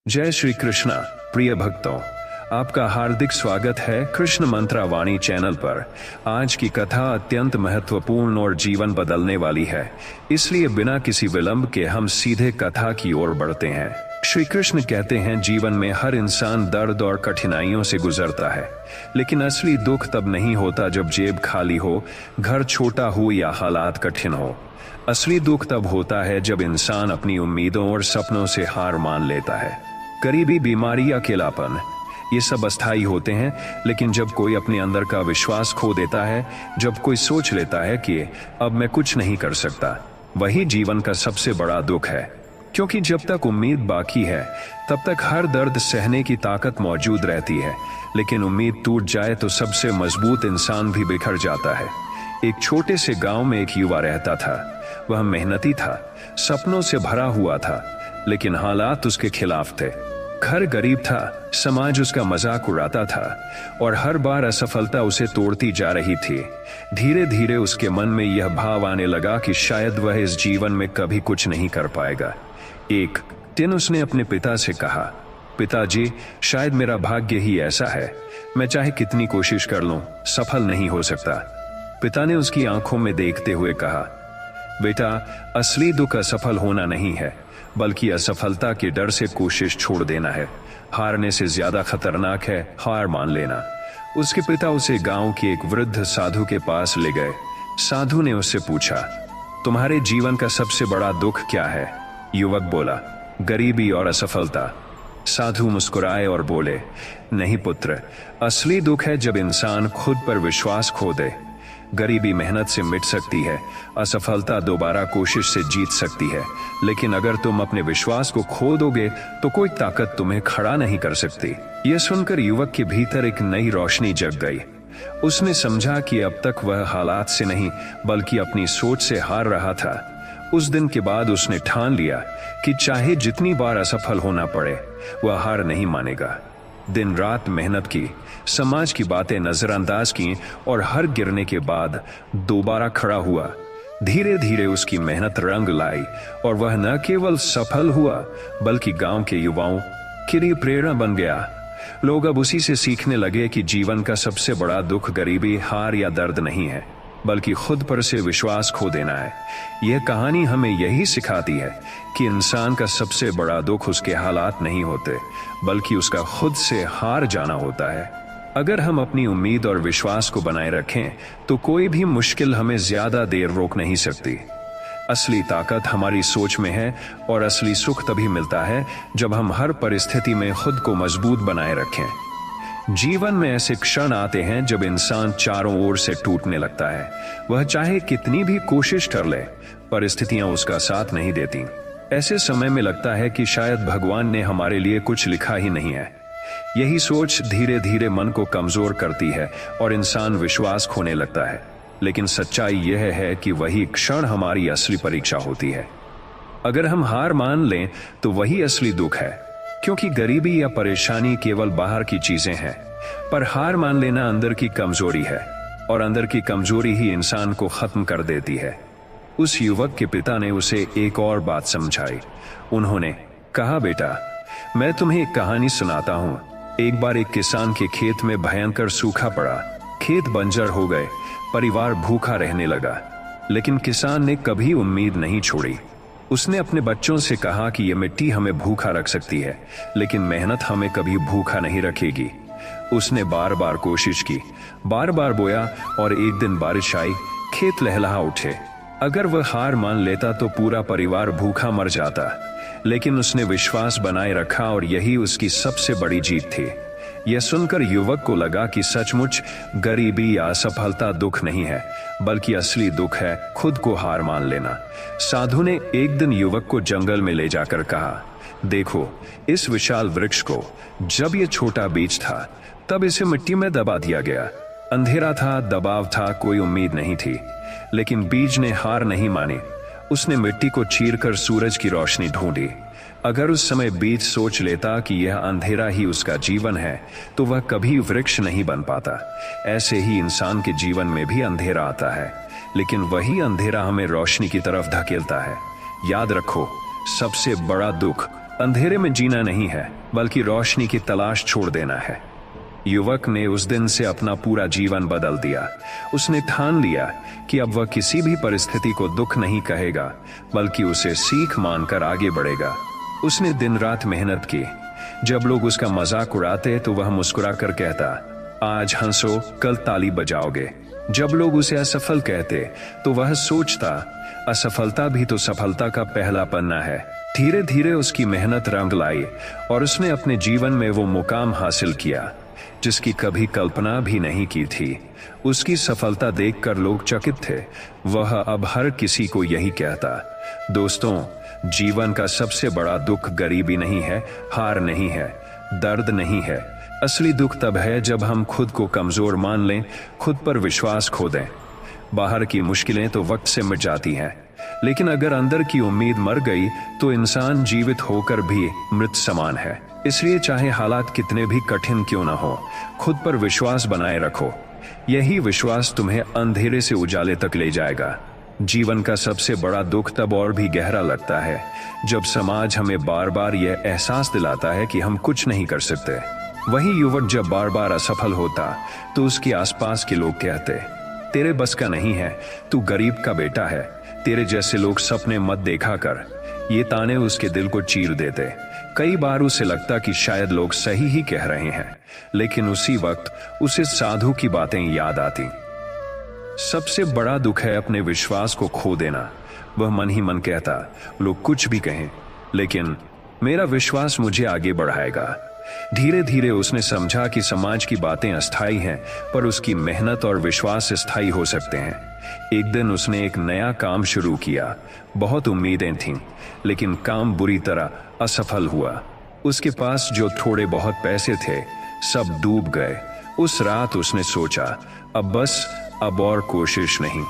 जय श्री कृष्णा। प्रिय भक्तों, आपका हार्दिक स्वागत है कृष्ण मंत्रा वाणी चैनल पर। आज की कथा अत्यंत महत्वपूर्ण और जीवन बदलने वाली है, इसलिए बिना किसी विलंब के हम सीधे कथा की ओर बढ़ते हैं। श्री कृष्ण कहते हैं, जीवन में हर इंसान दर्द और कठिनाइयों से गुजरता है, लेकिन असली दुख तब नहीं होता जब जेब खाली हो, घर छोटा हो या हालात कठिन हो। असली दुख तब होता है जब इंसान अपनी उम्मीदों और सपनों से हार मान लेता है। गरीबी, बीमारी, अकेलापन, ये सब अस्थायी होते हैं, लेकिन जब कोई अपने अंदर का विश्वास खो देता है, जब कोई सोच लेता है कि अब मैं कुछ नहीं कर सकता, वही जीवन का सबसे बड़ा दुख है। क्योंकि जब तक उम्मीद बाकी है, तब तक हर दर्द सहने की ताकत मौजूद रहती है, लेकिन उम्मीद टूट जाए तो सबसे मजबूत इंसान भी बिखर जाता है। एक छोटे से गांव में एक युवा रहता था। वह मेहनती था, सपनों से भरा हुआ था, लेकिन हालात उसके खिलाफ थे। घर गरीब था, समाज उसका मजाक उड़ाता था और हर बार असफलता उसे तोड़ती जा रही थी। धीरे धीरे उसके मन में यह भाव आने लगा कि शायद वह इस जीवन में कभी कुछ नहीं कर पाएगा। एक दिन उसने अपने पिता से कहा, पिताजी, शायद मेरा भाग्य ही ऐसा है, मैं चाहे कितनी कोशिश कर लूं, सफल नहीं हो सकता। पिता ने उसकी आंखों में देखते हुए कहा, बेटा, असली दुख असफल होना नहीं है, बल्कि असफलता के डर से कोशिश छोड़ देना है। हारने से ज्यादा खतरनाक है हार मान लेना। उसके पिता उसे गांव के एक वृद्ध साधु के पास ले गए। साधु ने उससे पूछा, तुम्हारे जीवन का सबसे बड़ा दुख क्या है? युवक बोला, गरीबी और असफलता। साधु मुस्कुराए और बोले, नहीं पुत्र, असली दुख है जब इंसान खुद पर विश्वास खो दे। गरीबी मेहनत से मिट सकती है, असफलता दोबारा कोशिश से जीत सकती है, लेकिन अगर तुम अपने विश्वास को खो दोगे तो कोई ताकत तुम्हें खड़ा नहीं कर सकती। यह सुनकर युवक के भीतर एक नई रोशनी जग गई। उसने समझा कि अब तक वह हालात से नहीं, बल्कि अपनी सोच से हार रहा था। उस दिन के बाद उसने ठान लिया कि चाहे जितनी बार असफल होना पड़े, वह हार नहीं मानेगा। दिन रात मेहनत की, समाज की बातें नजरअंदाज की और हर गिरने के बाद दोबारा खड़ा हुआ। धीरे धीरे उसकी मेहनत रंग लाई और वह न केवल सफल हुआ, बल्कि गांव के युवाओं के लिए प्रेरणा बन गया। लोग अब उसी से सीखने लगे कि जीवन का सबसे बड़ा दुख गरीबी, हार या दर्द नहीं है, बल्कि खुद पर से विश्वास खो देना है। यह कहानी हमें यही सिखाती है कि इंसान का सबसे बड़ा दुख उसके हालात नहीं होते, बल्कि उसका खुद से हार जाना होता है। अगर हम अपनी उम्मीद और विश्वास को बनाए रखें, तो कोई भी मुश्किल हमें ज्यादा देर रोक नहीं सकती। असली ताकत हमारी सोच में है और असली सुख तभी मिलता है जब हम हर परिस्थिति में खुद को मजबूत बनाए रखें। जीवन में ऐसे क्षण आते हैं जब इंसान चारों ओर से टूटने लगता है। वह चाहे कितनी भी कोशिश कर ले, परिस्थितियां उसका साथ नहीं देती। ऐसे समय में लगता है कि शायद भगवान ने हमारे लिए कुछ लिखा ही नहीं है। यही सोच धीरे धीरे मन को कमजोर करती है और इंसान विश्वास खोने लगता है। लेकिन सच्चाई यह है कि वही क्षण हमारी असली परीक्षा होती है। अगर हम हार मान लें तो वही असली दुख है, क्योंकि गरीबी या परेशानी केवल बाहर की चीजें हैं, पर हार मान लेना अंदर की कमजोरी है, और अंदर की कमजोरी ही इंसान को खत्म कर देती है। उस युवक के पिता ने उसे एक और बात समझाई। उन्होंने कहा, बेटा, मैं तुम्हें एक कहानी सुनाता हूँ। एक बार एक किसान के खेत में भयंकर सूखा पड़ा। खेत बंजर हो गए, परिवार भूखा रहने लगा, लेकिन किसान ने कभी उम्मीद नहीं छोड़ी। उसने अपने बच्चों से कहा कि यह मिट्टी हमें भूखा रख सकती है, लेकिन मेहनत हमें कभी भूखा नहीं रखेगी। उसने बार बार कोशिश की, बार बार बोया, और एक दिन बारिश आई, खेत लहलहा उठे। अगर वह हार मान लेता तो पूरा परिवार भूखा मर जाता, लेकिन उसने विश्वास बनाए रखा और यही उसकी सबसे बड़ी जीत थी। यह सुनकर युवक को लगा कि सचमुच गरीबी या असफलता दुख नहीं है, बल्कि असली दुख है खुद को हार मान लेना। साधु ने एक दिन युवक को जंगल में ले जाकर कहा, देखो, इस विशाल वृक्ष को जब यह छोटा बीज था, तब इसे मिट्टी में दबा दिया गया। अंधेरा था, दबाव था, कोई उम्मीद नहीं थी, लेकिन बीज ने हार नहीं मानी। उसने मिट्टी को चीरकर सूरज की रोशनी ढूंढी। अगर उस समय बीज सोच लेता कि यह अंधेरा ही उसका जीवन है, तो वह कभी वृक्ष नहीं बन पाता। ऐसे ही इंसान के जीवन में भी अंधेरा आता है, लेकिन वही अंधेरा हमें रोशनी की तरफ धकेलता है। याद रखो, सबसे बड़ा दुख अंधेरे में जीना नहीं है, बल्कि रोशनी की तलाश छोड़ देना है। युवक ने उस दिन से अपना पूरा जीवन बदल दिया। उसने ठान लिया कि अब वह किसी भी परिस्थिति को दुख नहीं कहेगा, बल्कि उसे सीख मानकर आगे बढ़ेगा। उसने दिन रात मेहनत की। जब लोग उसका मजाक उड़ाते तो वह मुस्कुरा कर कहता, आज हंसो, कल ताली बजाओगे। जब लोग उसे असफल कहते तो वह सोचता, असफलता भी तो सफलता का पहला पन्ना है। धीरे धीरे उसकी मेहनत रंग लाई और उसने अपने जीवन में वो मुकाम हासिल किया जिसकी कभी कल्पना भी नहीं की थी। उसकी सफलता देखकर लोग चकित थे। वह अब हर किसी को यही कहता। दोस्तों, जीवन का सबसे बड़ा दुख गरीबी नहीं है, हार नहीं है, दर्द नहीं है। असली दुख तब है जब हम खुद को कमजोर मान लें, खुद पर विश्वास खो दें। बाहर की मुश्किलें तो वक्त से मिट जाती हैं, लेकिन अगर अंदर की उम्मीद मर गई तो इंसान जीवित होकर भी मृत समान है। इसलिए चाहे हालात कितने भी कठिन क्यों ना हो, खुद पर विश्वास बनाए रखो। यही विश्वास तुम्हें अंधेरे से उजाले तक ले जाएगा। जीवन का सबसे बड़ा दुख तब और भी गहरा लगता है जब समाज हमें बार बार यह एहसास दिलाता है कि हम कुछ नहीं कर सकते। वही युवक जब बार बार असफल होता तो उसके आसपास के लोग कहते, तेरे बस का नहीं है, तू गरीब का बेटा है, तेरे जैसे लोग सपने मत देखा कर। ये ताने उसके दिल को चीर देते। कई बार उसे लगता कि शायद लोग सही ही कह रहे हैं, लेकिन उसी वक्त उसे साधु की बातें याद आती। सबसे बड़ा दुख है अपने विश्वास को खो देना। वह मन ही मन कहता, लोग कुछ भी कहें, लेकिन मेरा विश्वास मुझे आगे बढ़ाएगा। धीरे धीरे उसने समझा कि समाज की बातें अस्थायी हैं, पर उसकी मेहनत और विश्वास स्थायी हो सकते हैं। एक दिन उसने एक नया काम शुरू किया। बहुत उम्मीदें थीं, लेकिन काम बुरी तरह असफल हुआ। उसके पास जो थोड़े बहुत पैसे थे, सब डूब गए। उस रात उसने सोचा, अब और कोशिश नहीं।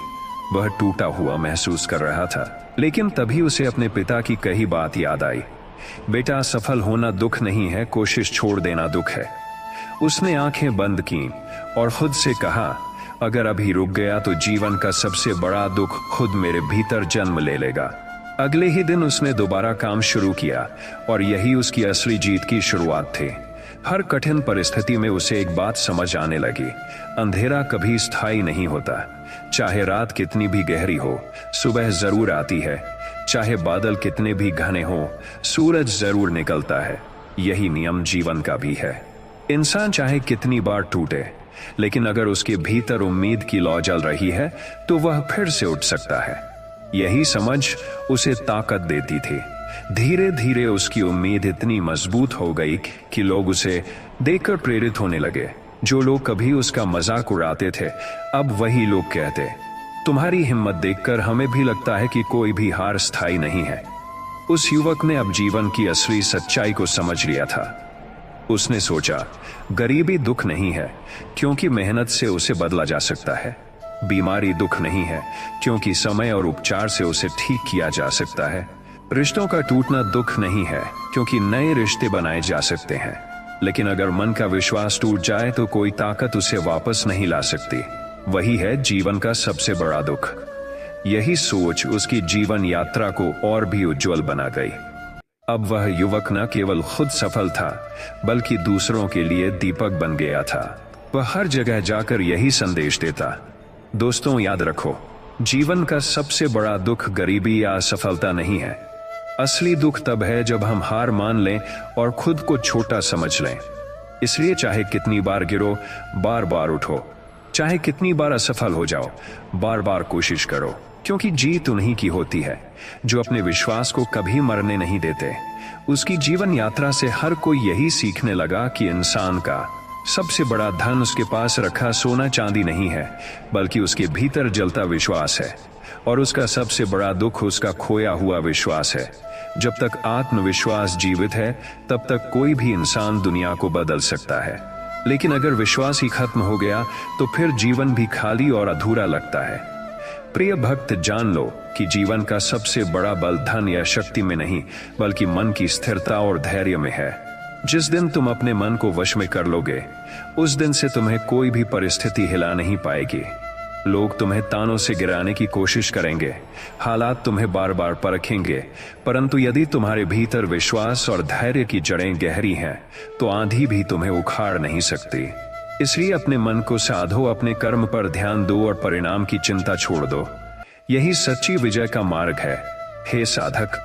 वह टूटा हुआ महसूस कर रहा था, लेकिन तभी उसे अपने पिता की कही बात याद आई। बेटा, सफल होना दुख नहीं है, कोशिश छोड़ देना दुख है। उसने आंखें बंद की और खुद से कहा, अगर अभी रुक गया तो जीवन का सबसे बड़ा दुख खुद मेरे भीतर जन्म ले लेगा। अगले ही दिन उसने दोबारा काम शुरू किया और यही उसकी असली जीत की शुरुआत थी। हर कठिन परिस्थिति में उसे एक बात समझ आने लगी, अंधेरा कभी स्थायी नहीं होता। चाहे रात कितनी भी गहरी हो, सुबह जरूर आती है। चाहे बादल कितने भी घने हो, सूरज जरूर निकलता है। यही नियम जीवन का भी है। इंसान चाहे कितनी बार टूटे, लेकिन अगर उसके भीतर उम्मीद की लौ जल रही है तो वह फिर से उठ सकता है। यही समझ उसे ताकत देती थी। धीरे धीरे उसकी उम्मीद इतनी मजबूत हो गई कि लोग उसे देखकर प्रेरित होने लगे। जो लोग कभी उसका मजाक उड़ाते थे, अब वही लोग कहते, तुम्हारी हिम्मत देखकर हमें भी लगता है कि कोई भी हार स्थायी नहीं है। उस युवक ने अब जीवन की असली सच्चाई को समझ लिया था। उसने सोचा, गरीबी दुख नहीं है, क्योंकि मेहनत से उसे बदला जा सकता है। बीमारी दुख नहीं है, क्योंकि समय और उपचार से उसे ठीक किया जा सकता है। रिश्तों का टूटना दुख नहीं है, क्योंकि नए रिश्ते बनाए जा सकते हैं। लेकिन अगर मन का विश्वास टूट जाए तो कोई ताकत उसे वापस नहीं ला सकती। वही है जीवन का सबसे बड़ा दुख। यही सोच उसकी जीवन यात्रा को और भी उज्जवल बना गई। अब वह युवक न केवल खुद सफल था, बल्कि दूसरों के लिए दीपक बन गया था। वह हर जगह जाकर यही संदेश देता, दोस्तों याद रखो, जीवन का सबसे बड़ा दुख गरीबी या असफलता नहीं है। असली दुख तब है जब हम हार मान लें और खुद को छोटा समझ लें। इसलिए चाहे कितनी बार गिरो, बार बार उठो। चाहे कितनी बार असफल हो जाओ, बार बार कोशिश करो, क्योंकि जीत उन्हीं की होती है जो अपने विश्वास को कभी मरने नहीं देते। उसकी जीवन यात्रा से हर कोई यही सीखने लगा कि इंसान का सबसे बड़ा धन उसके पास रखा सोना चांदी नहीं है, बल्कि उसके भीतर जलता विश्वास है। और उसका सबसे बड़ा दुख उसका खोया हुआ विश्वास है। जब तक आत्मविश्वास जीवित है, तब तक कोई भी इंसान दुनिया को बदल सकता है। लेकिन अगर विश्वास ही खत्म हो गया तो फिर जीवन भी खाली और अधूरा लगता है। प्रिय भक्त, जान लो कि जीवन का सबसे बड़ा बल धन या शक्ति में नहीं, बल्कि मन की स्थिरता और धैर्य में है। जिस दिन तुम अपने मन को वश में कर लोगे, उस दिन से तुम्हें कोई भी परिस्थिति हिला नहीं पाएगी। लोग तुम्हें तानों से गिराने की कोशिश करेंगे, हालात तुम्हें बार बार परखेंगे, परंतु यदि तुम्हारे भीतर विश्वास और धैर्य की जड़ें गहरी हैं, तो आंधी भी तुम्हें उखाड़ नहीं सकती। इसलिए अपने मन को साधो, अपने कर्म पर ध्यान दो और परिणाम की चिंता छोड़ दो। यही सच्ची विजय का मार्ग है। हे साधक,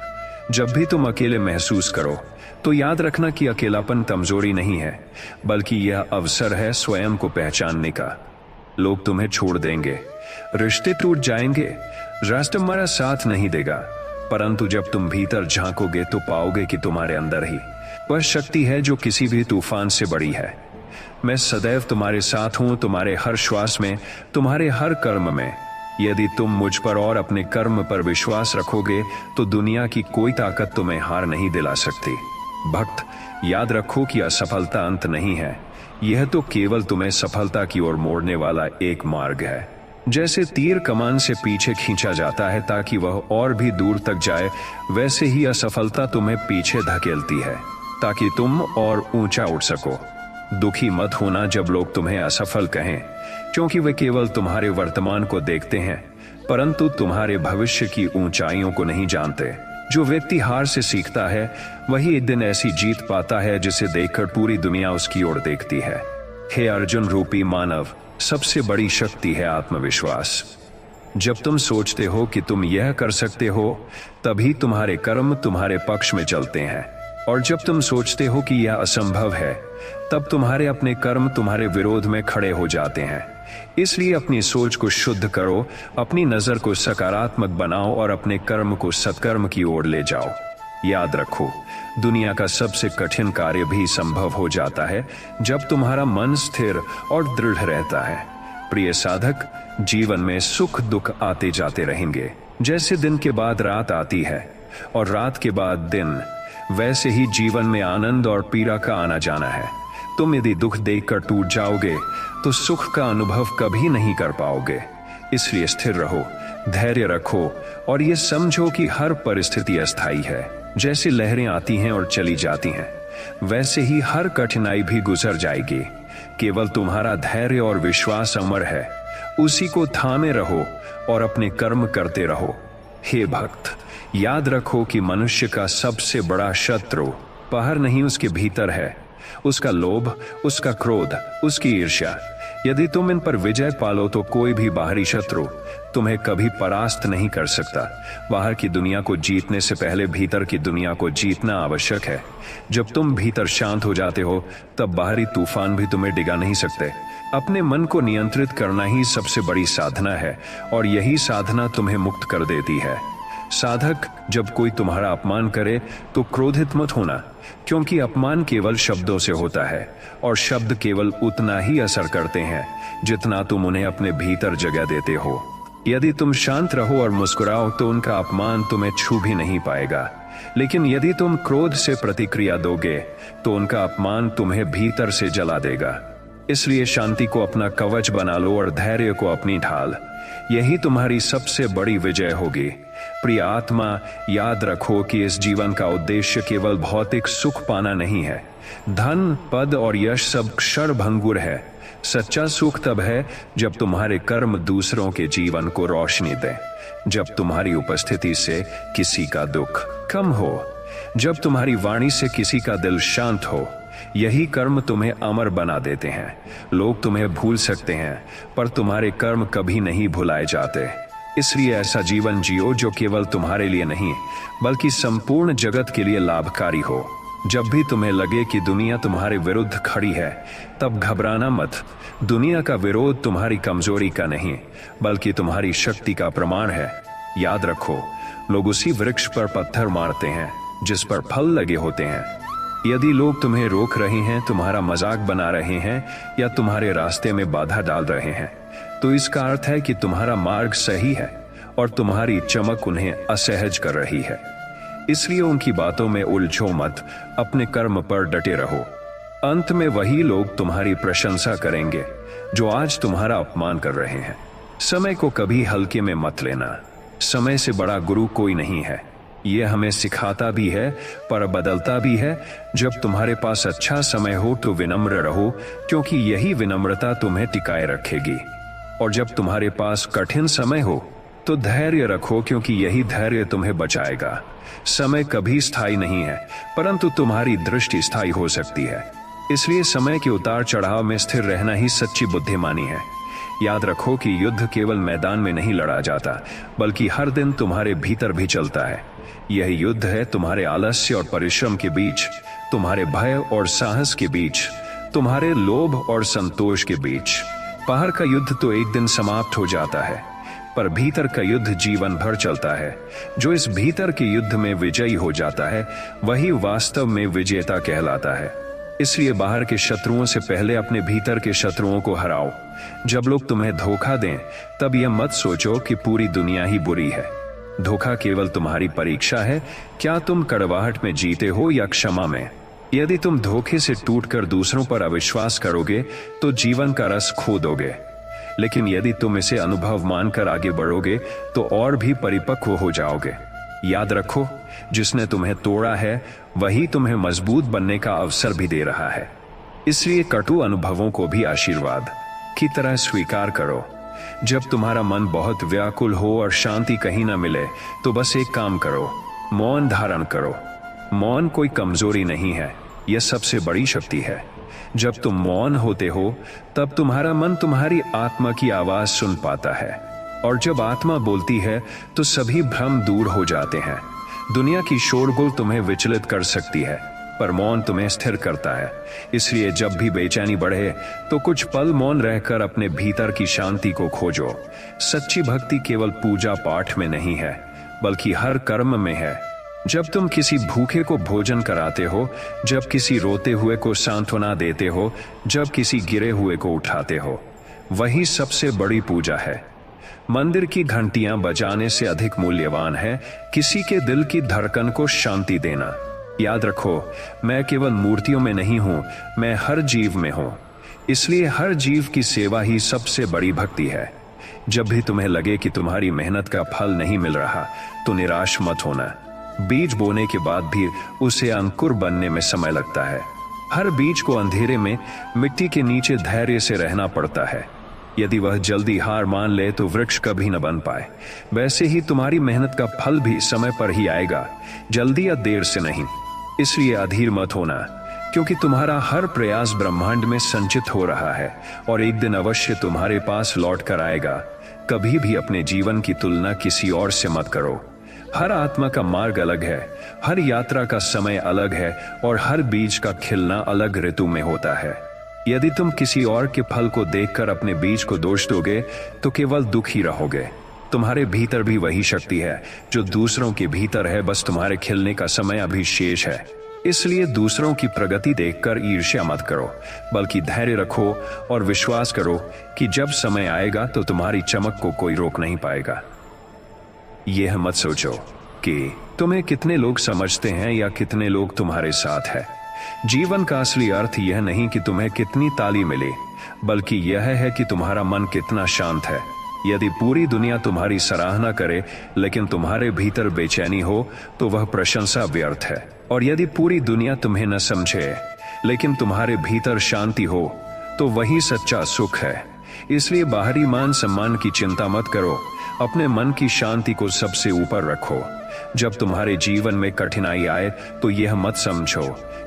जब भी तुम अकेले महसूस करो तो याद रखना कि अकेलापन कमजोरी नहीं है, बल्कि यह अवसर है स्वयं को पहचानने का। लोग तुम्हें छोड़ देंगे, रिश्ते टूट जाएंगे, राष्ट्र तुम्हारा साथ नहीं देगा, परंतु जब तुम भीतर झांकोगे तो पाओगे कि तुम्हारे अंदर ही वह शक्ति है जो किसी भी तूफान से बड़ी है। मैं सदैव तुम्हारे साथ हूं, तुम्हारे हर श्वास में, तुम्हारे हर कर्म में। यदि तुम मुझ पर और अपने कर्म पर विश्वास रखोगे तो दुनिया की कोई ताकत तुम्हें हार नहीं दिला सकती। भक्त, याद रखो कि असफलता अंत नहीं है, यह तो केवल तुम्हें सफलता की ओर मोड़ने वाला एक मार्ग है। जैसे तीर कमान से पीछे खींचा जाता है ताकि वह और भी दूर तक जाए, वैसे ही असफलता तुम्हें पीछे धकेलती है ताकि तुम और ऊंचा उठ सको। दुखी मत होना जब लोग तुम्हें असफल कहें, क्योंकि वे केवल तुम्हारे वर्तमान को देखते हैं, परंतु तुम्हारे भविष्य की ऊंचाइयों को नहीं जानते। जो व्यक्ति हार से सीखता है वही एक दिन ऐसी जीत पाता है जिसे देखकर पूरी दुनिया उसकी ओर देखती है। हे अर्जुन रूपी मानव, सबसे बड़ी शक्ति है आत्मविश्वास। जब तुम सोचते हो कि तुम यह कर सकते हो, तभी तुम्हारे कर्म तुम्हारे पक्ष में चलते हैं, और जब तुम सोचते हो कि यह असंभव है, तब तुम्हारे अपने कर्म तुम्हारे विरोध में खड़े हो जाते हैं। इसलिए अपनी सोच को शुद्ध करो, अपनी नजर को सकारात्मक बनाओ और अपने कर्म को सत्कर्म की ओर ले जाओ। याद रखो, दुनिया का सबसे कठिन कार्य भी संभव हो जाता है जब तुम्हारा मन स्थिर और दृढ़ रहता है। प्रिय साधक, जीवन में सुख दुख आते जाते रहेंगे। जैसे दिन के बाद रात आती है और रात के बाद दिन, वैसे ही जीवन में आनंद और पीड़ा का आना जाना है। तुम यदि दुख देखकर टूट जाओगे तो सुख का अनुभव कभी नहीं कर पाओगे। इसलिए स्थिर रहो, धैर्य रखो और ये समझो कि हर परिस्थिति अस्थायी है। जैसे लहरें आती हैं और चली जाती हैं, वैसे ही हर कठिनाई भी गुजर जाएगी। केवल तुम्हारा धैर्य और विश्वास अमर है, उसी को थामे रहो और अपने कर्म करते रहो। हे भक्त, याद रखो कि मनुष्य का सबसे बड़ा शत्रु बाहर नहीं, उसके भीतर है। उसका लोभ, उसका क्रोध, उसकी ईर्ष्या। यदि तुम इन पर विजय पालो तो कोई भी बाहरी शत्रु तुम्हें कभी परास्त नहीं कर सकता। बाहर की दुनिया को जीतने से पहले भीतर की दुनिया को जीतना आवश्यक है। जब तुम भीतर शांत हो जाते हो, तब बाहरी तूफान भी तुम्हें डिगा नहीं सकते। अपने मन को नियंत्रित करना ही सबसे बड़ी साधना है, और यही साधना तुम्हें मुक्त कर देती है। साधक, जब कोई तुम्हारा अपमान करे तो क्रोधित मत होना, क्योंकि अपमान केवल शब्दों से होता है और शब्द केवल उतना ही असर करते हैं जितना तुम उन्हें अपने भीतर जगह देते हो। यदि तुम शांत रहो और मुस्कुराओ तो उनका अपमान तुम्हें छू भी नहीं पाएगा, लेकिन यदि तुम क्रोध से प्रतिक्रिया दोगे तो उनका अपमान तुम्हें भीतर से जला देगा। इसलिए शांति को अपना कवच बना लो और धैर्य को अपनी ढाल। यही तुम्हारी सबसे बड़ी विजय होगी। प्रिय आत्मा, याद रखो कि इस जीवन का उद्देश्य केवल भौतिक सुख पाना नहीं है। धन, पद और यश सब क्षणभंगुर है। सच्चा सुख तब है जब तुम्हारे कर्म दूसरों के जीवन को रोशनी दें, जब तुम्हारी उपस्थिति से किसी का दुख कम हो, जब तुम्हारी वाणी से किसी का दिल शांत हो। यही कर्म तुम्हें अमर बना देते हैं। लोग तुम्हें भूल सकते हैं, पर तुम्हारे कर्म कभी नहीं भुलाए जाते। इसलिए ऐसा जीवन जियो जो केवल तुम्हारे लिए नहीं, बल्कि संपूर्ण जगत के लिए लाभकारी हो। जब भी तुम्हें लगे कि दुनिया तुम्हारे विरुद्ध खड़ी है, तब घबराना मत। दुनिया का विरोध तुम्हारी कमजोरी का नहीं, बल्कि तुम्हारी शक्ति का प्रमाण है। याद रखो, लोग उसी वृक्ष पर पत्थर मारते हैं जिस पर फल लगे होते हैं। यदि लोग तुम्हें रोक रहे हैं, तुम्हारा मजाक बना रहे हैं या तुम्हारे रास्ते में बाधा डाल रहे हैं, तो इसका अर्थ है कि तुम्हारा मार्ग सही है और तुम्हारी चमक उन्हें असहज कर रही है। इसलिए उनकी बातों में उलझो मत, अपने कर्म पर डटे रहो। अंत में वही लोग तुम्हारी प्रशंसा करेंगे जो आज तुम्हारा अपमान कर रहे हैं। समय को कभी हल्के में मत लेना। समय से बड़ा गुरु कोई नहीं है। यह हमें सिखाता भी है पर बदलता भी है। जब तुम्हारे पास अच्छा समय हो तो विनम्र रहो, क्योंकि यही विनम्रता तुम्हें टिकाए रखेगी। और जब तुम्हारे पास कठिन समय हो तो धैर्य रखो, क्योंकि यही धैर्य तुम्हें बचाएगा। समय कभी स्थायी नहीं है, परंतु तुम्हारी दृष्टि स्थायी हो सकती है। इसलिए समय के उतार चढ़ाव में स्थिर रहना ही सच्ची बुद्धिमानी है। याद रखो कि युद्ध केवल मैदान में नहीं लड़ा जाता, बल्कि हर दिन तुम्हारे भीतर भी चलता है। यह युद्ध है तुम्हारे आलस्य और परिश्रम के बीच, तुम्हारे भय और साहस के बीच, तुम्हारे लोभ और संतोष के बीच। बाहर का युद्ध तो एक दिन समाप्त हो जाता है, पर भीतर का युद्ध जीवन भर चलता है। जो इस भीतर के युद्ध में विजयी हो जाता है, वही वास्तव में विजेता कहलाता है। इसलिए बाहर के शत्रुओं से पहले अपने भीतर के शत्रुओं को हराओ। जब लोग तुम्हें धोखा दें, तब यह मत सोचो कि पूरी दुनिया ही बुरी है। धोखा केवल तुम्हारी परीक्षा है, क्या तुम कड़वाहट में जीते हो या क्षमा में। यदि तुम धोखे से टूटकर दूसरों पर अविश्वास करोगे तो जीवन का रस खो दोगे, लेकिन यदि तुम इसे अनुभव मानकर आगे बढ़ोगे तो और भी परिपक्व हो जाओगे। याद रखो, जिसने तुम्हें तोड़ा है वही तुम्हें मजबूत बनने का अवसर भी दे रहा है। इसलिए कटु अनुभवों को भी आशीर्वाद की तरह स्वीकार करो। जब तुम्हारा मन बहुत व्याकुल हो और शांति कहीं ना मिले, तो बस एक काम करो, मौन धारण करो। मौन कोई कमजोरी नहीं है, यह सबसे बड़ी शक्ति है। जब तुम मौन होते हो, तब तुम्हारा मन तुम्हारी आत्मा की आवाज सुन पाता है, और जब आत्मा बोलती है तो सभी भ्रम दूर हो जाते हैं। दुनिया की शोरगुल तुम्हें विचलित कर सकती है, पर मौन तुम्हें स्थिर करता है। इसलिए जब भी बेचैनी बढ़े तो कुछ पल मौन रहकर अपने भीतर की शांति को खोजो। सच्ची भक्ति केवल पूजा पाठ में नहीं है, बल्कि हर कर्म में है। जब तुम किसी भूखे को भोजन कराते हो, जब किसी रोते हुए को सांत्वना देते हो, जब किसी गिरे हुए को उठाते हो, वही सबसे बड़ी पूजा है। मंदिर की घंटियां बजाने से अधिक मूल्यवान है किसी के दिल की धड़कन को शांति देना। याद रखो, मैं केवल मूर्तियों में नहीं हूं, मैं हर जीव में हूं। इसलिए हर जीव की सेवा ही सबसे बड़ी भक्ति है। जब भी तुम्हें लगे कि तुम्हारी मेहनत का फल नहीं मिल रहा, तो निराश मत होना। बीज बोने के बाद भी उसे अंकुर बनने में समय लगता है। हर बीज को अंधेरे में मिट्टी के नीचे धैर्य से रहना पड़ता है। यदि वह जल्दी हार मान ले तो वृक्ष कभी न बन पाए। वैसे ही तुम्हारी मेहनत का फल भी समय पर ही आएगा, जल्दी या देर से नहीं। इसलिए अधीर मत होना, क्योंकि तुम्हारा हर प्रयास ब्रह्मांड में संचित हो रहा है और एक दिन अवश्य तुम्हारे पास लौट कर आएगा। कभी भी अपने जीवन की तुलना किसी और से मत करो। हर आत्मा का मार्ग अलग है, हर यात्रा का समय अलग है, और हर बीज का खिलना अलग ऋतु में होता है। यदि तुम किसी और के फल को देखकर अपने बीज को दोष दोगे तो केवल दुख ही रहोगे। तुम्हारे भीतर भी वही शक्ति है जो दूसरों के भीतर है, बस तुम्हारे खिलने का समय अभी शेष है। इसलिए दूसरों की प्रगति देखकर ईर्ष्या मत करो, बल्कि धैर्य रखो और विश्वास करो कि जब समय आएगा तो तुम्हारी चमक को कोई रोक नहीं पाएगा। यह मत सोचो कि तुम्हें कितने लोग समझते हैं या कितने लोग तुम्हारे साथ है। जीवन का असली अर्थ यह नहीं कि तुम्हें कितनी ताली मिले, बल्कि यह है कि तुम्हारा मन कितना शांत है। यदि पूरी दुनिया तुम्हारी सराहना करे लेकिन तुम्हारे भीतर बेचैनी हो, तो वह प्रशंसा व्यर्थ है। और यदि पूरी दुनिया तुम्हें न समझे लेकिन तुम्हारे भीतर शांति हो, तो वही सच्चा सुख है। इसलिए बाहरी मान सम्मान की चिंता मत करो, अपने मन की शांति को सबसे ऊपर रखो। जब तुम्हारे जीवन में कठिनाई आए तो यह मत समझो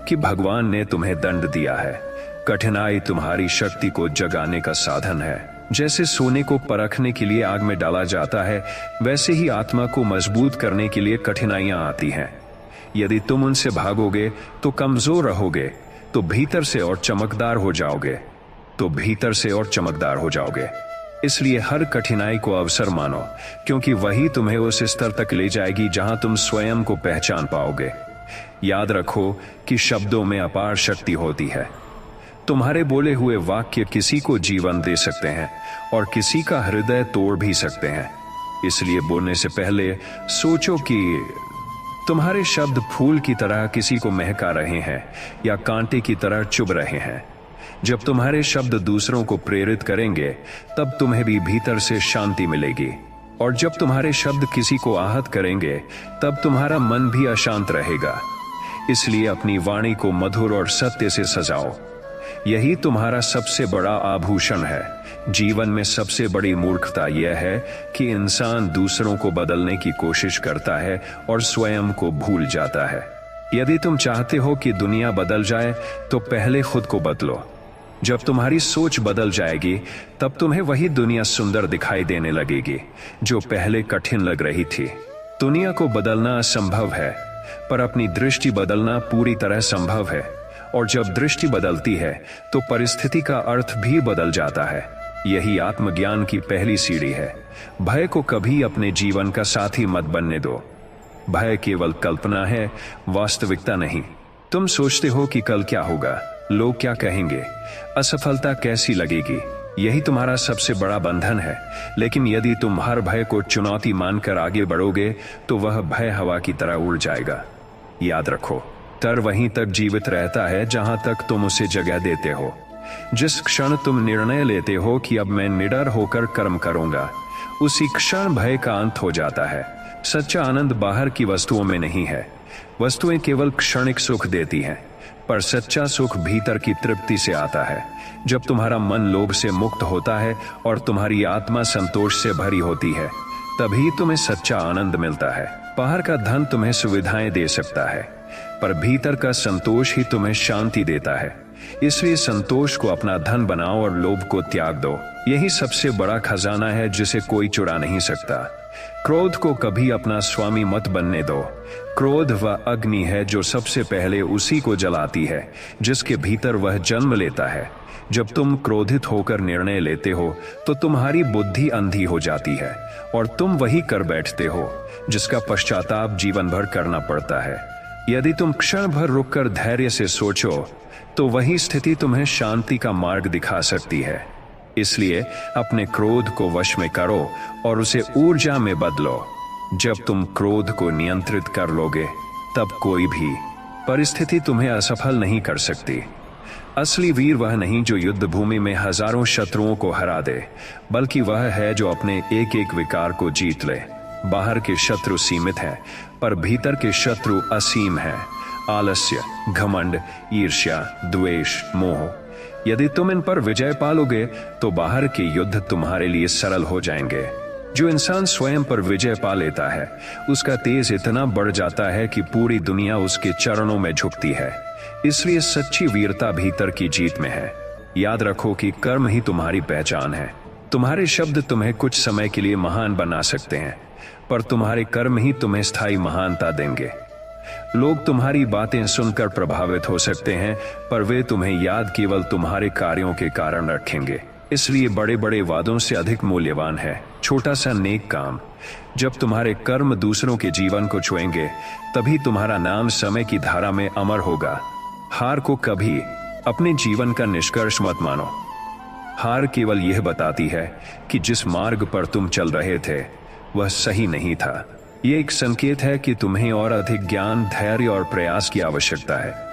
कि भगवान ने तुम्हें दंड दिया है। कठिनाई तुम्हारी शक्ति को जगाने का साधन है। जैसे सोने को परखने के लिए आग में डाला जाता है, वैसे ही आत्मा को मजबूत करने के लिए कठिनाइयां आती हैं। यदि तुम उनसे भागोगे तो कमजोर रहोगे, तो भीतर से और चमकदार हो जाओगे। इसलिए हर कठिनाई को अवसर मानो, क्योंकि वही तुम्हें उस स्तर तक ले जाएगी जहां तुम स्वयं को पहचान पाओगे। याद रखो कि शब्दों में अपार शक्ति होती है। तुम्हारे बोले हुए वाक्य किसी को जीवन दे सकते हैं और किसी का हृदय तोड़ भी सकते हैं। इसलिए बोलने से पहले सोचो कि तुम्हारे शब्द फूल की तरह किसी को महका रहे हैं या कांटे की तरह चुभ रहे हैं। जब तुम्हारे शब्द दूसरों को प्रेरित करेंगे, तब तुम्हें भी भीतर से शांति मिलेगी, और जब तुम्हारे शब्द किसी को आहत करेंगे, तब तुम्हारा मन भी अशांत रहेगा। इसलिए अपनी वाणी को मधुर और सत्य से सजाओ। यही तुम्हारा सबसे बड़ा आभूषण है। जीवन में सबसे बड़ी मूर्खता यह है कि इंसान दूसरों को बदलने की कोशिश करता है और स्वयं को भूल जाता है। यदि तुम चाहते हो कि दुनिया बदल जाए तो पहले खुद को बदलो। जब तुम्हारी सोच बदल जाएगी तब तुम्हें वही दुनिया सुंदर दिखाई देने लगेगी जो पहले कठिन लग रही थी। दुनिया को बदलना असंभव है, पर अपनी दृष्टि बदलना पूरी तरह संभव है। और जब दृष्टि बदलती है तो परिस्थिति का अर्थ भी बदल जाता है। यही आत्मज्ञान की पहली सीढ़ी है। भय को कभी अपने जीवन का साथी मत बनने दो। भय केवल कल्पना है, वास्तविकता नहीं। तुम सोचते हो कि कल क्या होगा, लोग क्या कहेंगे, असफलता कैसी लगेगी, यही तुम्हारा सबसे बड़ा बंधन है। लेकिन यदि तुम हर भय को चुनौती मानकर आगे बढ़ोगे तो वह भय हवा की तरह उड़ जाएगा। याद रखो, डर वहीं तक जीवित रहता है जहां तक तुम उसे जगह देते हो। जिस क्षण तुम निर्णय लेते हो कि अब मैं निडर होकर कर्म करूंगा, उसी क्षण भय का अंत हो जाता है। सच्चा आनंद बाहर की वस्तुओं में नहीं है। वस्तुएं केवल क्षणिक सुख देती हैं, पर सच्चा सुख भीतर की तृप्ति से आता है। जब तुम्हारा मन लोभ से मुक्त होता है और तुम्हारी आत्मा संतोष से भरी होती है, तभी तुम्हें सच्चा आनंद मिलता है। बाहर का धन तुम्हें सुविधाएं दे सकता है, पर भीतर का संतोष ही तुम्हें शांति देता है। इसलिए संतोष को अपना धन बनाओ और लोभ को त्याग दो। यही सबसे बड़ा खजाना है जिसे कोई चुरा नहीं सकता। क्रोध को कभी अपना स्वामी मत बनने दो। क्रोध वह अग्नि है जो सबसे पहले उसी को जलाती है जिसके भीतर वह जन्म लेता है। जब तुम क्रोधित होकर निर्णय लेते हो तो तुम्हारी बुद्धि अंधी हो जाती है और तुम वही कर बैठते हो जिसका पश्चाताप जीवन भर करना पड़ता है। यदि तुम क्षण भर रुककर धैर्य से सोचो तो वही स्थिति तुम्हें शांति का मार्ग दिखा सकती है। इसलिए अपने क्रोध को वश में करो और उसे ऊर्जा में बदलो। जब तुम क्रोध को नियंत्रित कर लोगे तब कोई भी परिस्थिति तुम्हें असफल नहीं कर सकती। असली वीर वह नहीं जो युद्ध भूमि में हजारों शत्रुओं को हरा दे, बल्कि वह है जो अपने एक एक विकार को जीत ले। बाहर के शत्रु सीमित हैं, पर भीतर के शत्रु असीम हैं। आलस्य, घमंड, ईर्ष्या, द्वेष, मोह। यदि तुम इन पर विजय पालोगे तो बाहर के युद्ध तुम्हारे लिए सरल हो जाएंगे। जो इंसान स्वयं पर विजय पा लेता है उसका तेज इतना बढ़ जाता है कि पूरी दुनिया उसके चरणों में झुकती है। इसलिए सच्ची वीरता भीतर की जीत में है। याद रखो कि कर्म ही तुम्हारी पहचान है। तुम्हारे शब्द तुम्हें कुछ समय के लिए महान बना सकते हैं, पर तुम्हारे कर्म ही तुम्हें स्थायी महानता देंगे। लोग तुम्हारी बातें सुनकर प्रभावित हो सकते हैं, पर वे तुम्हें याद केवल तुम्हारे कार्यों के कारण रखेंगे। इसलिए बड़े बड़े वादों से अधिक मूल्यवान है छोटा सा नेक काम। जब तुम्हारे कर्म दूसरों के जीवन को छुएंगे तभी तुम्हारा नाम समय की धारा में अमर होगा। हार को कभी अपने जीवन का निष्कर्ष मत मानो। हार केवल यह बताती है कि जिस मार्ग पर तुम चल रहे थे वह सही नहीं था। यह एक संकेत है कि तुम्हें और अधिक ज्ञान, धैर्य और प्रयास की आवश्यकता है।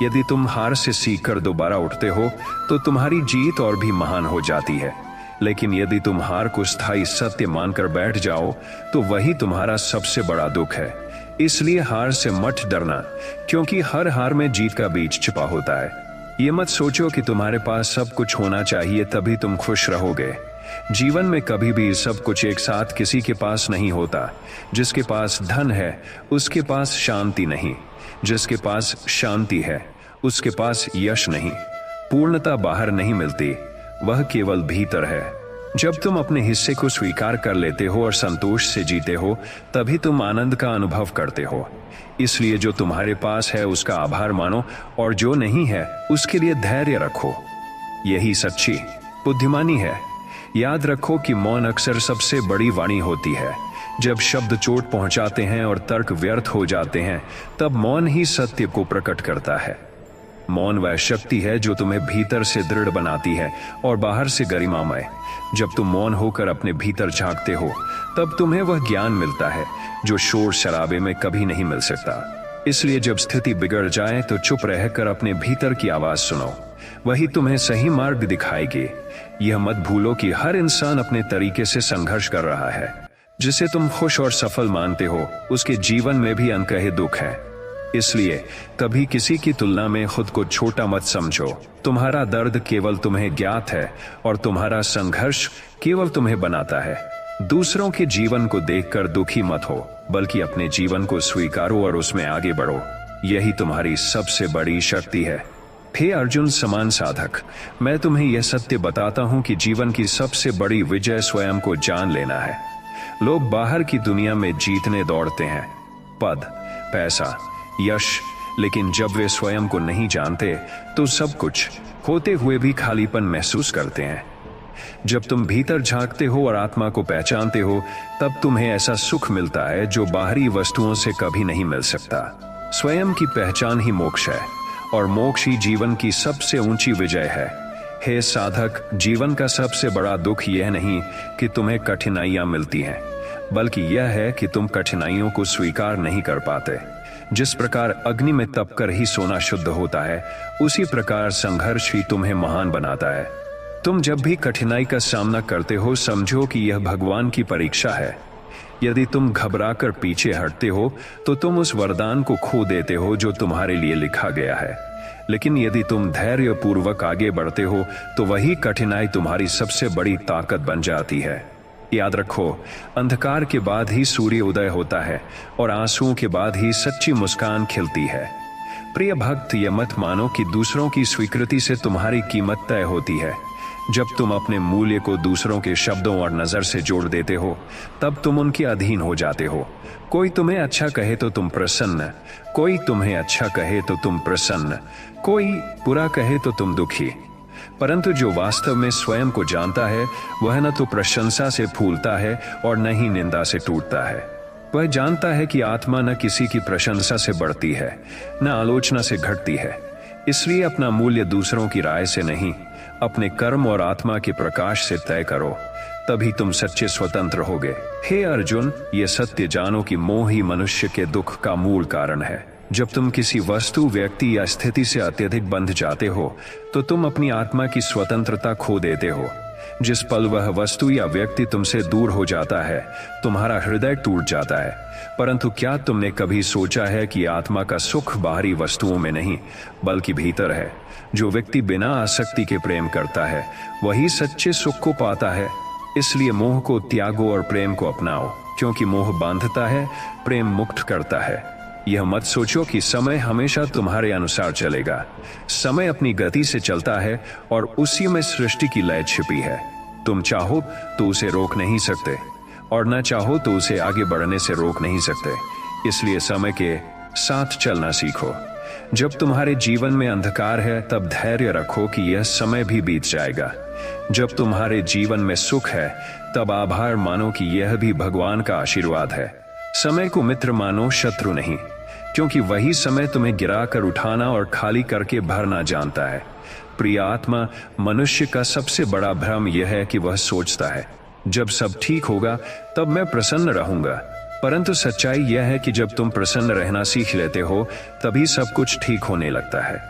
यदि तुम हार से सीखकर दोबारा उठते हो तो तुम्हारी जीत और भी महान हो जाती है। लेकिन यदि तुम हार को स्थायी सत्य मानकर बैठ जाओ तो वही तुम्हारा सबसे बड़ा दुख है। इसलिए हार से मत डरना, क्योंकि हर हार में जीत का बीज छिपा होता है। ये मत सोचो कि तुम्हारे पास सब कुछ होना चाहिए तभी तुम खुश रहोगे। जीवन में कभी भी सब कुछ एक साथ किसी के पास नहीं होता। जिसके पास धन है उसके पास शांति नहीं, जिसके पास शांति है उसके पास यश नहीं। पूर्णता बाहर नहीं मिलती, वह केवल भीतर है। जब तुम अपने हिस्से को स्वीकार कर लेते हो और संतोष से जीते हो तभी तुम आनंद का अनुभव करते हो। इसलिए जो तुम्हारे पास है उसका आभार मानो और जो नहीं है उसके लिए धैर्य रखो। यही सच्ची बुद्धिमानी है। याद रखो कि मौन अक्सर सबसे बड़ी वाणी होती है। जब शब्द चोट पहुंचाते हैं और तर्क व्यर्थ हो जाते हैं तब मौन ही सत्य को प्रकट करता है। मौन वह शक्ति है जो तुम्हें भीतर से दृढ़ बनाती है और बाहर से गरिमामय। जब तुम मौन होकर अपने भीतर झांकते हो तब तुम्हें वह ज्ञान मिलता है जो शोर शराबे में कभी नहीं मिल सकता। इसलिए जब स्थिति बिगड़ जाए तो चुप रहकर अपने भीतर की आवाज सुनो, वही तुम्हें सही मार्ग दिखाएगी। यह मत भूलो कि हर इंसान अपने तरीके से संघर्ष कर रहा है। जिसे तुम खुश और सफल मानते हो उसके जीवन में भी अनकहे दुख है। इसलिए कभी किसी की तुलना में खुद को छोटा मत समझो। तुम्हारा दर्द केवल तुम्हें ज्ञात है और तुम्हारा संघर्ष केवल तुम्हें बनाता है। दूसरों के जीवन को देखकर दुखी मत हो, बल्कि अपने जीवन को स्वीकारो और उसमें आगे बढ़ो। यही तुम्हारी सबसे बड़ी शक्ति है। हे अर्जुन समान साधक, मैं तुम्हें यह सत्य बताता हूं कि जीवन की सबसे बड़ी विजय स्वयं को जान लेना है। लोग बाहर की दुनिया में जीतने दौड़ते हैं, पद, पैसा, यश, लेकिन जब वे स्वयं को नहीं जानते तो सब कुछ होते हुए भी खालीपन महसूस करते हैं। जब तुम भीतर झांकते हो और आत्मा को पहचानते हो, तब तुम्हें ऐसा सुख मिलता है जो बाहरी वस्तुओं से कभी नहीं मिल सकता। स्वयं की पहचान ही मोक्ष है और मोक्ष ही जीवन की सबसे ऊंची विजय है। हे साधक, जीवन का सबसे बड़ा दुख यह नहीं कि तुम्हें कठिनाइयां मिलती हैं, बल्कि यह है कि तुम कठिनाइयों को स्वीकार नहीं कर पाते। जिस प्रकार अग्नि में तपकर ही सोना शुद्ध होता है, उसी प्रकार संघर्ष ही तुम्हें महान बनाता है। तुम जब भी कठिनाई का सामना करते हो, समझो कि यह भगवान की परीक्षा है। यदि तुम घबराकर पीछे हटते हो तो तुम उस वरदान को खो देते हो जो तुम्हारे लिए लिखा गया है। लेकिन यदि तुम धैर्य पूर्वक आगे बढ़ते हो तो वही कठिनाई तुम्हारी सबसे बड़ी ताकत बन जाती है। याद रखो, अंधकार के बाद ही सूर्य उदय होता है और आंसुओं के बाद ही सच्ची मुस्कान खिलती है। प्रिय भक्त, यह मत मानो कि दूसरों की स्वीकृति से तुम्हारी कीमत तय होती है। जब तुम अपने मूल्य को दूसरों के शब्दों और नजर से जोड़ देते हो, तब तुम उनके अधीन हो जाते हो। कोई तुम्हें अच्छा कहे तो तुम प्रसन्न, कोई तुम्हें अच्छा कहे तो तुम प्रसन्न, कोई बुरा कहे तो तुम दुखी। परंतु जो वास्तव में स्वयं को जानता है, वह न तो प्रशंसा से फूलता है और न ही निंदा से टूटता है। वह जानता है कि आत्मा न किसी की प्रशंसा से बढ़ती है, न आलोचना से घटती है। इसलिए अपना मूल्य दूसरों की राय से नहीं, अपने कर्म और आत्मा के प्रकाश से तय करो, तभी तुम सच्चे स्वतंत्र होगे। हे अर्जुन, ये सत्य जानो कि मोह ही मनुष्य के दुख का मूल कारण है। जब तुम किसी वस्तु, व्यक्ति या स्थिति से अत्यधिक बंध जाते हो, तो तुम अपनी आत्मा की स्वतंत्रता खो देते हो। जिस पल वह वस्तु या व्यक्ति तुमसे दूर हो जाता है, तुम्हारा हृदय टूट जाता है। परंतु क्या तुमने कभी सोचा है कि आत्मा का सुख बाहरी वस्तुओं में नहीं, बल्कि भीतर है। जो व्यक्ति बिना आसक्ति के प्रेम करता है, वही सच्चे सुख को पाता है। इसलिए मोह को त्यागो और प्रेम को अपनाओ, क्योंकि मोह बांधता है, प्रेम मुक्त करता है। यह मत सोचो कि समय हमेशा तुम्हारे अनुसार चलेगा। समय अपनी गति से चलता है और उसी में सृष्टि की लय छिपी है। तुम चाहो तो उसे रोक नहीं सकते और न चाहो तो उसे आगे बढ़ने से रोक नहीं सकते। इसलिए समय के साथ चलना सीखो। जब तुम्हारे जीवन में अंधकार है, तब धैर्य रखो कि यह समय भी बीत जाएगा। जब तुम्हारे जीवन में सुख है, तब आभार मानो कि यह भी भगवान का आशीर्वाद है। समय को मित्र मानो, शत्रु नहीं, क्योंकि वही समय तुम्हें गिराकर उठाना और खाली करके भरना जानता है। प्रिय आत्मा, मनुष्य का सबसे बड़ा भ्रम यह है कि वह सोचता है, जब सब ठीक होगा तब मैं प्रसन्न रहूंगा। परंतु सच्चाई यह है कि जब तुम प्रसन्न रहना सीख लेते हो, तभी सब कुछ ठीक होने लगता है।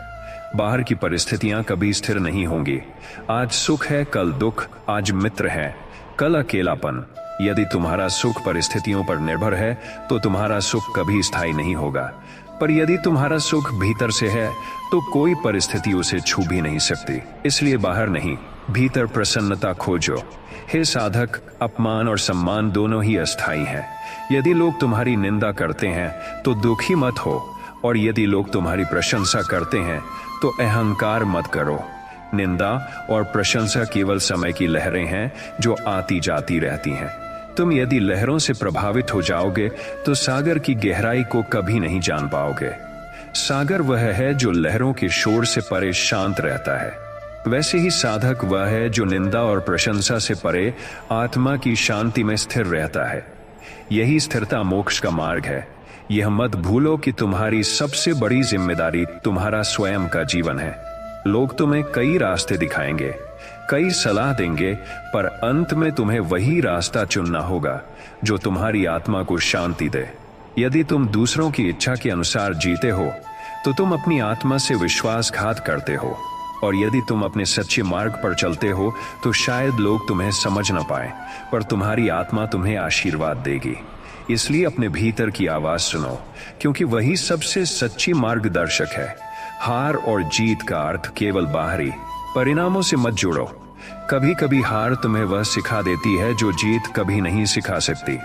बाहर की परिस्थितियां कभी स्थिर नहीं होंगी। आज सुख है, कल दुख, आज मित्र है, कल अकेलापन। यदि तुम्हारा सुख परिस्थितियों पर निर्भर है, तो तुम्हारा सुख कभी स्थायी नहीं होगा। पर यदि तुम्हारा सुख भीतर से है, तो कोई परिस्थिति उसे छू भी नहीं सकती। इसलिए बाहर नहीं, भीतर प्रसन्नता खोजो। हे साधक, अपमान और सम्मान दोनों ही अस्थायी हैं। यदि लोग तुम्हारी निंदा करते हैं तो दुखी मत हो, और यदि लोग तुम्हारी प्रशंसा करते हैं तो अहंकार मत करो। निंदा और प्रशंसा केवल समय की लहरें हैं जो आती जाती रहती हैं। तुम यदि लहरों से प्रभावित हो जाओगे तो सागर की गहराई को कभी नहीं जान पाओगे। सागर वह है जो लहरों के शोर से परे शांत रहता है। वैसे ही साधक वह है जो निंदा और प्रशंसा से परे आत्मा की शांति में स्थिर रहता है। यही स्थिरता मोक्ष का मार्ग है। यह मत भूलो कि तुम्हारी सबसे बड़ी जिम्मेदारी तुम्हारा स्वयं का जीवन है। लोग तुम्हें कई रास्ते दिखाएंगे, कई सलाह देंगे, पर अंत में तुम्हें वही रास्ता चुनना होगा जो तुम्हारी आत्मा को शांति दे। यदि तुम दूसरों की इच्छा के अनुसार जीते हो, तो तुम अपनी आत्मा से विश्वासघात करते हो, और यदि तुम अपने सच्चे मार्ग पर चलते हो तो शायद लोग तुम्हें समझ न पाए, पर तुम्हारी आत्मा तुम्हें आशीर्वाद देगी। इसलिए अपने भीतर की आवाज सुनो, क्योंकि वही सबसे सच्ची मार्गदर्शक है। हार और जीत का अर्थ केवल बाहरी परिणामों से मत जोड़ो। कभी कभी हार तुम्हें वह सिखा देती है जो जीत कभी नहीं सिखा सकती।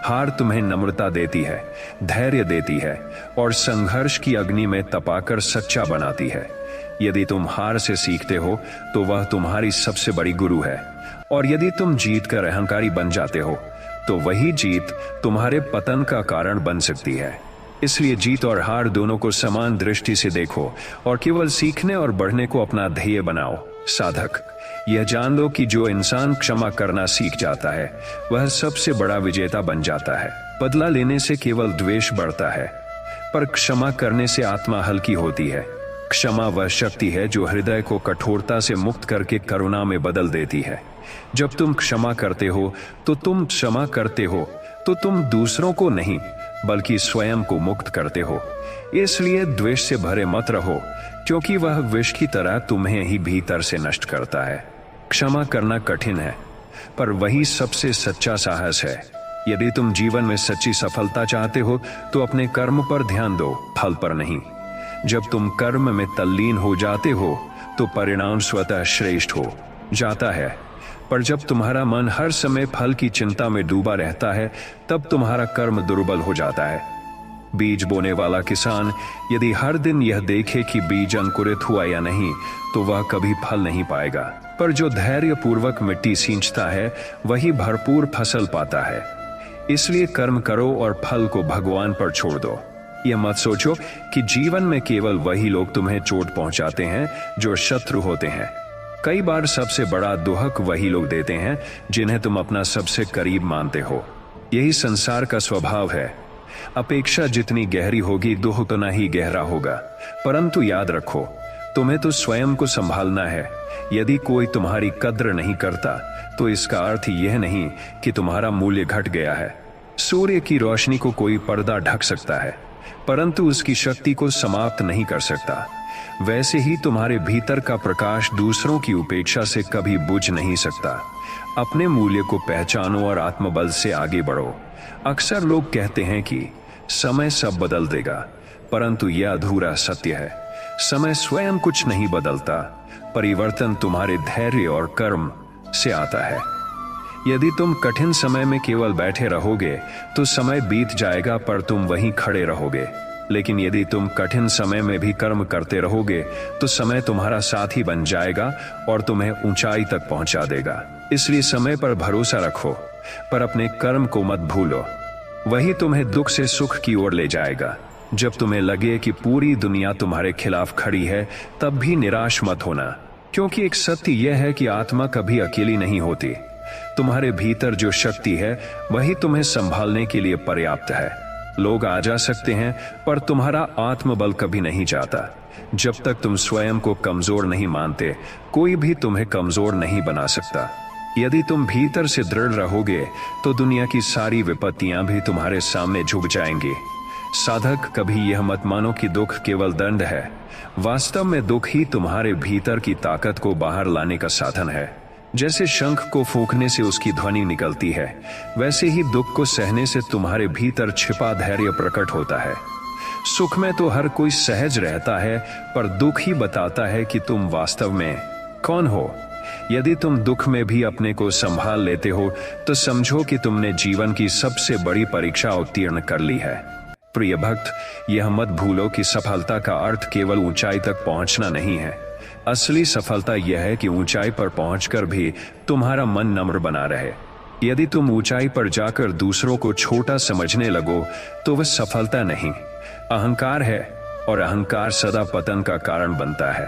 हार तुम्हें नम्रता देती है, धैर्य देती है और संघर्ष की अग्नि में तपाकर सच्चा बनाती है। यदि तुम हार से सीखते हो तो वह तुम्हारी सबसे बड़ी गुरु है, और यदि तुम जीत कर अहंकारी बन जाते हो तो वही जीत तुम्हारे पतन का कारण बन सकती है। इसलिए जीत और हार दोनों को समान दृष्टि से देखो और केवल सीखने और बढ़ने को अपना ध्येय बनाओ। साधक, यह जान लो कि जो इंसान क्षमा करना सीख जाता है वह सबसे बड़ा विजेता बन जाता है। बदला लेने से केवल द्वेष बढ़ता है, पर क्षमा करने से आत्मा हल्की होती है। क्षमा वह शक्ति है जो हृदय को कठोरता से मुक्त करके करुणा में बदल देती है। जब तुम क्षमा करते हो तो तुम दूसरों को नहीं बल्कि स्वयं को मुक्त करते हो। इसलिए द्वेष से भरे मत रहो, क्योंकि वह विष की तरह तुम्हें ही भीतर से नष्ट करता है। क्षमा करना कठिन है, पर वही सबसे सच्चा साहस है। यदि तुम जीवन में सच्ची सफलता चाहते हो तो अपने कर्म पर ध्यान दो, फल पर नहीं। जब तुम कर्म में तल्लीन हो जाते हो तो परिणाम स्वतः श्रेष्ठ हो जाता है, पर जब तुम्हारा मन हर समय फल की चिंता में डूबा रहता है तब तुम्हारा कर्म दुर्बल हो जाता है। बीज बोने वाला किसान यदि हर दिन यह देखे कि बीज अंकुरित हुआ या नहीं तो वह कभी फल नहीं पाएगा, पर जो धैर्य पूर्वक मिट्टी सींचता है वही भरपूर फसल पाता है। इसलिए कर्म करो और फल को भगवान पर छोड़ दो। यह मत सोचो कि जीवन में केवल वही लोग तुम्हें चोट पहुंचाते हैं जो शत्रु होते हैं। कई बार सबसे बड़ा दुहक वही लोग देते हैं जिन्हें तुम अपना सबसे करीब मानते हो। यही संसार का स्वभाव है। अपेक्षा जितनी गहरी होगी दुख उतना ही गहरा होगा। परंतु याद रखो, तुम्हें तो स्वयं को संभालना है। यदि कोई तुम्हारी कद्र नहीं करता तो इसका अर्थ यह नहीं कि तुम्हारा मूल्य घट गया है। सूर्य की रोशनी को कोई पर्दा ढक सकता है, परंतु उसकी शक्ति को समाप्त नहीं कर सकता। वैसे ही तुम्हारे भीतर का प्रकाश दूसरों की उपेक्षा से कभी बुझ नहीं सकता। अपने मूल्य को पहचानो और आत्मबल से आगे बढ़ो। अक्सर लोग कहते हैं कि समय सब बदल देगा, परंतु यह अधूरा सत्य है। समय स्वयं कुछ नहीं बदलता, परिवर्तन तुम्हारे धैर्य और कर्म से आता है। यदि तुम कठिन समय में केवल बैठे रहोगे तो समय बीत जाएगा, पर तुम वहीं खड़े रहोगे। लेकिन यदि तुम कठिन समय में भी कर्म करते रहोगे तो समय तुम्हारा साथी बन जाएगा और तुम्हें ऊंचाई तक पहुंचा देगा। इसलिए समय पर भरोसा रखो, पर अपने कर्म को मत भूलो। वही तुम्हें दुख से सुख की ओर ले जाएगा। जब तुम्हें लगे कि पूरी दुनिया तुम्हारे खिलाफ खड़ी है तब भी निराश मत होना, क्योंकि एक सत्य यह है कि आत्मा कभी अकेली नहीं होती। तुम्हारे भीतर जो शक्ति है वही तुम्हें संभालने के लिए पर्याप्त है। लोग आ जा सकते हैं, पर तुम्हारा आत्मबल कभी नहीं जाता। जब तक तुम स्वयं को कमजोर नहीं मानते, कोई भी तुम्हें कमजोर नहीं बना सकता। यदि तुम भीतर से दृढ़ रहोगे तो दुनिया की सारी विपत्तियां भी तुम्हारे सामने झुक जाएंगी। साधक, कभी यह मत मानो कि दुख केवल दंड है। वास्तव में दुख ही तुम्हारे भीतर की ताकत को बाहर लाने का साधन है। जैसे शंख को फूंकने से उसकी ध्वनि निकलती है, वैसे ही दुख को सहने से तुम्हारे भीतर छिपा धैर्य प्रकट होता है। सुख में तो हर कोई सहज रहता है, पर दुख ही बताता है कि तुम वास्तव में कौन हो। यदि तुम दुख में भी अपने को संभाल लेते हो तो समझो कि तुमने जीवन की सबसे बड़ी परीक्षा उत्तीर्ण कर ली है। प्रिय भक्त, यह मत भूलो कि सफलता का अर्थ केवल ऊंचाई तक पहुंचना नहीं है। असली सफलता यह है कि ऊंचाई पर पहुंचकर भी तुम्हारा मन नम्र बना रहे। यदि तुम ऊंचाई पर जाकर दूसरों को छोटा समझने लगो तो वह सफलता नहीं, अहंकार है, और अहंकार सदा पतन का कारण बनता है।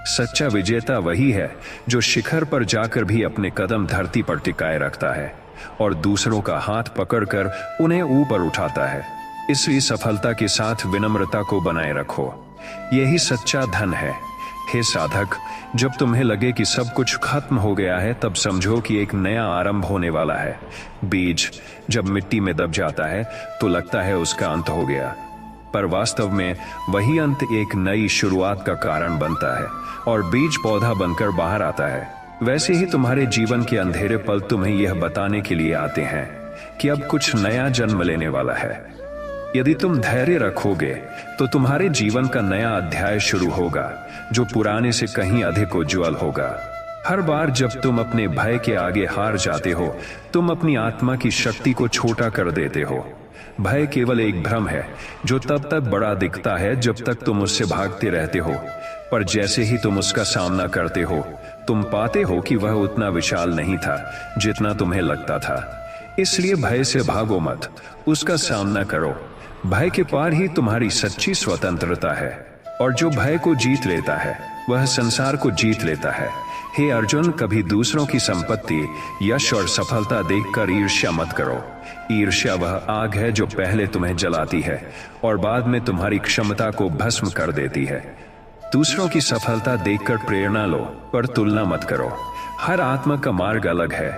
सच्चा विजेता वही है जो शिखर पर जाकर भी अपने कदम धरती पर टिकाए रखता है और दूसरों का हाथ पकड़कर उन्हें ऊपर उठाता है। इसलिए सफलता के साथ विनम्रता को बनाए रखो, यही सच्चा धन है। हे साधक, जब तुम्हें लगे कि सब कुछ खत्म हो गया है तब समझो कि एक नया आरंभ होने वाला है। बीज जब मिट्टी में दब जाता है तो लगता है उसका अंत हो गया, पर वास्तव में वही अंत एक नई शुरुआत का कारण बनता है और बीज पौधा बनकर बाहर आता है। वैसे ही तुम्हारे जीवन के अंधेरे पल तुम्हें यह बताने के लिए आते हैं कि अब कुछ नया जन्म लेने वाला है। यदि तुम धैर्य रखोगे तो तुम्हारे जीवन का नया अध्याय शुरू होगा, जो पुराने से कहीं अधिक उज्ज्वल होगा। हर बार जब तुम अपने भय के आगे हार जाते हो, तुम अपनी आत्मा की शक्ति को छोटा कर देते हो। भय केवल एक भ्रम है जो तब तक बड़ा दिखता है जब तक तुम उससे भागते रहते हो, पर जैसे ही तुम उसका सामना करते हो, तुम पाते हो कि वह उतना विशाल नहीं था जितना तुम्हें लगता था। इसलिए भय से भागो मत, उसका सामना करो। भय के पार ही तुम्हारी सच्ची स्वतंत्रता है, और जो भय को जीत लेता है वह संसार को जीत लेता है। हे अर्जुन, कभी दूसरों की संपत्ति, यश और सफलता देखकर ईर्ष्या मत करो। ईर्ष्या वह आग है जो पहले तुम्हें जलाती है और बाद में तुम्हारी क्षमता को भस्म कर देती है। दूसरों की सफलता देखकर प्रेरणा लो, पर तुलना मत करो। हर आत्मा का मार्ग अलग है,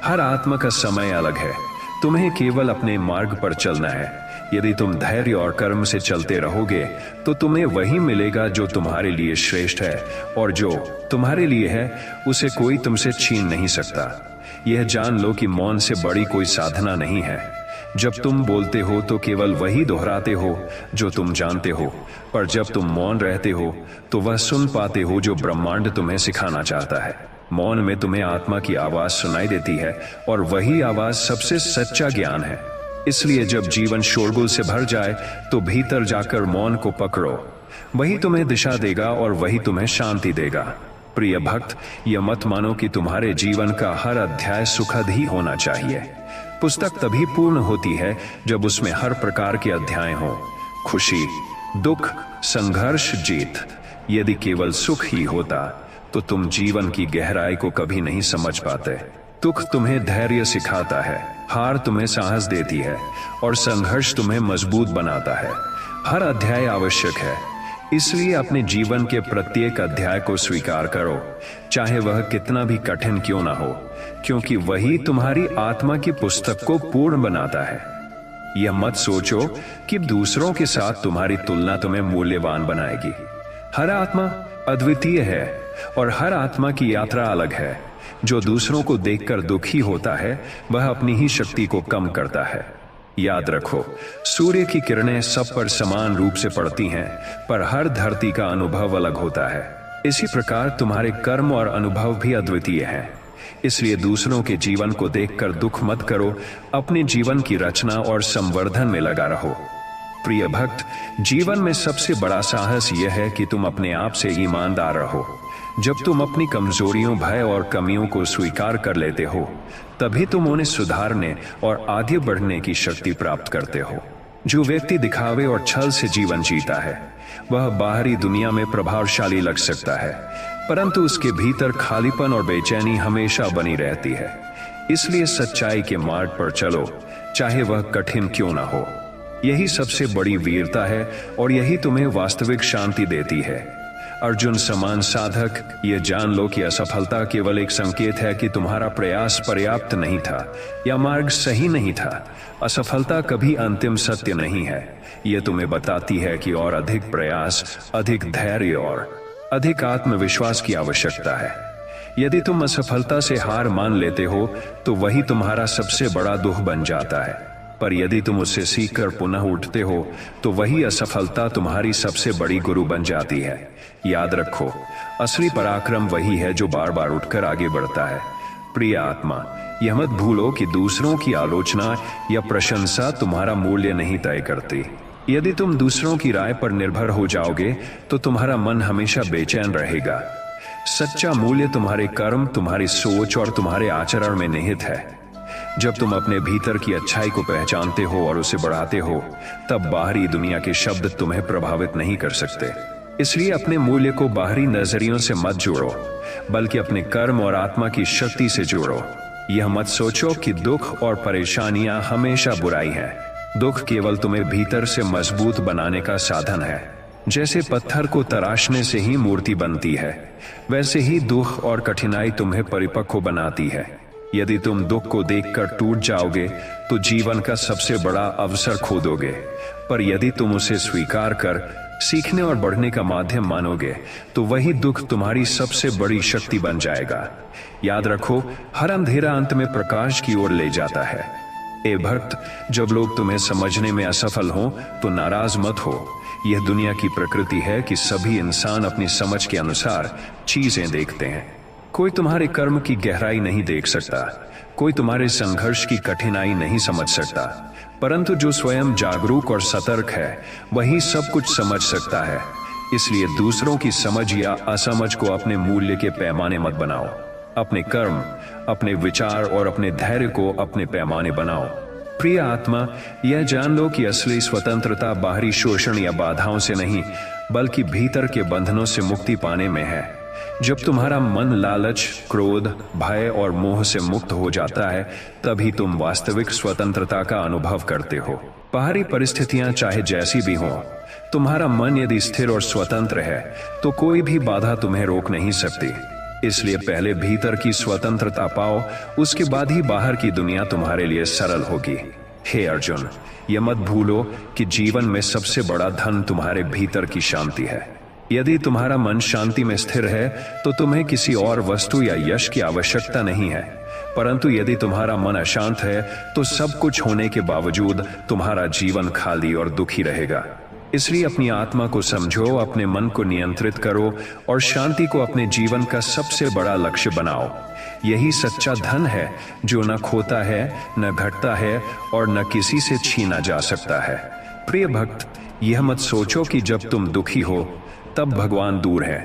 हर आत्मा का समय अलग है। तुम्हें केवल अपने मार्ग पर चलना है। यदि तुम धैर्य और कर्म से चलते रहोगे तो तुम्हें वही मिलेगा जो तुम्हारे लिए श्रेष्ठ है, और जो तुम्हारे लिए है उसे कोई तुमसे छीन नहीं सकता। यह जान लो कि मौन से बड़ी कोई साधना नहीं है। जब तुम बोलते हो तो केवल वही दोहराते हो जो तुम जानते हो, पर जब तुम मौन रहते हो तो वह सुन पाते हो जो ब्रह्मांड तुम्हें सिखाना चाहता है। मौन में तुम्हें आत्मा की आवाज सुनाई देती है, और वही आवाज सबसे सच्चा ज्ञान है। इसलिए जब जीवन शोरगुल से भर जाए तो भीतर जाकर मौन को पकड़ो। वही तुम्हें दिशा देगा और वही तुम्हें शांति देगा। प्रिय भक्त, यह मत मानो कि तुम्हारे जीवन का हर अध्याय सुखद ही होना चाहिए। पुस्तक तभी पूर्ण होती है जब उसमें हर प्रकार के अध्याय हों, खुशी, दुख, संघर्ष, जीत। यदि केवल सुख ही होता तो तुम जीवन की गहराई को कभी नहीं समझ पाते। दुख तुम्हें धैर्य सिखाता है, हार तुम्हें साहस देती है, और संघर्ष तुम्हें मजबूत बनाता है। हर अध्याय आवश्यक है, इसलिए अपने जीवन के प्रत्येक अध्याय को स्वीकार करो, चाहे वह कितना भी कठिन क्यों ना हो, क्योंकि वही तुम्हारी आत्मा की पुस्तक को पूर्ण बनाता है। यह मत सोचो कि दूसरों के साथ तुम्हारी तुलना तुम्हें मूल्यवान बनाएगी। हर आत्मा अद्वितीय है और हर आत्मा की यात्रा अलग है। जो दूसरों को देखकर दुखी होता है वह अपनी ही शक्ति को कम करता है। याद रखो, सूर्य की किरणें सब पर समान रूप से पड़ती हैं, पर हर धरती का अनुभव अलग होता है। इसी प्रकार तुम्हारे कर्म और अनुभव भी अद्वितीय हैं। इसलिए दूसरों के जीवन को देखकर दुख मत करो, अपने जीवन की रचना और संवर्धन में लगा रहो। प्रिय भक्त, जीवन में सबसे बड़ा साहस यह है कि तुम अपने आप से ईमानदार रहो। जब तुम अपनी कमजोरियों, भय और कमियों को स्वीकार कर लेते हो, तभी तुम उन्हें सुधारने और आगे बढ़ने की शक्ति प्राप्त करते हो। जो व्यक्ति दिखावे और छल से जीवन जीता है वह बाहरी दुनिया में प्रभावशाली लग सकता है, परंतु उसके भीतर खालीपन और बेचैनी हमेशा बनी रहती है। इसलिए सच्चाई के मार्ग पर चलो, चाहे वह कठिन क्यों ना हो। यही सबसे बड़ी वीरता है और यही तुम्हें वास्तविक शांति देती है। अर्जुन समान साधक, ये जान लो कि असफलता केवल एक संकेत है कि तुम्हारा प्रयास पर्याप्त नहीं था या मार्ग सही नहीं था। असफलता कभी अंतिम सत्य नहीं है। यह तुम्हें बताती है कि और अधिक प्रयास, अधिक धैर्य और अधिक आत्मविश्वास की आवश्यकता है। यदि तुम असफलता से हार मान लेते हो तो वही तुम्हारा सबसे बड़ा दुख बन जाता है, पर यदि तुम उससे सीखकर पुनः उठते हो तो वही असफलता तुम्हारी सबसे बड़ी गुरु बन जाती है। याद रखो, असली पराक्रम वही है जो बार बार उठकर आगे बढ़ता है। प्रिय आत्मा, यह मत भूलो कि दूसरों की आलोचना या प्रशंसा तुम्हारा मूल्य नहीं तय करती। यदि तुम दूसरों की राय पर निर्भर हो जाओगे तो तुम्हारा मन हमेशा बेचैन रहेगा। सच्चा मूल्य तुम्हारे कर्म, तुम्हारी सोच और तुम्हारे आचरण में निहित है। जब तुम अपने भीतर की अच्छाई को पहचानते हो और उसे बढ़ाते हो, तब बाहरी दुनिया के शब्द तुम्हें प्रभावित नहीं कर सकते। इसलिए अपने मूल्य को बाहरी नजरियों से मत जोड़ो, बल्कि अपने कर्म और आत्मा की शक्ति से जोड़ो। यह मत सोचो कि दुख और परेशानियां हमेशा बुराई हैं। दुख केवल तुम्हें भीतर से मजबूत बनाने का साधन है। जैसे पत्थर को तराशने से ही मूर्ति बनती है, वैसे ही दुख और कठिनाई तुम्हें परिपक्व बनाती है। यदि तुम दुख को देखकर टूट जाओगे तो जीवन का सबसे बड़ा अवसर खो दोगे, पर यदि तुम उसे स्वीकार कर सीखने और बढ़ने का माध्यम मानोगे तो वही दुख तुम्हारी सबसे बड़ी शक्ति बन जाएगा। याद रखो, हर अंधेरा अंत में प्रकाश की ओर ले जाता है। ए भक्त, जब लोग तुम्हें समझने में असफल हों तो नाराज मत हो। यह दुनिया की प्रकृति है कि सभी इंसान अपनी समझ के अनुसार चीजें देखते हैं। कोई तुम्हारे कर्म की गहराई नहीं देख सकता, कोई तुम्हारे संघर्ष की कठिनाई नहीं समझ सकता, परंतु जो स्वयं जागरूक और सतर्क है वही सब कुछ समझ सकता है। इसलिए दूसरों की समझ या असमझ को अपने मूल्य के पैमाने मत बनाओ। अपने कर्म, अपने विचार और अपने धैर्य को अपने पैमाने बनाओ। प्रिय आत्मा, यह जान लो कि असली स्वतंत्रता बाहरी शोषण या बाधाओं से नहीं, बल्कि भीतर के बंधनों से मुक्ति पाने में है। जब तुम्हारा मन लालच, क्रोध, भय और मोह से मुक्त हो जाता है, तभी तुम वास्तविक स्वतंत्रता का अनुभव करते हो। बाहरी परिस्थितियां चाहे जैसी भी हों, तुम्हारा मन यदि स्थिर और स्वतंत्र है तो कोई भी बाधा तुम्हें रोक नहीं सकती। इसलिए पहले भीतर की स्वतंत्रता पाओ, उसके बाद ही बाहर की दुनिया तुम्हारे लिए सरल होगी। हे अर्जुन, यह मत भूलो कि जीवन में सबसे बड़ा धन तुम्हारे भीतर की शांति है। यदि तुम्हारा मन शांति में स्थिर है तो तुम्हें किसी और वस्तु या यश की आवश्यकता नहीं है, परंतु यदि तुम्हारा मन अशांत है तो सब कुछ होने के बावजूद तुम्हारा जीवन खाली और दुखी रहेगा। इसलिए अपनी आत्मा को समझो, अपने मन को नियंत्रित करो और शांति को अपने जीवन का सबसे बड़ा लक्ष्य बनाओ। यही सच्चा धन है जो न खोता है, न घटता है और न किसी से छीना जा सकता है। प्रिय भक्त, यह मत सोचो कि जब तुम दुखी हो तब भगवान दूर है।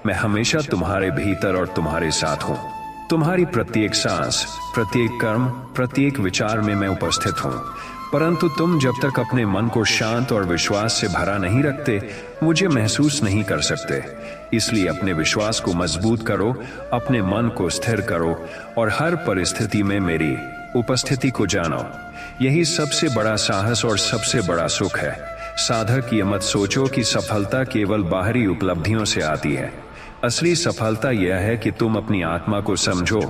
मैं हमेशा तुम्हारे भीतर और तुम्हारे साथ हूँ। तुम्हारी प्रत्येक सांस, प्रत्येक कर्म, प्रत्येक विचार में मैं उपस्थित हूँ। परंतु तुम जब तक अपने मन को शांत और विश्वास से भरा नहीं रखते, मुझे महसूस नहीं कर सकते। इसलिए अपने विश्वास को मजबूत करो, अपने मन को स्थिर करो और हर परिस्थिति में मेरी उपस्थिति को जानो। यही सबसे बड़ा साहस और सबसे बड़ा सुख है। साधक, ये मत सोचो कि सफलता केवल बाहरी उपलब्धियों से आती है। असली सफलता यह है कि तुम अपनी आत्मा को समझो,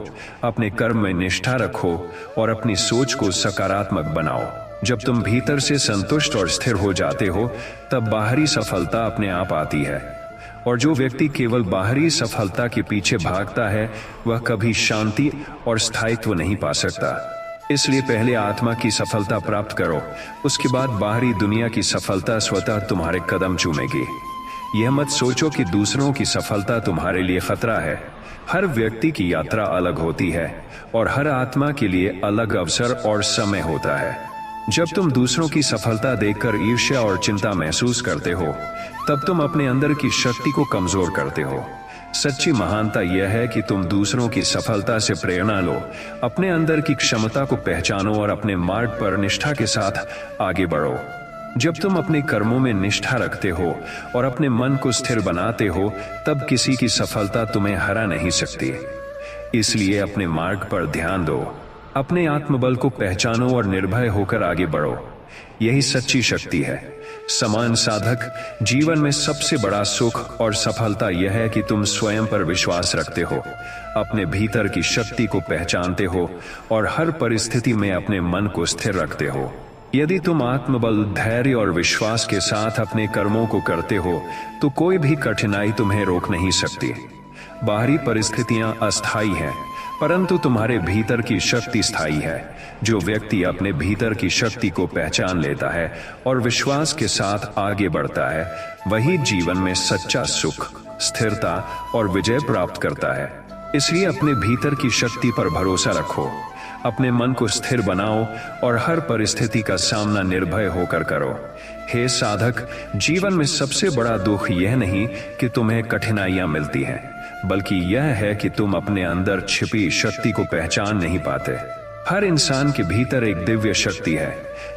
अपने कर्म में निष्ठा रखो और अपनी सोच को सकारात्मक बनाओ। जब तुम भीतर से संतुष्ट और स्थिर हो जाते हो, तब बाहरी सफलता अपने आप आती है। और जो व्यक्ति केवल बाहरी सफलता के पीछे भागता है, वह कभी शांति और स्थायित्व नहीं पा सकता। इसलिए पहले आत्मा की सफलता प्राप्त करो, उसके बाद बाहरी दुनिया की सफलता स्वतः तुम्हारे कदम चूमेगी। यह मत सोचो कि दूसरों की सफलता तुम्हारे लिए खतरा है। हर व्यक्ति की यात्रा अलग होती है और हर आत्मा के लिए अलग अवसर और समय होता है। जब तुम दूसरों की सफलता देखकर ईर्ष्या और चिंता महसूस करते हो, तब तुम अपने अंदर की शक्ति को कमजोर करते हो। सच्ची महानता यह है कि तुम दूसरों की सफलता से प्रेरणा लो, अपने अंदर की क्षमता को पहचानो और अपने मार्ग पर निष्ठा के साथ आगे बढ़ो। जब तुम अपने कर्मों में निष्ठा रखते हो और अपने मन को स्थिर बनाते हो, तब किसी की सफलता तुम्हें हरा नहीं सकती। इसलिए अपने मार्ग पर ध्यान दो, अपने आत्मबल को पहचानो और निर्भय होकर आगे बढ़ो। यही सच्ची शक्ति है। समान साधक, जीवन में सबसे बड़ा सुख और सफलता यह है कि तुम स्वयं पर विश्वास रखते हो, अपने भीतर की शक्ति को पहचानते हो और हर परिस्थिति में अपने मन को स्थिर रखते हो। यदि तुम आत्मबल, धैर्य और विश्वास के साथ अपने कर्मों को करते हो, तो कोई भी कठिनाई तुम्हें रोक नहीं सकती। बाहरी परिस्थितियां अस्थायी हैं, परंतु तुम्हारे भीतर की शक्ति स्थायी है। जो व्यक्ति अपने भीतर की शक्ति को पहचान लेता है और विश्वास के साथ आगे बढ़ता है, वही जीवन में सच्चा सुख, स्थिरता और विजय प्राप्त करता है। इसलिए अपने भीतर की शक्ति पर भरोसा रखो, अपने मन को स्थिर बनाओ और हर परिस्थिति का सामना निर्भय होकर करो। हे साधक, जीवन में सबसे बड़ा दुख यह नहीं कि तुम्हें कठिनाइयां मिलती हैं, बल्कि यह है कि तुम अपने अंदर छिपी शक्ति को पहचान नहीं पाते। हर इंसान के भीतर एक दिव्य शक्ति है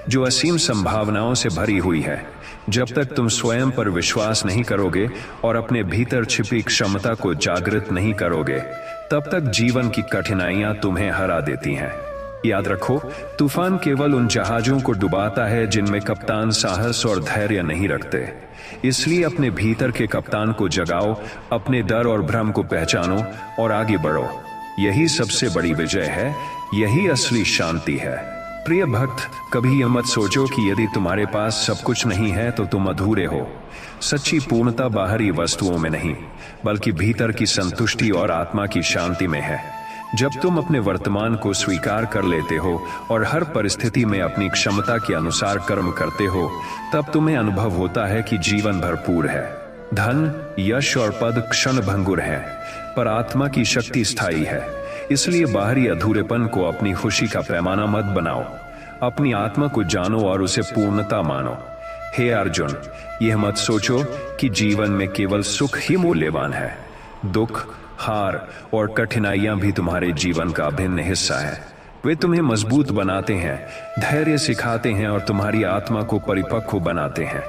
जो असीम संभावनाओं से भरी हुई है। जब तक तुम स्वयं पर विश्वास नहीं करोगे और अपने भीतर छिपी क्षमता को जागृत नहीं करोगे, तब तक जीवन की कठिनाइयां तुम्हें हरा देती हैं। याद रखो, तूफान केवल उन जहाजों को डुबाता है जिनमें कप्तान साहस और धैर्य नहीं रखते। इसलिए अपने भीतर के कप्तान को जगाओ, अपने डर और भ्रम को पहचानो और आगे बढ़ो। यही सबसे बड़ी विजय है, यही असली शांति है। प्रिय भक्त, कभी यह मत सोचो कि यदि तुम्हारे पास सब कुछ नहीं है तो तुम अधूरे हो। सच्ची पूर्णता बाहरी वस्तुओं में नहीं, बल्कि भीतर की संतुष्टि और आत्मा की शांति में है। जब तुम अपने वर्तमान को स्वीकार कर लेते हो और हर परिस्थिति में अपनी क्षमता के अनुसार कर्म करते हो, तब तुम्हें अनुभव होता है कि जीवन भरपूर है। धन, यश और पद क्षण भंगुर है, पर आत्मा की शक्ति स्थायी है। इसलिए बाहरी अधूरेपन को अपनी खुशी का पैमाना मत बनाओ। अपनी आत्मा को जानो और उसे पूर्णता मानो। हे अर्जुन, यह मत सोचो कि जीवन में केवल सुख ही मूल्यवान है। दुख, हार और कठिनाइयां भी तुम्हारे जीवन का अभिन्न हिस्सा है। वे तुम्हें मजबूत बनाते हैं, धैर्य सिखाते हैं और तुम्हारी आत्मा को परिपक्व बनाते हैं।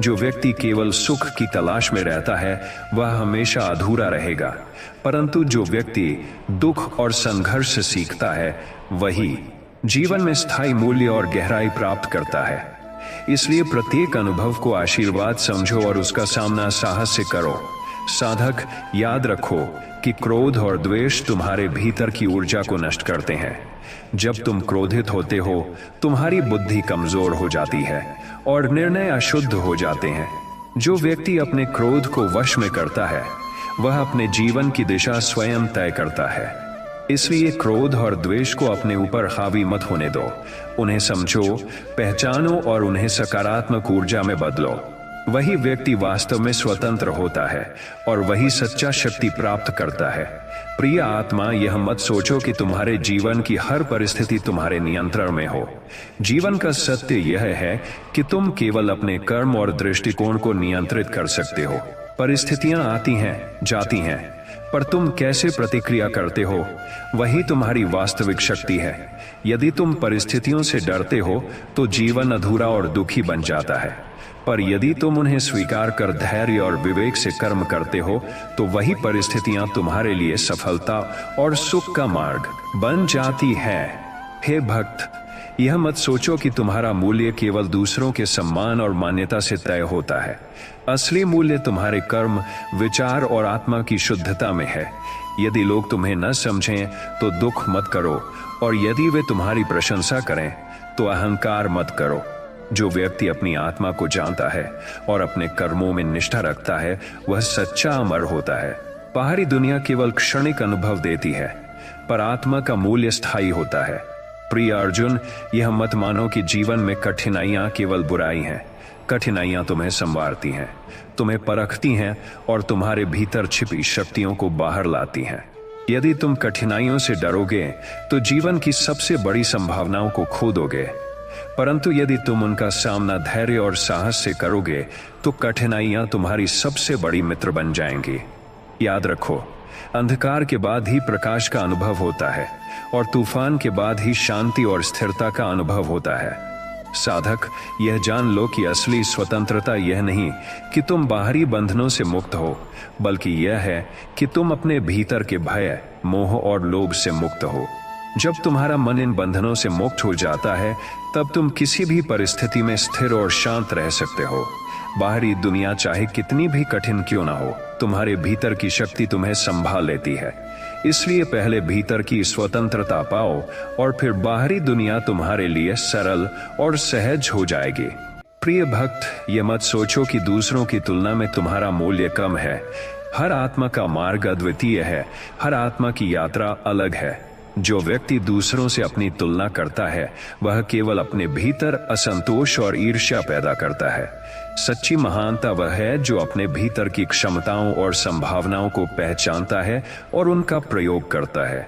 जो व्यक्ति केवल सुख की तलाश में रहता है वह हमेशा अधूरा रहेगा, परंतु जो व्यक्ति दुख और संघर्ष सीखता है वही जीवन में स्थायी मूल्य और गहराई प्राप्त करता है। इसलिए प्रत्येक अनुभव को आशीर्वाद समझो और उसका सामना साहस से करो। साधक, याद रखो कि क्रोध और द्वेष तुम्हारे भीतर की ऊर्जा को नष्ट करते हैं। जब तुम क्रोधित होते हो, तुम्हारी बुद्धि कमजोर हो जाती है और निर्णय अशुद्ध हो जाते हैं। जो व्यक्ति अपने क्रोध को वश में करता है वह अपने जीवन की दिशा स्वयं तय करता है। इसलिए क्रोध और द्वेष को अपने ऊपर हावी मत होने दो। उन्हें समझो, पहचानो और उन्हें सकारात्मक ऊर्जा में बदलो। वही व्यक्ति वास्तव में स्वतंत्र होता है और वही सच्चा शक्ति प्राप्त करता है। प्रिय आत्मा, यह मत सोचो कि तुम्हारे जीवन की हर परिस्थिति तुम्हारे नियंत्रण में हो। जीवन का सत्य यह है कि तुम केवल अपने कर्म और दृष्टिकोण को नियंत्रित कर सकते हो। परिस्थितियां आती हैं, जाती हैं, पर तुम कैसे प्रतिक्रिया करते हो वही तुम्हारी वास्तविक शक्ति है। यदि तुम परिस्थितियों से डरते हो तो जीवन अधूरा और दुखी बन जाता है, पर यदि तुम उन्हें स्वीकार कर धैर्य और विवेक से कर्म करते हो तो वही परिस्थितियां तुम्हारे लिए सफलता और सुख का मार्ग बन जाती है। हे भक्त, यह मत सोचो कि तुम्हारा मूल्य केवल दूसरों के सम्मान और मान्यता से तय होता है। असली मूल्य तुम्हारे कर्म, विचार और आत्मा की शुद्धता में है। यदि लोग तुम्हें न समझें तो दुख मत करो, और यदि वे तुम्हारी प्रशंसा करें तो अहंकार मत करो। जो व्यक्ति अपनी आत्मा को जानता है और अपने कर्मों में निष्ठा रखता है वह सच्चा अमर होता है। बाहरी दुनिया केवल क्षणिक अनुभव देती है, पर आत्मा का मूल्य स्थायी होता है। प्रिय अर्जुन, यह मत मानो कि जीवन में कठिनाइयां केवल बुराई हैं। कठिनाइयां तुम्हें संवारती हैं, तुम्हें परखती हैं और तुम्हारे भीतर छिपी शक्तियों को बाहर लाती हैं। यदि तुम कठिनाइयों से डरोगे तो जीवन की सबसे बड़ी संभावनाओं को खो दोगे, परंतु यदि तुम उनका सामना धैर्य और साहस से करोगे तो कठिनाइयां तुम्हारी सबसे बड़ी मित्र बन जाएंगी। याद रखो, अंधकार के बाद ही प्रकाश का अनुभव होता है और तूफान के बाद ही शांति और स्थिरता का अनुभव होता है। साधक, यह जान लो कि असली स्वतंत्रता यह नहीं कि तुम बाहरी बंधनों से मुक्त हो, बल्कि यह है कि तुम अपने भीतर के भय, मोह और लोभ से मुक्त हो। जब तुम्हारा मन इन बंधनों से मुक्त हो जाता है तब तुम किसी भी परिस्थिति में स्थिर और शांत रह सकते हो। बाहरी दुनिया चाहे कितनी भी कठिन क्यों ना हो, तुम्हारे भीतर की शक्ति तुम्हें संभाल लेती है। इसलिए पहले भीतर की स्वतंत्रता पाओ और फिर बाहरी दुनिया तुम्हारे लिए सरल और सहज हो जाएगी। प्रिय भक्त, ये मत सोचो कि दूसरों की तुलना में तुम्हारा मूल्य कम है। हर आत्मा का मार्ग अद्वितीय है, हर आत्मा की यात्रा अलग है। जो व्यक्ति दूसरों से अपनी तुलना करता है वह केवल अपने भीतर असंतोष और ईर्ष्या पैदा करता है। सच्ची महानता वह है जो अपने भीतर की क्षमताओं और संभावनाओं को पहचानता है और उनका प्रयोग करता है।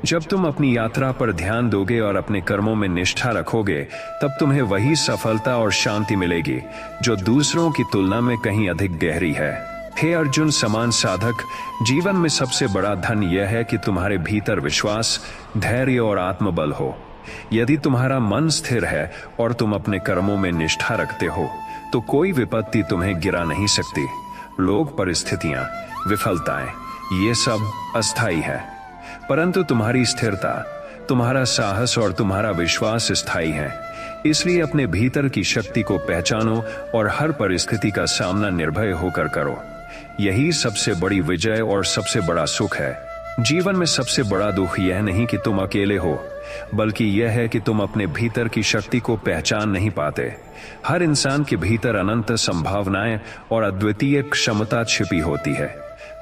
जब तुम अपनी यात्रा पर ध्यान दोगे और अपने कर्मों में निष्ठा रखोगे तब तुम्हें वही सफलता और शांति मिलेगी जो दूसरों की तुलना में कहीं अधिक गहरी है। हे अर्जुन समान साधक, जीवन में सबसे बड़ा धन यह है कि तुम्हारे भीतर विश्वास, धैर्य और आत्मबल हो। यदि तुम्हारा मन स्थिर है और तुम अपने कर्मों में निष्ठा रखते हो तो कोई विपत्ति तुम्हें गिरा नहीं सकती। लोग, परिस्थितियां, विफलताएं, ये सब अस्थायी है, परंतु तुम्हारी स्थिरता, तुम्हारा साहस और तुम्हारा विश्वास स्थायी है। इसलिए अपने भीतर की शक्ति को पहचानो और हर परिस्थिति का सामना निर्भय होकर करो। यही सबसे बड़ी विजय और सबसे बड़ा सुख है। जीवन में सबसे बड़ा दुख यह नहीं कि तुम अकेले हो, बल्कि यह है कि तुम अपने भीतर की शक्ति को पहचान नहीं पाते। हर इंसान के भीतर अनंत संभावनाएं और अद्वितीय क्षमता छिपी होती है,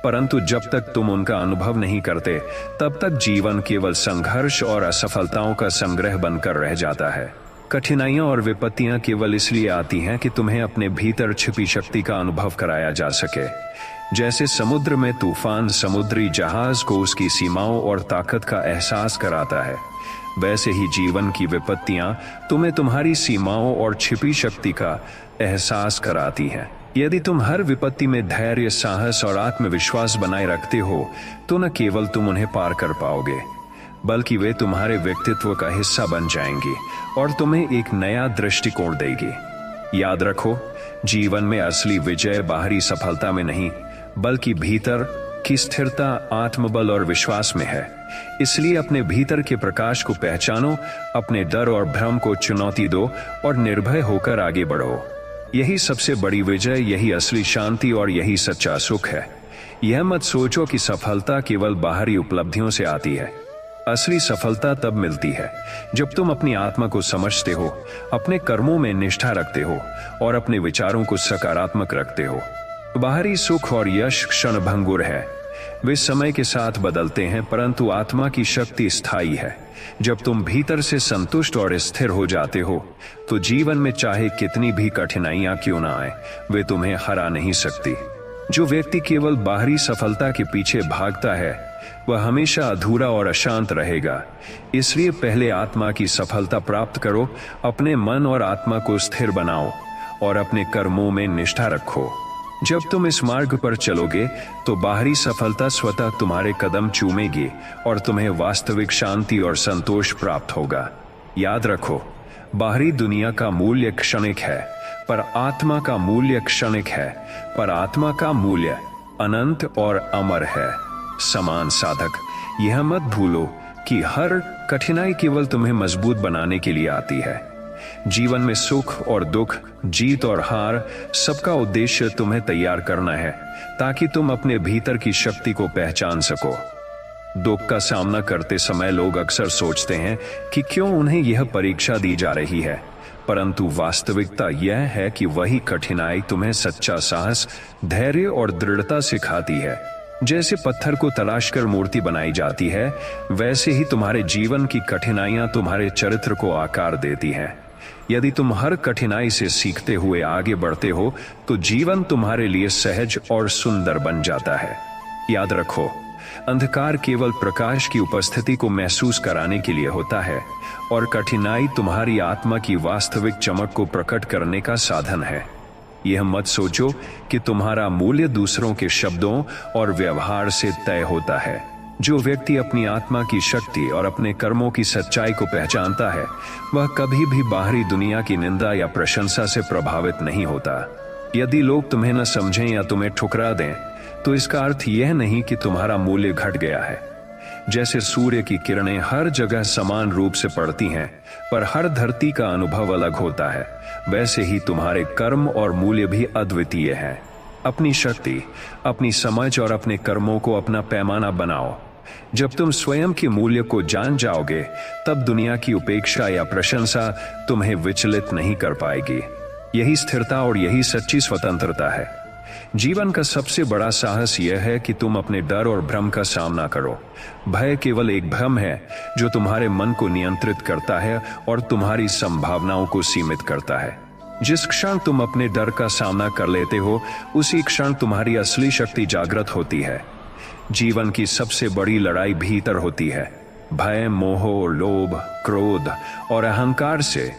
परंतु जब तक तुम उनका अनुभव नहीं करते तब तक जीवन केवल संघर्ष और असफलताओं का संग्रह बनकर रह जाता है। कठिनाइयां और विपत्तियां केवल इसलिए आती हैं कि तुम्हें अपने भीतर छिपी शक्ति का अनुभव कराया जा सके। जैसे समुद्र में तूफान समुद्री जहाज को उसकी सीमाओं और ताकत का एहसास कराता है, वैसे ही जीवन की विपत्तियां तुम्हें तुम्हारी सीमाओं और छिपी शक्ति का एहसास कराती हैं। यदि तुम हर विपत्ति में धैर्य, साहस और आत्मविश्वास बनाए रखते हो तो न केवल तुम उन्हें पार कर पाओगे, बल्कि वे तुम्हारे व्यक्तित्व का हिस्सा बन जाएंगी और तुम्हें एक नया दृष्टिकोण देगी। याद रखो, जीवन में असली विजय बाहरी सफलता में नहीं, बल्कि भीतर की स्थिरता, आत्मबल और विश्वास में है। इसलिए अपने भीतर के प्रकाश को पहचानो, अपने डर और भ्रम को चुनौती दो और निर्भय होकर आगे बढ़ो। यही सबसे बड़ी विजय, यही असली शांति और यही सच्चा सुख है। यह मत सोचो कि सफलता केवल बाहरी उपलब्धियों से आती है। असली सफलता तब मिलती है जब तुम अपनी आत्मा को समझते हो, अपने कर्मों में निष्ठा रखते हो और अपने विचारों को सकारात्मक रखते हो। बाहरी सुख और यश क्षणभंगुर है, वे समय के साथ बदलते हैं, परंतु आत्मा की शक्ति स्थायी है। जब तुम भीतर से संतुष्ट और स्थिर हो जाते हो तो जीवन में चाहे कितनी भी कठिनाइयां क्यों ना आए, वे तुम्हें हरा नहीं सकती। जो व्यक्ति केवल बाहरी सफलता के पीछे भागता है वह हमेशा अधूरा और अशांत रहेगा। इसलिए पहले आत्मा की सफलता प्राप्त करो, अपने मन और आत्मा को स्थिर बनाओ और अपने कर्मों में निष्ठा रखो। जब तुम इस मार्ग पर चलोगे तो बाहरी सफलता स्वतः तुम्हारे कदम चूमेगी और तुम्हें वास्तविक शांति और संतोष प्राप्त होगा। याद रखो, बाहरी दुनिया का मूल्य क्षणिक है, पर आत्मा का मूल्य क्षणिक है, पर आत्मा का मूल्य अनंत और अमर है। समान साधक, यह मत भूलो कि हर कठिनाई केवल तुम्हें मजबूत बनाने के लिए आती है। जीवन में सुख और दुख, जीत और हार, सबका उद्देश्य तुम्हें तैयार करना है ताकि तुम अपने भीतर की शक्ति को पहचान सको। दुख का सामना करते समय लोग अक्सर सोचते हैं कि क्यों उन्हें यह परीक्षा दी जा रही है, परंतु वास्तविकता यह है कि वही कठिनाई तुम्हें सच्चा साहस, धैर्य और दृढ़ता सिखाती है। जैसे पत्थर को तराशकर मूर्ति बनाई जाती है, वैसे ही तुम्हारे जीवन की कठिनाइयां तुम्हारे चरित्र को आकार देती हैं। यदि तुम हर कठिनाई से सीखते हुए आगे बढ़ते हो तो जीवन तुम्हारे लिए सहज और सुंदर बन जाता है। याद रखो, अंधकार केवल प्रकाश की उपस्थिति को महसूस कराने के लिए होता है और कठिनाई तुम्हारी आत्मा की वास्तविक चमक को प्रकट करने का साधन है। यह मत सोचो कि तुम्हारा मूल्य दूसरों के शब्दों और व्यवहार से तय होता है। जो व्यक्ति अपनी आत्मा की शक्ति और अपने कर्मों की सच्चाई को पहचानता है, वह कभी भी बाहरी दुनिया की निंदा या प्रशंसा से प्रभावित नहीं होता। यदि लोग तुम्हें न समझें या तुम्हें ठुकरा दें, तो इसका अर्थ यह नहीं कि तुम्हारा मूल्य घट गया है। जैसे सूर्य की किरणें हर जगह समान रूप से पड़ती हैं, पर हर धरती का अनुभव अलग होता है, वैसे ही तुम्हारे कर्म और मूल्य भी अद्वितीय हैं। अपनी शक्ति, अपनी समझ और अपने कर्मों को अपना पैमाना बनाओ। जब तुम स्वयं के मूल्य को जान जाओगे, तब दुनिया की उपेक्षा या प्रशंसा तुम्हें विचलित नहीं कर पाएगी। यही स्थिरता और यही सच्ची स्वतंत्रता है। जीवन का सबसे बड़ा साहस यह है कि तुम अपने डर और भ्रम का सामना करो। भय केवल एक भ्रम है जो तुम्हारे मन को नियंत्रित करता है और तुम्हारी संभावनाओं को सीमित करता है। जिस क्षण तुम अपने डर का सामना कर लेते हो, उसी क्षण तुम्हारी असली शक्ति जागृत होती है। जीवन की सबसे बड़ी लड़ाई भीतर होती है, भय, मोह, लोभ, क्रोध और अहंकार से।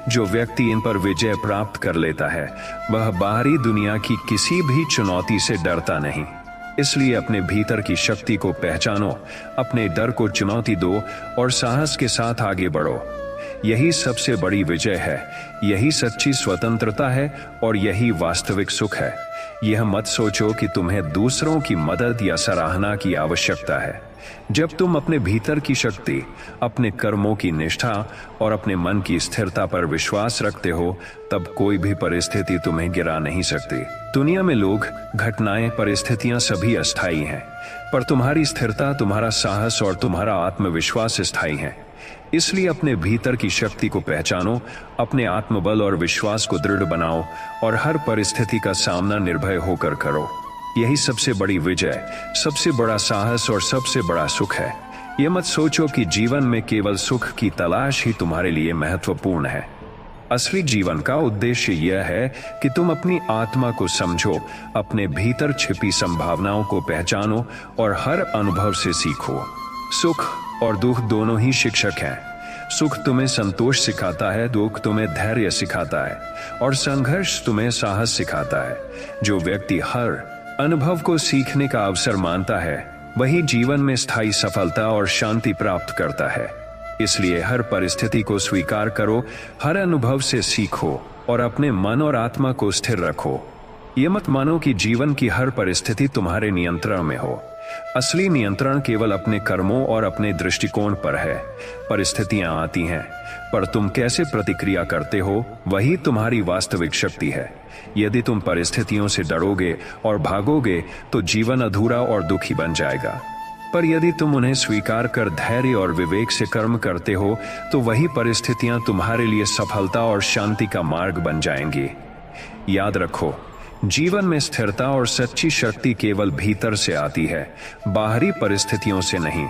जो व्यक्ति इन पर विजय प्राप्त कर लेता है, वह बाहरी दुनिया की किसी भी चुनौती से डरता नहीं। इसलिए अपने भीतर की शक्ति को पहचानो, अपने डर को चुनौती दो और साहस के साथ आगे बढ़ो। यही सबसे बड़ी विजय है, यही सच्ची स्वतंत्रता है और यही वास्तविक सुख है। यह मत सोचो कि तुम्हें दूसरों की मदद या सराहना की आवश्यकता है। जब तुम अपने भीतर की शक्ति, अपने कर्मों की निष्ठा और अपने मन की स्थिरता पर विश्वास रखते हो, तब कोई भी परिस्थिति तुम्हें गिरा नहीं सकती। दुनिया में लोग, घटनाएं, परिस्थितियां सभी अस्थायी हैं, पर तुम्हारी स्थिरता, तुम्हारा साहस और तुम्हारा आत्मविश्वास स्थायी हैं। इसलिए अपने भीतर की शक्ति को पहचानो, अपने आत्मबल और विश्वास को दृढ़ बनाओ और हर परिस्थिति का सामना निर्भय होकर करो। यही सबसे बड़ी विजय, सबसे बड़ा साहस और सबसे बड़ा सुख है। ये मत सोचो कि जीवन में केवल सुख की तलाश ही तुम्हारे लिए महत्वपूर्ण है। असली जीवन का उद्देश्य यह है कि तुम अपनी आत्मा को समझो, अपने भीतर छिपी संभावनाओं को पहचानो और हर अनुभव से सीखो। सुख और दुख दोनों ही शिक्षक हैं। सुख तुम्हें संतोष सिखाता है, दुख तुम्हें धैर्य सिखाता है और संघर्ष तुम्हें साहस सिखाता है। जो व्यक्ति हर अनुभव को सीखने का अवसर मानता है, वही जीवन में स्थायी सफलता और शांति प्राप्त करता है। इसलिए हर परिस्थिति को स्वीकार करो, हर अनुभव से सीखो और अपने मन और आत्मा को स्थिर रखो। ये मत मानो कि जीवन की हर परिस्थिति तुम्हारे नियंत्रण में हो। असली नियंत्रण केवल अपने कर्मों और अपने दृष्टिकोण पर है। परिस्थितियां आती हैं, पर तुम कैसे प्रतिक्रिया करते हो, वही तुम्हारी वास्तविक शक्ति है। यदि तुम परिस्थितियों से डरोगे और भागोगे, तो जीवन अधूरा और दुखी बन जाएगा। पर यदि तुम उन्हें स्वीकार कर धैर्य और विवेक से कर्म करते हो, तो वही परिस्थितियां तुम्हारे लिए सफलता और शांति का मार्ग बन जाएंगी। याद रखो, जीवन में स्थिरता और सच्ची शक्ति केवल भीतर से आती है, बाहरी परिस्थितियों से नहीं।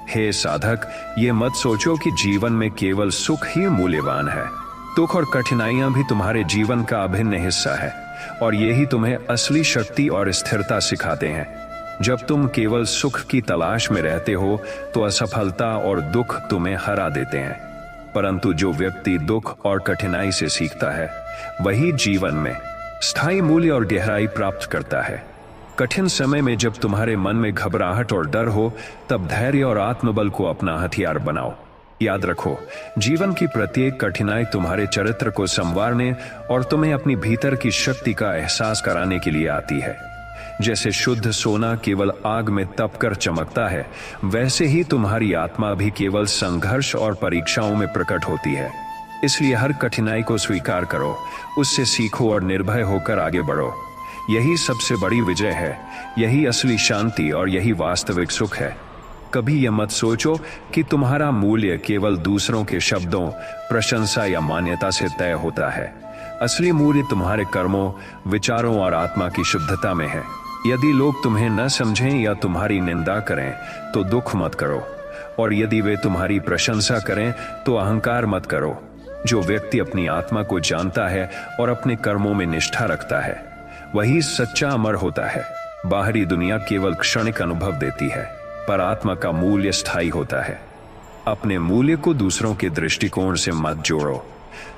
हे साधक, ये मत सोचो कि जीवन में केवल सुख ही मूल्यवान है। दुख और कठिनाइयां भी तुम्हारे जीवन का अभिन्न हिस्सा है और यही तुम्हें असली शक्ति और स्थिरता सिखाते हैं। जब तुम केवल सुख की तलाश में रहते हो, तो असफलता और दुख तुम्हें हरा देते हैं। परंतु जो व्यक्ति दुख और कठिनाई से सीखता है, वही जीवन में स्थायी मूल्य और गहराई प्राप्त करता है। कठिन समय में जब तुम्हारे मन में घबराहट और डर हो, तब धैर्य और आत्मबल को अपना हथियार बनाओ। याद रखो, जीवन की प्रत्येक कठिनाई तुम्हारे चरित्र को संवारने और तुम्हें अपनी भीतर की शक्ति का एहसास कराने के लिए आती है। जैसे शुद्ध सोना केवल आग में तपकर चमकता है, वैसे ही तुम्हारी आत्मा भी केवल संघर्ष और परीक्षाओं में प्रकट होती है। इसलिए हर कठिनाई को स्वीकार करो, उससे सीखो और निर्भय होकर आगे बढ़ो। यही सबसे बड़ी विजय है, यही असली शांति और यही वास्तविक सुख है। कभी यह मत सोचो कि तुम्हारा मूल्य केवल दूसरों के शब्दों, प्रशंसा या मान्यता से तय होता है। असली मूल्य तुम्हारे कर्मों, विचारों और आत्मा की शुद्धता में है। यदि लोग तुम्हें न समझें या तुम्हारी निंदा करें, तो दुख मत करो, और यदि वे तुम्हारी प्रशंसा करें, तो अहंकार मत करो। जो व्यक्ति अपनी आत्मा को जानता है और अपने कर्मों में निष्ठा रखता है, वही सच्चा अमर होता है। बाहरी दुनिया केवल क्षणिक अनुभव देती है, पर आत्मा का मूल्य स्थायी होता है। अपने मूल्य को दूसरों के दृष्टिकोण से मत जोड़ो।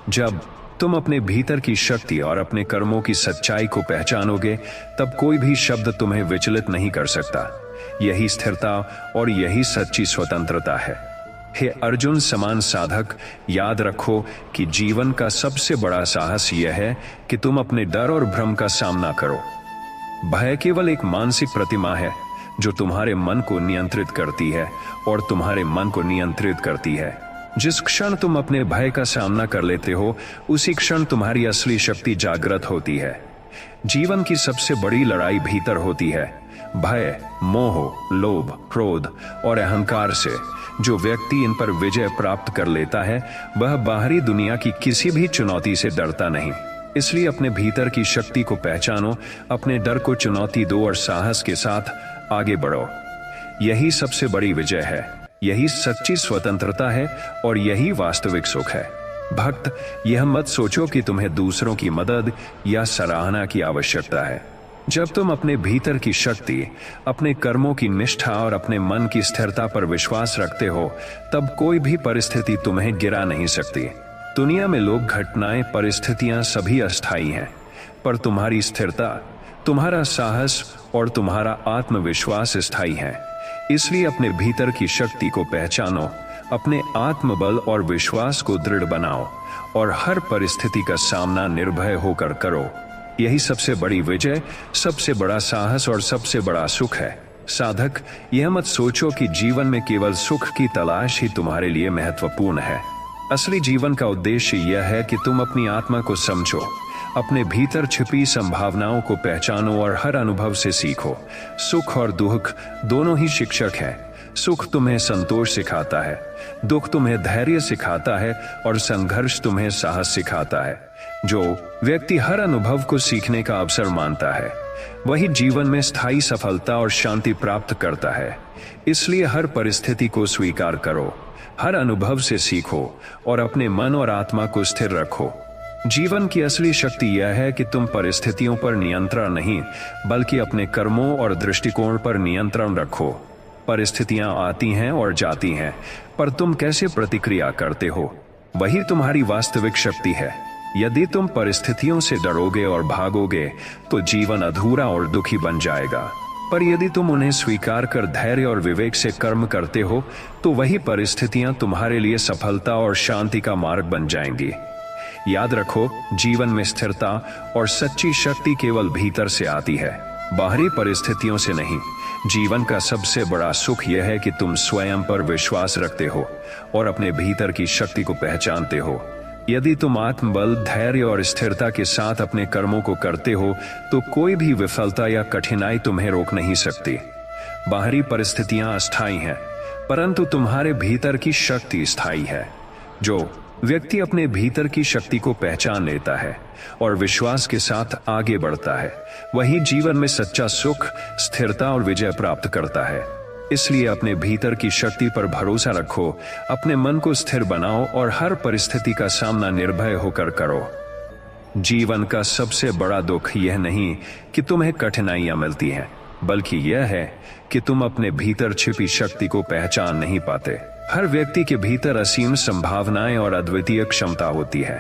जब तुम अपने भीतर की शक्ति और अपने कर्मों की सच्चाई को पहचानोगे, तब कोई भी शब्द तुम्हें विचलित नहीं कर सकता। यही स्थिरता और यही सच्ची स्वतंत्रता है। हे अर्जुन समान साधक, याद रखो कि जीवन का सबसे बड़ा साहस यह है कि तुम अपने डर और भ्रम का सामना करो। भय केवल एक मानसिक प्रतिमा है जो तुम्हारे मन को नियंत्रित करती है और तुम्हारे मन को नियंत्रित करती है। जिस क्षण तुम अपने भय का सामना कर लेते हो, उसी क्षण तुम्हारी असली शक्ति जागृत होती है। जीवन की सबसे बड़ी लड़ाई भीतर होती है, भय, मोह, लोभ, क्रोध और अहंकार से। जो व्यक्ति इन पर विजय प्राप्त कर लेता है, वह बाहरी दुनिया की किसी भी चुनौती से डरता नहीं। इसलिए अपने भीतर की शक्ति को पहचानो, अपने डर को चुनौती दो और साहस के साथ आगे बढ़ो। यही सबसे बड़ी विजय है, यही सच्ची स्वतंत्रता है और यही वास्तविक सुख है। भक्त, यह मत सोचो कि तुम्हें दूसरों की मदद या सराहना की आवश्यकता है। जब तुम अपने भीतर की शक्ति, अपने कर्मों की निष्ठा और अपने मन की स्थिरता पर विश्वास रखते हो, तब कोई भी परिस्थिति तुम्हें गिरा नहीं सकती। दुनिया में लोग, घटनाएं, परिस्थितियां सभी अस्थायी हैं, पर तुम्हारी स्थिरता, तुम्हारा साहस और तुम्हारा आत्मविश्वास स्थायी है। इसलिए अपने भीतर की शक्ति को पहचानो, अपने आत्मबल और विश्वास को दृढ़ बनाओ और हर परिस्थिति का सामना निर्भय होकर करो। यही सबसे बड़ी विजय, सबसे बड़ा साहस और सबसे बड़ा सुख है। साधक, यह मत सोचो कि जीवन में केवल सुख की तलाश ही तुम्हारे लिए महत्वपूर्ण है। असली जीवन का उद्देश्य यह है कि तुम अपनी आत्मा को समझो, अपने भीतर छिपी संभावनाओं को पहचानो और हर अनुभव से सीखो। सुख और दुख दोनों ही शिक्षक हैं। सुख तुम्हें संतोष सिखाता है, दुख तुम्हें धैर्य सिखाता है और संघर्ष तुम्हें साहस सिखाता है। जो व्यक्ति हर अनुभव को सीखने का अवसर मानता है, वही जीवन में स्थायी सफलता और शांति प्राप्त करता है। इसलिए हर परिस्थिति को स्वीकार करो, हर अनुभव से सीखो और अपने मन और आत्मा को स्थिर रखो। जीवन की असली शक्ति यह है कि तुम परिस्थितियों पर नियंत्रण नहीं, बल्कि अपने कर्मों और दृष्टिकोण पर नियंत्रण रखो। परिस्थितियां आती हैं और जाती हैं, पर तुम कैसे प्रतिक्रिया करते हो, वही तुम्हारी वास्तविक शक्ति है। यदि तुम परिस्थितियों से डरोगे और भागोगे, तो जीवन अधूरा और दुखी बन जाएगा। पर यदि तुम उन्हें स्वीकार कर धैर्य और विवेक से कर्म करते हो, तो वही परिस्थितियां तुम्हारे लिए सफलता और शांति का मार्ग बन जाएंगी। याद रखो, जीवन में स्थिरता और सच्ची शक्ति केवल भीतर से आती है, बाहरी परिस्थितियों से नहीं। जीवन का सबसे बड़ा सुख यह है कि तुम स्वयं पर विश्वास रखते हो और अपने भीतर की शक्ति को पहचानते हो। यदि तुम आत्मबल, धैर्य और स्थिरता के साथ अपने कर्मों को करते हो, तो कोई भी विफलता या कठिनाई तुम्हें रोक नहीं सकती। बाहरी परिस्थितियां अस्थायी हैं, परंतु तुम्हारे भीतर की शक्ति स्थायी है। जो व्यक्ति अपने भीतर की शक्ति को पहचान लेता है और विश्वास के साथ आगे बढ़ता है, वही जीवन में सच्चा सुख, स्थिरता और विजय प्राप्त करता है। इसलिए अपने भीतर की शक्ति पर भरोसा रखो, अपने मन को स्थिर बनाओ और हर परिस्थिति का सामना निर्भय होकर करो। जीवन का सबसे बड़ा दुख यह नहीं कि तुम्हें कठिनाइयां मिलती हैं, बल्कि यह है कि तुम अपने भीतर छिपी शक्ति को पहचान नहीं पाते। हर व्यक्ति के भीतर असीम संभावनाएं और अद्वितीय क्षमता होती है,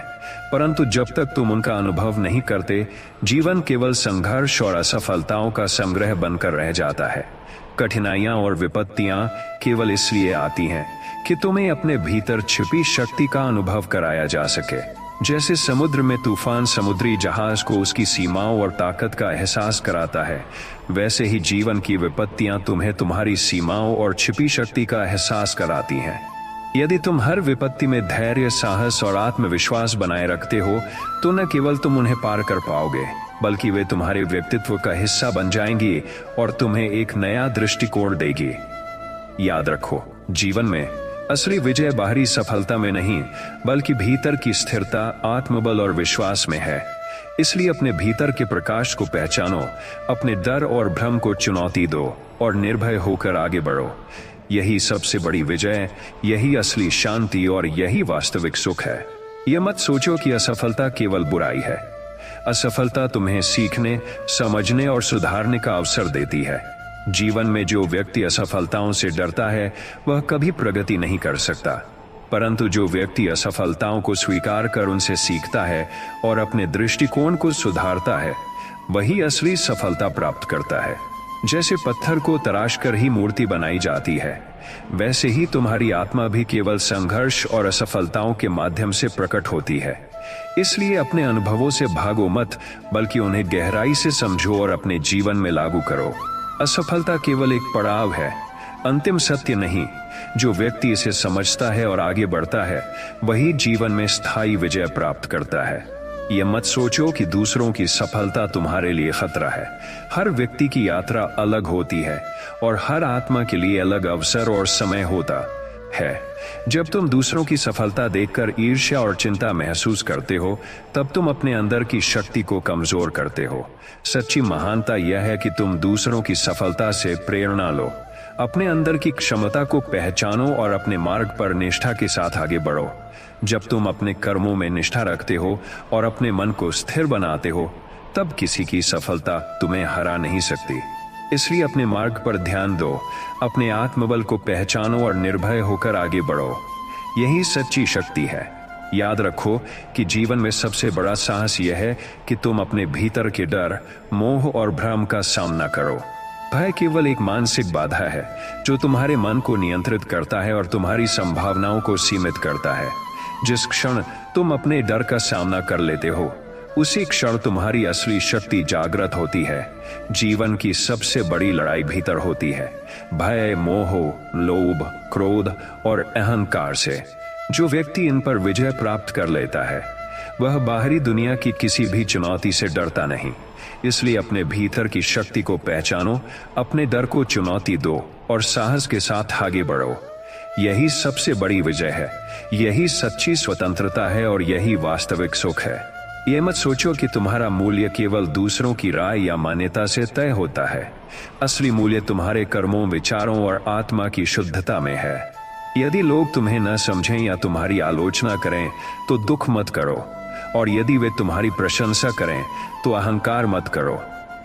परंतु जब तक तुम उनका अनुभव नहीं करते, जीवन केवल संघर्ष और असफलताओं का संग्रह बनकर रह जाता है। कठिनाइयां और विपत्तियां केवल इसलिए आती हैं कि तुम्हें अपने भीतर छिपी शक्ति का अनुभव कराया जा सके। जैसे समुद्र में तूफान समुद्री जहाज को उसकी सीमाओं और ताकत का एहसास कराता है, वैसे ही जीवन की विपत्तियां तुम्हें तुम्हारी सीमाओं और छिपी शक्ति का एहसास कराती हैं। यदि तुम हर विपत्ति में धैर्य, साहस और आत्मविश्वास बनाए रखते हो, तो न केवल तुम उन्हें पार कर पाओगे, बल्कि वे तुम्हारे व्यक्तित्व का हिस्सा बन जाएंगी और तुम्हें एक नया दृष्टिकोण देगी। याद रखो, जीवन में असली विजय बाहरी सफलता में नहीं, बल्कि भीतर की स्थिरता, आत्मबल और विश्वास में है। इसलिए अपने भीतर के प्रकाश को पहचानो, अपने डर और भ्रम को चुनौती दो और निर्भय होकर आगे बढ़ो। यही सबसे बड़ी विजय, यही असली शांति और यही वास्तविक सुख है। यह मत सोचो कि असफलता केवल बुराई है। असफलता तुम्हें सीखने, समझने और सुधारने का अवसर देती है। जीवन में जो व्यक्ति असफलताओं से डरता है, वह कभी प्रगति नहीं कर सकता, परंतु जो व्यक्ति असफलताओं को स्वीकार कर उनसे सीखता है और अपने दृष्टिकोण को सुधारता है, वही असली सफलता प्राप्त करता है। जैसे पत्थर को तराश कर ही मूर्ति बनाई जाती है, वैसे ही तुम्हारी आत्मा भी केवल संघर्ष और असफलताओं के माध्यम से प्रकट होती है। इसलिए अपने अनुभवों से भागो मत, बल्कि उन्हें गहराई से समझो और अपने जीवन में लागू करो। असफलता केवल एक पड़ाव है, अंतिम सत्य नहीं। जो व्यक्ति इसे समझता है और आगे बढ़ता है, वही जीवन में स्थायी विजय प्राप्त करता है। यह मत सोचो कि दूसरों की सफलता तुम्हारे लिए खतरा है। हर व्यक्ति की यात्रा अलग होती है और हर आत्मा के लिए अलग अवसर और समय होता है। जब तुम दूसरों की सफलता देखकर ईर्ष्या और चिंता महसूस करते हो, तब तुम अपने अंदर की शक्ति को कमजोर करते हो। सच्ची महानता यह है कि तुम दूसरों की सफलता से प्रेरणा लो, अपने अंदर की क्षमता को पहचानो और अपने मार्ग पर निष्ठा के साथ आगे बढ़ो। जब तुम अपने कर्मों में निष्ठा रखते हो और अपने मन को स्थिर बनाते हो, तब किसी की सफलता तुम्हें हरा नहीं सकती। इसलिए अपने मार्ग पर ध्यान दो, अपने आत्मबल को पहचानो और निर्भय होकर आगे बढ़ो। यही सच्ची शक्ति है। याद रखो कि जीवन में सबसे बड़ा साहस यह है कि तुम अपने भीतर के डर, मोह और भ्रम का सामना करो। भय केवल एक मानसिक बाधा है जो तुम्हारे मन को नियंत्रित करता है और तुम्हारी संभावनाओं को सीमित करता है। जिस क्षण तुम अपने डर का सामना कर लेते हो, उसी क्षण तुम्हारी असली शक्ति जागृत होती है। जीवन की सबसे बड़ी लड़ाई भीतर होती है, भय, मोह, लोभ, क्रोध और अहंकार से। जो व्यक्ति इन पर विजय प्राप्त कर लेता है, वह बाहरी दुनिया की किसी भी चुनौती से डरता नहीं। इसलिए अपने भीतर की शक्ति को पहचानो, अपने डर को चुनौती दो और साहस के साथ आगे बढ़ो। यही सबसे बड़ी विजय है, यही सच्ची स्वतंत्रता है और यही वास्तविक सुख है। ये मत सोचो कि तुम्हारा मूल्य केवल दूसरों की राय या मान्यता से तय होता है। असली मूल्य तुम्हारे कर्मों, विचारों और आत्मा की शुद्धता में है। यदि लोग तुम्हें न समझें या तुम्हारी आलोचना करें तो दुख मत करो, और यदि वे तुम्हारी प्रशंसा करें तो अहंकार मत करो।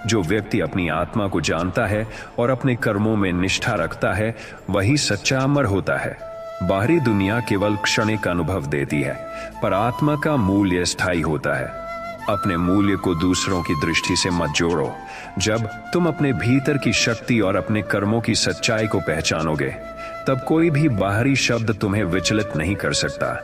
जो व्यक्ति अपनी आत्मा को जानता है और अपने कर्मों में निष्ठा रखता है, वही सच्चा अमर होता है। बाहरी दुनिया केवल क्षणिक अनुभव देती है, पर आत्मा का मूल्य स्थायी होता है। अपने मूल्य को दूसरों की दृष्टि से मत जोड़ो। जब तुम अपने भीतर की शक्ति और अपने कर्मों की सच्चाई को पहचानोगे, तब कोई भी बाहरी शब्द तुम्हें विचलित नहीं कर सकता।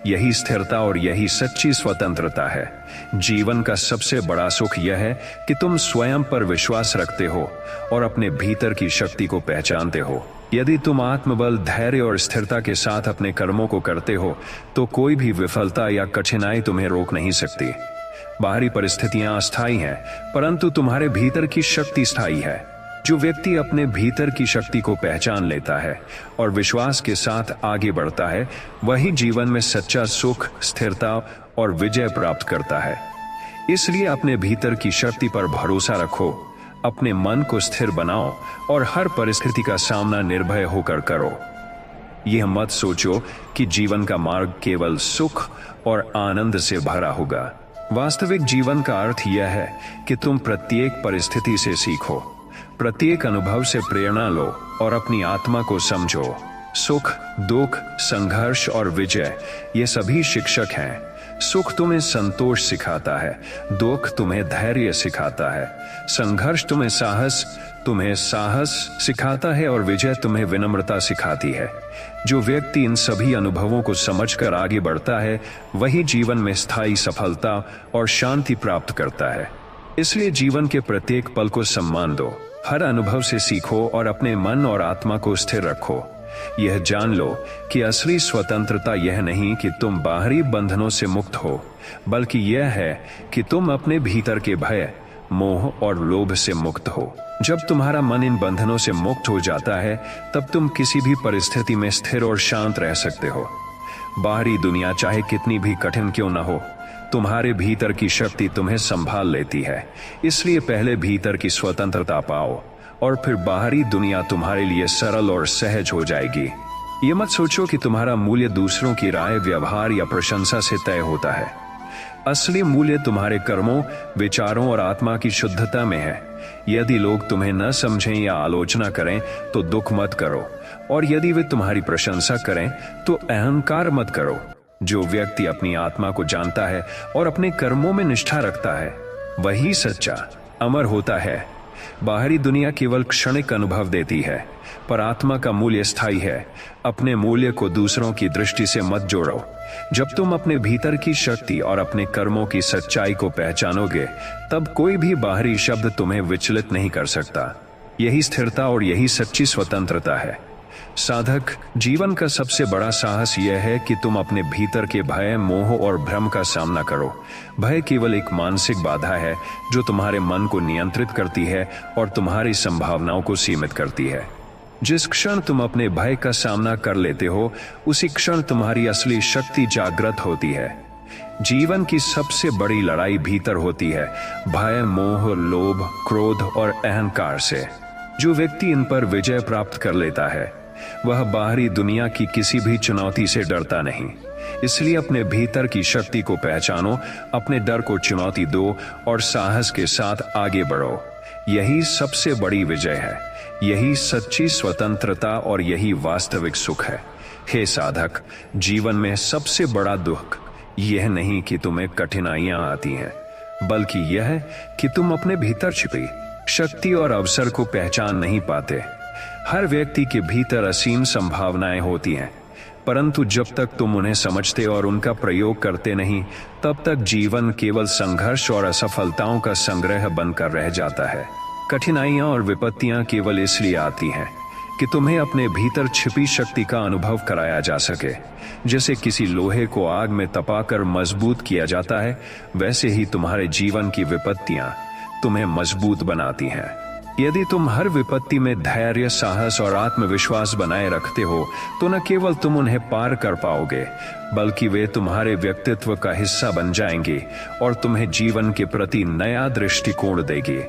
यही स्थिरता और यही सच्ची स्वतंत्रता है। जीवन का सबसे बड़ा सुख यह है कि तुम स्वयं पर विश्वास रखते हो और अपने भीतर की शक्ति को पहचानते हो। यदि तुम आत्मबल, धैर्य और स्थिरता के साथ अपने कर्मों को करते हो, तो कोई भी विफलता या कठिनाई तुम्हें रोक नहीं सकती। बाहरी परिस्थितियां अस्थायी हैं, परंतु तुम्हारे भीतर की शक्ति स्थायी है। जो व्यक्ति अपने भीतर की शक्ति को पहचान लेता है और विश्वास के साथ आगे बढ़ता है, वही जीवन में सच्चा सुख, स्थिरता और विजय प्राप्त करता है। इसलिए अपने भीतर की शक्ति पर भरोसा रखो, अपने मन को स्थिर बनाओ और हर परिस्थिति का सामना निर्भय होकर करो। यह मत सोचो कि जीवन का मार्ग केवल सुख और आनंद से भरा होगा। वास्तविक जीवन का अर्थ यह है कि तुम प्रत्येक परिस्थिति से सीखो, प्रत्येक अनुभव से प्रेरणा लो और अपनी आत्मा को समझो। सुख, दुख, संघर्ष और विजय, ये सभी शिक्षक हैं। सुख तुम्हें संतोष सिखाता है, दुख तुम्हें धैर्य सिखाता है, संघर्ष तुम्हें साहस सिखाता है और विजय तुम्हें विनम्रता सिखाती है। जो व्यक्ति इन सभी अनुभवों को समझकर आगे बढ़ता है, वही जीवन में स्थायी सफलता और शांति प्राप्त करता है। इसलिए जीवन के प्रत्येक पल को सम्मान दो, हर अनुभव से सीखो और अपने मन और आत्मा को स्थिर रखो। यह जान लो कि असली स्वतंत्रता यह नहीं कि तुम बाहरी बंधनों से मुक्त हो, बल्कि यह है कि तुम अपने भीतर के भय, मोह और लोभ से मुक्त हो। जब तुम्हारा मन इन बंधनों से मुक्त हो जाता है, तब तुम किसी भी परिस्थिति में स्थिर और शांत रह सकते हो। बाहरी दुनिया चाहे कितनी भी कठिन क्यों न हो, तुम्हारे भीतर की शक्ति तुम्हें संभाल लेती है। इसलिए पहले भीतर की स्वतंत्रता पाओ और फिर बाहरी दुनिया तुम्हारे लिए सरल और सहज हो जाएगी। ये मत सोचो कि तुम्हारा मूल्य दूसरों की राय, व्यवहार या प्रशंसा से तय होता है। असली मूल्य तुम्हारे कर्मों, विचारों और आत्मा की शुद्धता में है। यदि लोग तुम्हें न समझें या आलोचना करें तो दुख मत करो, और यदि वे तुम्हारी प्रशंसा करें तो अहंकार मत करो। जो व्यक्ति अपनी आत्मा को जानता है और अपने कर्मों में निष्ठा रखता है, वही सच्चा अमर होता है। बाहरी दुनिया केवल क्षणिक अनुभव देती है, पर आत्मा का मूल्य स्थायी है। अपने मूल्य को दूसरों की दृष्टि से मत जोड़ो। जब तुम अपने भीतर की शक्ति और अपने कर्मों की सच्चाई को पहचानोगे, तब कोई भी बाहरी शब्द तुम्हें विचलित नहीं कर सकता। यही स्थिरता और यही सच्ची स्वतंत्रता है। साधक, जीवन का सबसे बड़ा साहस यह है कि तुम अपने भीतर के भय, मोह और भ्रम का सामना करो। भय केवल एक मानसिक बाधा है जो तुम्हारे मन को नियंत्रित करती है और तुम्हारी संभावनाओं को सीमित करती है। जिस क्षण तुम अपने भय का सामना कर लेते हो, उसी क्षण तुम्हारी असली शक्ति जागृत होती है। जीवन की सबसे बड़ी लड़ाई भीतर होती है, भय, मोह, लोभ, क्रोध और अहंकार से। जो व्यक्ति इन पर विजय प्राप्त कर लेता है, वह बाहरी दुनिया की किसी भी चुनौती से डरता नहीं। इसलिए अपने भीतर की शक्ति को पहचानो, अपने डर को चुनौती दो और साहस के साथ आगे बढ़ो। यही सबसे बड़ी विजय है, यही सच्ची स्वतंत्रता और यही वास्तविक सुख है। हे साधक, जीवन में सबसे बड़ा दुख यह नहीं कि तुम्हें कठिनाइयां आती हैं, बल्कि यह है कि तुम अपने भीतर छिपी शक्ति और अवसर को पहचान नहीं पाते। हर व्यक्ति के भीतर असीम संभावनाएं होती हैं, परंतु जब तक तुम उन्हें समझते और उनका प्रयोग करते नहीं, तब तक जीवन केवल संघर्ष और असफलताओं का संग्रह बनकर रह जाता है। कठिनाइयां और विपत्तियां केवल इसलिए आती हैं कि तुम्हें अपने भीतर छिपी शक्ति का अनुभव कराया जा सके। जैसे किसी लोहे को आग में तपाकर मजबूत किया जाता है, वैसे ही तुम्हारे जीवन की विपत्तियां तुम्हें मजबूत बनाती हैं। यदि तुम हर विपत्ति में धैर्य, साहस और आत्मविश्वास बनाए रखते हो तो न केवल तुम उन्हें पार कर पाओगे, बल्कि वे तुम्हारे व्यक्तित्व का हिस्सा बन जाएंगे और तुम्हें जीवन के प्रति नया दृष्टिकोण देगी।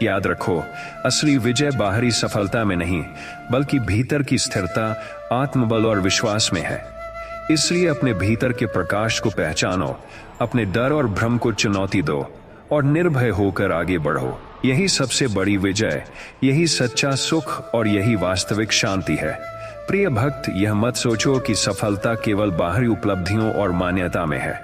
याद रखो, असली विजय बाहरी सफलता में नहीं, बल्कि भीतर की स्थिरता, आत्मबल और विश्वास में है। इसलिए अपने भीतर के प्रकाश को पहचानो, अपने डर और भ्रम को चुनौती दो और निर्भय होकर आगे बढ़ो। यही सबसे बड़ी विजय, यही सच्चा सुख और यही वास्तविक शांति है। प्रिय भक्त, यह मत सोचो कि सफलता केवल बाहरी उपलब्धियों और मान्यता में है।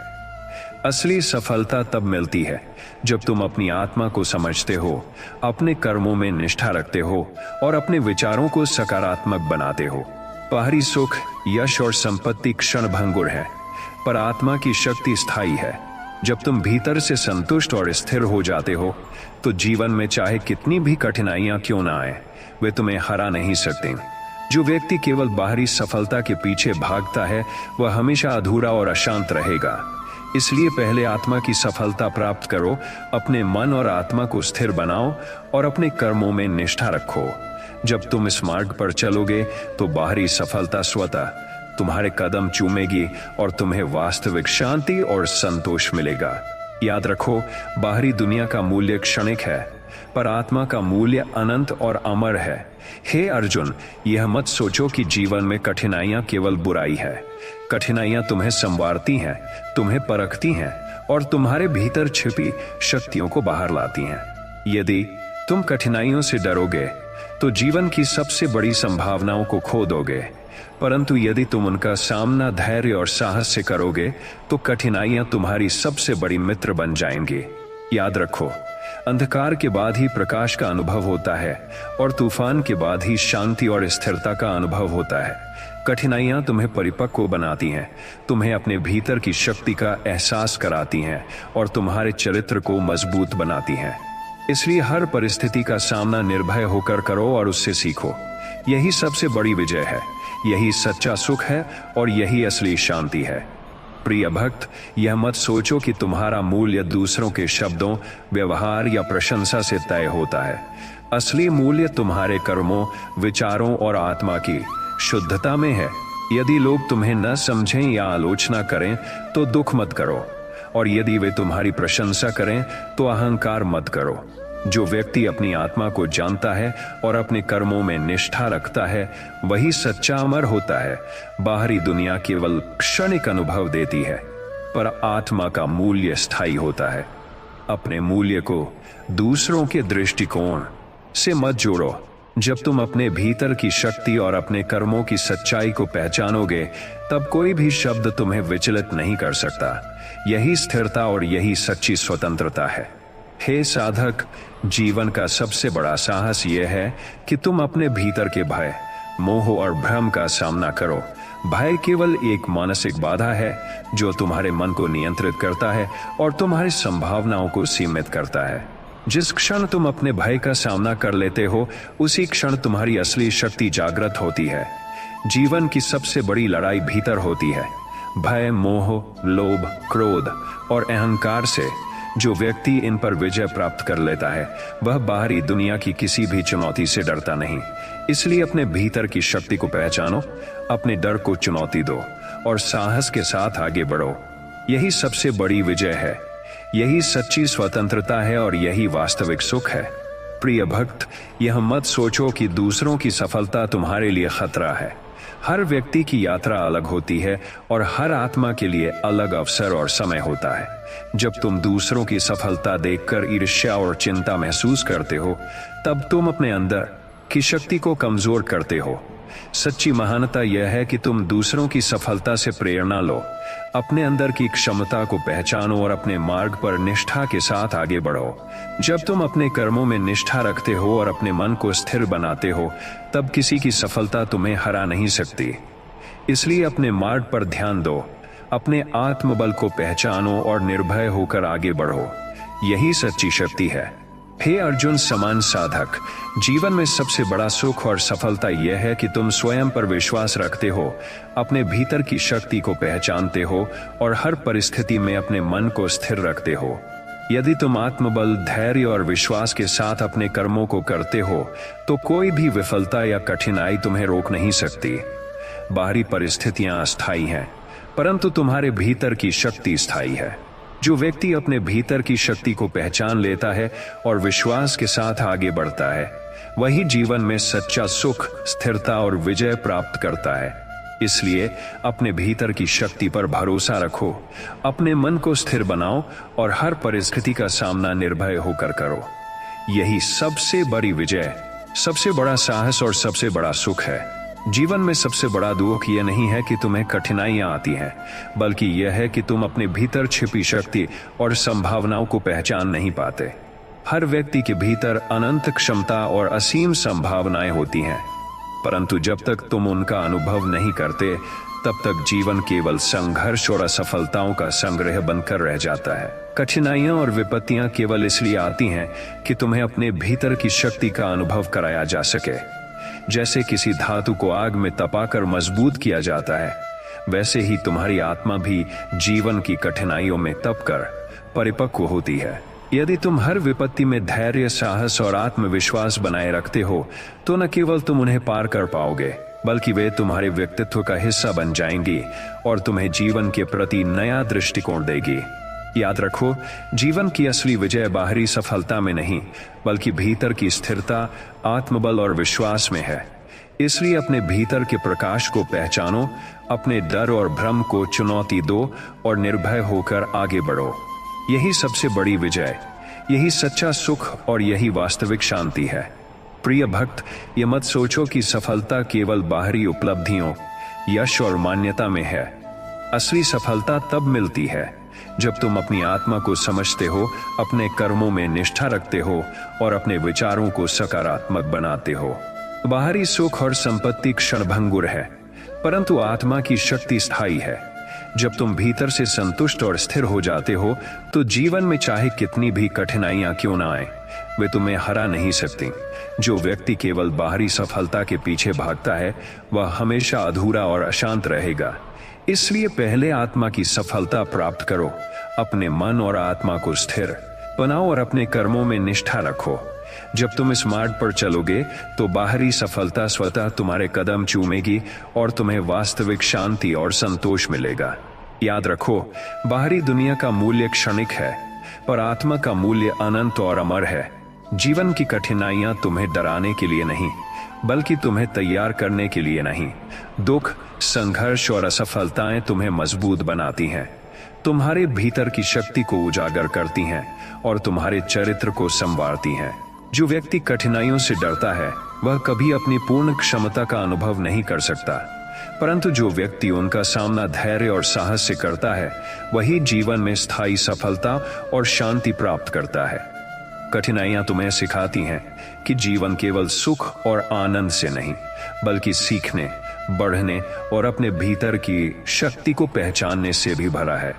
असली सफलता तब मिलती है जब तुम अपनी आत्मा को समझते हो, अपने कर्मों में निष्ठा रखते हो और अपने विचारों को सकारात्मक बनाते हो। बाहरी सुख, यश और संपत्ति क्षणभंगुर है, पर आत्मा की शक्ति स्थायी है। जब तुम भीतर से संतुष्ट और स्थिर हो जाते हो तो जीवन में चाहे कितनी भी कठिनाइयां क्यों ना आए, वे तुम्हें हरा नहीं सकते। जो व्यक्ति केवल बाहरी सफलता के पीछे भागता है वह हमेशा अधूरा और अशांत रहेगा। इसलिए पहले आत्मा की सफलता प्राप्त करो, अपने मन और आत्मा को स्थिर बनाओ और अपने कर्मों में निष्ठा रखो। जब तुम इस मार्ग पर चलोगे तो बाहरी सफलता स्वतः तुम्हारे कदम चूमेगी और तुम्हें वास्तविक शांति और संतोष मिलेगा। याद रखो, बाहरी दुनिया का मूल्य क्षणिक है, पर आत्मा का मूल्य अनंत और अमर है। हे अर्जुन, यह मत सोचो कि जीवन में कठिनाइयां केवल बुराई है। कठिनाइयां तुम्हें संवारती हैं, तुम्हें परखती हैं और तुम्हारे भीतर छिपी शक्तियों को बाहर लाती हैं। यदि तुम कठिनाइयों से डरोगे तो जीवन की सबसे बड़ी संभावनाओं को खो दोगे, परंतु यदि तुम उनका सामना धैर्य और साहस से करोगे तो कठिनाइयां तुम्हारी सबसे बड़ी मित्र बन जाएंगी। याद रखो, अंधकार के बाद ही प्रकाश का अनुभव होता है और तूफान के बाद ही शांति और स्थिरता का अनुभव होता है। कठिनाइयां तुम्हें परिपक्व बनाती हैं, तुम्हें अपने भीतर की शक्ति का एहसास कराती हैं और तुम्हारे चरित्र को मजबूत बनाती हैं। इसलिए हर परिस्थिति का सामना निर्भय होकर करो और उससे सीखो। यही सबसे बड़ी विजय है, यही सच्चा सुख है और यही असली शांति है। प्रिय भक्त, यह मत सोचो कि तुम्हारा मूल्य दूसरों के शब्दों, व्यवहार या प्रशंसा से तय होता है। असली मूल्य तुम्हारे कर्मों, विचारों और आत्मा की शुद्धता में है। यदि लोग तुम्हें न समझें या आलोचना करें तो दुख मत करो, और यदि वे तुम्हारी प्रशंसा करें तो अहंकार मत करो। जो व्यक्ति अपनी आत्मा को जानता है और अपने कर्मों में निष्ठा रखता है वही सच्चा अमर होता है। बाहरी दुनिया केवल क्षणिक अनुभव देती है, पर आत्मा का मूल्य स्थायी होता है। अपने मूल्य को दूसरों के दृष्टिकोण से मत जोड़ो। जब तुम अपने भीतर की शक्ति और अपने कर्मों की सच्चाई को पहचानोगे तब कोई भी शब्द तुम्हें विचलित नहीं कर सकता। यही स्थिरता और यही सच्ची स्वतंत्रता है। हे साधक, जीवन का सबसे बड़ा साहस यह है कि तुम अपने भीतर के भय, मोह और भ्रम का सामना करो। भय केवल एक मानसिक बाधा है जो तुम्हारे मन को नियंत्रित करता है और तुम्हारी संभावनाओं को सीमित करता है। जिस क्षण तुम अपने भय का सामना कर लेते हो उसी क्षण तुम्हारी असली शक्ति जागृत होती है। जीवन की सबसे बड़ी लड़ाई भीतर होती है, भय, मोह, लोभ, क्रोध और अहंकार से। जो व्यक्ति इन पर विजय प्राप्त कर लेता है वह बाहरी दुनिया की किसी भी चुनौती से डरता नहीं। इसलिए अपने भीतर की शक्ति को पहचानो, अपने डर को चुनौती दो और साहस के साथ आगे बढ़ो। यही सबसे बड़ी विजय है, यही सच्ची स्वतंत्रता है और यही वास्तविक सुख है। प्रिय भक्त, यह मत सोचो कि दूसरों की सफलता तुम्हारे लिए खतरा है। हर व्यक्ति की यात्रा अलग होती है और हर आत्मा के लिए अलग अवसर और समय होता है। जब तुम दूसरों की सफलता देखकर ईर्ष्या और चिंता महसूस करते हो तब तुम अपने अंदर की शक्ति को कमजोर करते हो। सच्ची महानता यह है कि तुम दूसरों की सफलता से प्रेरणा लो, अपने अंदर की क्षमता को पहचानो और अपने मार्ग पर निष्ठा के साथ आगे बढ़ो। जब तुम अपने कर्मों में निष्ठा रखते हो और अपने मन को स्थिर बनाते हो तब किसी की सफलता तुम्हें हरा नहीं सकती। इसलिए अपने मार्ग पर ध्यान दो, अपने आत्मबल को पहचानो और निर्भय होकर आगे बढ़ो। यही सच्ची शक्ति है। हे अर्जुन समान साधक, जीवन में सबसे बड़ा सुख और सफलता यह है कि तुम स्वयं पर विश्वास रखते हो, अपने भीतर की शक्ति को पहचानते हो और हर परिस्थिति में अपने मन को स्थिर रखते हो। यदि तुम आत्मबल, धैर्य और विश्वास के साथ अपने कर्मों को करते हो तो कोई भी विफलता या कठिनाई तुम्हें रोक नहीं सकती। बाहरी परिस्थितियां अस्थायी हैं, परंतु तुम्हारे भीतर की शक्ति स्थायी है। जो व्यक्ति अपने भीतर की शक्ति को पहचान लेता है और विश्वास के साथ आगे बढ़ता है, वही जीवन में सच्चा सुख, स्थिरता और विजय प्राप्त करता है। इसलिए अपने भीतर की शक्ति पर भरोसा रखो, अपने मन को स्थिर बनाओ और हर परिस्थिति का सामना निर्भय होकर करो। यही सबसे बड़ी विजय, सबसे बड़ा साहस और सबसे बड़ा सुख है। जीवन में सबसे बड़ा दुख यह नहीं है कि तुम्हें कठिनाइयां आती हैं, बल्कि यह है कि तुम अपने भीतर छिपी शक्ति और संभावनाओं को पहचान नहीं पाते। हर व्यक्ति के भीतर अनंत क्षमता और असीम संभावनाएं होती हैं, परंतु जब तक तुम उनका अनुभव नहीं करते, तब तक जीवन केवल संघर्ष और असफलताओं का संग्रह बनकर रह जाता है। कठिनाइयां और विपत्तियां केवल इसलिए आती हैं कि तुम्हें अपने भीतर की शक्ति का अनुभव कराया जा सके। जैसे किसी धातु को आग में तपाकर मजबूत किया जाता है, वैसे ही तुम्हारी आत्मा भी जीवन की कठिनाइयों में तपकर परिपक्व होती है। यदि तुम हर विपत्ति में धैर्य, साहस और आत्मविश्वास बनाए रखते हो, तो न केवल तुम उन्हें पार कर पाओगे, बल्कि वे तुम्हारे व्यक्तित्व का हिस्सा बन जाएंगी और तुम्हें जीवन के प्रति नया दृष्टिकोण देगी। याद रखो, जीवन की असली विजय बाहरी सफलता में नहीं, बल्कि भीतर की स्थिरता, आत्मबल और विश्वास में है। इसलिए अपने भीतर के प्रकाश को पहचानो, अपने डर और भ्रम को चुनौती दो और निर्भय होकर आगे बढ़ो। यही सबसे बड़ी विजय, यही सच्चा सुख और यही वास्तविक शांति है। प्रिय भक्त, ये मत सोचो कि सफलता केवल बाहरी उपलब्धियों, यश और मान्यता में है। असली सफलता तब मिलती है जब तुम अपनी आत्मा को समझते हो, अपने कर्मों में निष्ठा रखते हो और अपने विचारों को सकारात्मक बनाते हो। बाहरी सुख और संपत्ति क्षणभंगुर है, परंतु आत्मा की शक्ति स्थायी है। जब तुम भीतर से संतुष्ट और स्थिर हो जाते हो, तो जीवन में चाहे कितनी भी कठिनाइयां क्यों ना आए, वे तुम्हें हरा नहीं सकती। जो व्यक्ति केवल बाहरी सफलता के पीछे भागता है, वह हमेशा अधूरा और अशांत रहेगा। इसलिए पहले आत्मा की सफलता प्राप्त करो, अपने मन और आत्मा को स्थिर बनाओ और अपने कर्मों में निष्ठा रखो। जब तुम इस मार्ग पर चलोगे, तो बाहरी सफलता स्वतः तुम्हारे कदम चूमेगी और तुम्हें वास्तविक शांति और संतोष मिलेगा। याद रखो, बाहरी दुनिया का मूल्य क्षणिक है, पर आत्मा का मूल्य अनंत और अमर है। जीवन की कठिनाइयां तुम्हें डराने के लिए नहीं, बल्कि तुम्हें तैयार करने के लिए नहीं। दुख, संघर्ष और असफलताएं तुम्हें मजबूत बनाती हैं, तुम्हारे भीतर की शक्ति को उजागर करती हैं और तुम्हारे चरित्र को संवारती हैं। जो व्यक्ति कठिनाइयों से डरता है, वह कभी अपनी पूर्ण क्षमता का अनुभव नहीं कर सकता, परंतु जो व्यक्ति उनका सामना धैर्य और साहस से करता है, वही जीवन में स्थायी सफलता और शांति प्राप्त करता है। कठिनाइयां तुम्हें सिखाती हैं कि जीवन केवल सुख और आनंद से नहीं, बल्कि सीखने, बढ़ने और अपने भीतर की शक्ति को पहचानने से भी भरा है।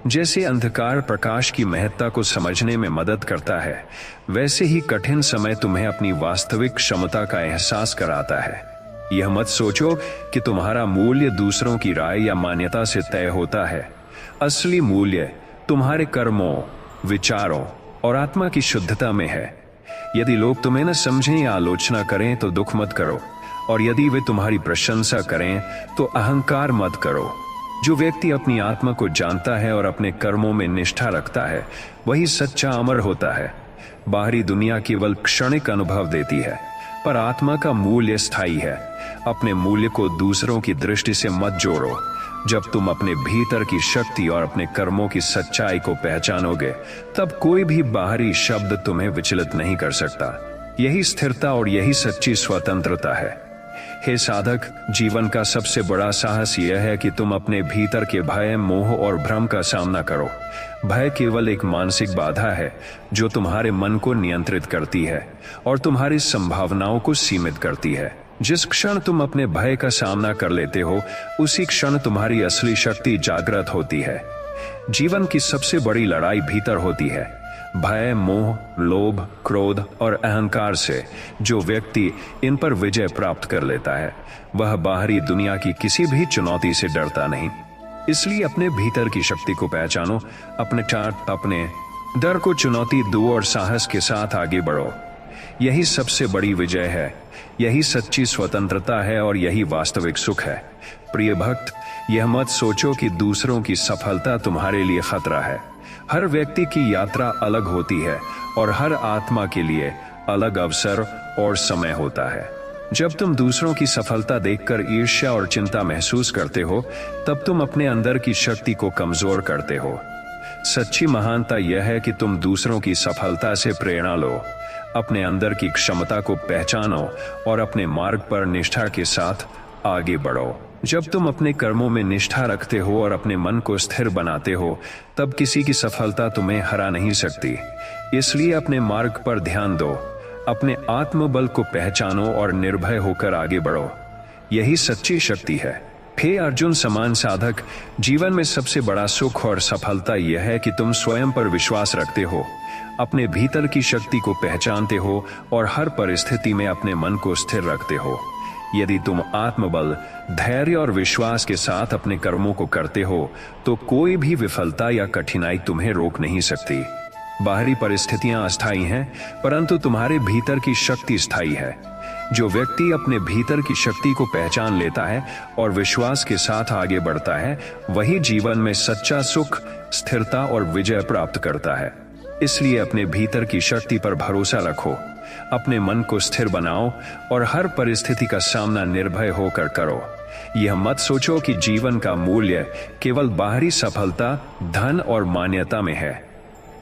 जैसे अंधकार प्रकाश की महत्ता को समझने में मदद करता है, वैसे ही कठिन समय तुम्हें अपनी वास्तविक क्षमता का एहसास कराता है। यह मत सोचो कि तुम्हारा मूल्य दूसरों की राय या मान्यता से तय होता है। असली मूल्य तुम्हारे कर्मों, विचारों और आत्मा की शुद्धता में है। यदि लोग तुम्हें न समझें या आलोचना करें तो दुख मत करो, और यदि वे तुम्हारी प्रशंसा करें तो अहंकार मत करो। जो व्यक्ति अपनी आत्मा को जानता है और अपने कर्मों में निष्ठा रखता है, वही सच्चा अमर होता है। बाहरी दुनिया केवल क्षणिक अनुभव देती है, पर आत्मा का मूल्य स्थायी है। अपने मूल्य को दूसरों की दृष्टि से मत जोड़ो। जब तुम अपने भीतर की शक्ति और अपने कर्मों की सच्चाई को पहचानोगे, तब कोई भी बाहरी शब्द तुम्हें विचलित नहीं कर सकता। यही स्थिरता और यही सच्ची स्वतंत्रता है। हे साधक, जीवन का सबसे बड़ा साहस यह है कि तुम अपने भीतर के भय, मोह और भ्रम का सामना करो। भय केवल एक मानसिक बाधा है जो तुम्हारे मन को नियंत्रित करती है और तुम्हारी संभावनाओं को सीमित करती है। जिस क्षण तुम अपने भय का सामना कर लेते हो, उसी क्षण तुम्हारी असली शक्ति जागृत होती है। जीवन की सबसे बड़ी लड़ाई भीतर होती है, भय, मोह, लोभ, क्रोध और अहंकार से। जो व्यक्ति इन पर विजय प्राप्त कर लेता है, वह बाहरी दुनिया की किसी भी चुनौती से डरता नहीं। इसलिए अपने भीतर की शक्ति को पहचानो, अपने डर को चुनौती दो और साहस के साथ आगे बढ़ो। यही सबसे बड़ी विजय है, यही सच्ची स्वतंत्रता है और यही वास्तविक सुख है। प्रिय भक्त, यह मत सोचो कि दूसरों की सफलता तुम्हारे लिए खतरा है। हर व्यक्ति की यात्रा अलग होती है और हर आत्मा के लिए अलग अवसर और समय होता है। जब तुम दूसरों की सफलता देखकर ईर्ष्या और चिंता महसूस करते हो, तब तुम अपने अंदर की शक्ति को कमजोर करते हो। सच्ची महानता यह है कि तुम दूसरों की सफलता से प्रेरणा लो, अपने अंदर की क्षमता को पहचानो और अपने मार्ग पर निष्ठा के साथ आगे बढ़ो। जब तुम अपने कर्मों में निष्ठा रखते हो और अपने मन को स्थिर बनाते हो, तब किसी की सफलता तुम्हें हरा नहीं सकती। इसलिए अपने मार्ग पर ध्यान दो, अपने आत्मबल को पहचानो और निर्भय होकर आगे बढ़ो। यही सच्ची शक्ति है। हे अर्जुन समान साधक, जीवन में सबसे बड़ा सुख और सफलता यह है कि तुम स्वयं पर विश्वास रखते हो, अपने भीतर की शक्ति को पहचानते हो और हर परिस्थिति में अपने मन को स्थिर रखते हो। यदि तुम आत्मबल, धैर्य और विश्वास के साथ अपने कर्मों को करते हो, तो कोई भी विफलता या कठिनाई तुम्हें रोक नहीं सकती। बाहरी परिस्थितियां अस्थायी हैं, परंतु तुम्हारे भीतर की शक्ति स्थायी है। जो व्यक्ति अपने भीतर की शक्ति को पहचान लेता है और विश्वास के साथ आगे बढ़ता है, वही जीवन में सच्चा सुख, स्थिरता और विजय प्राप्त करता है। इसलिए अपने भीतर की शक्ति पर भरोसा रखो, अपने मन को स्थिर बनाओ और हर परिस्थिति का सामना निर्भय होकर करो। यह मत सोचो कि जीवन का मूल्य केवल बाहरी सफलता, धन और मान्यता में है।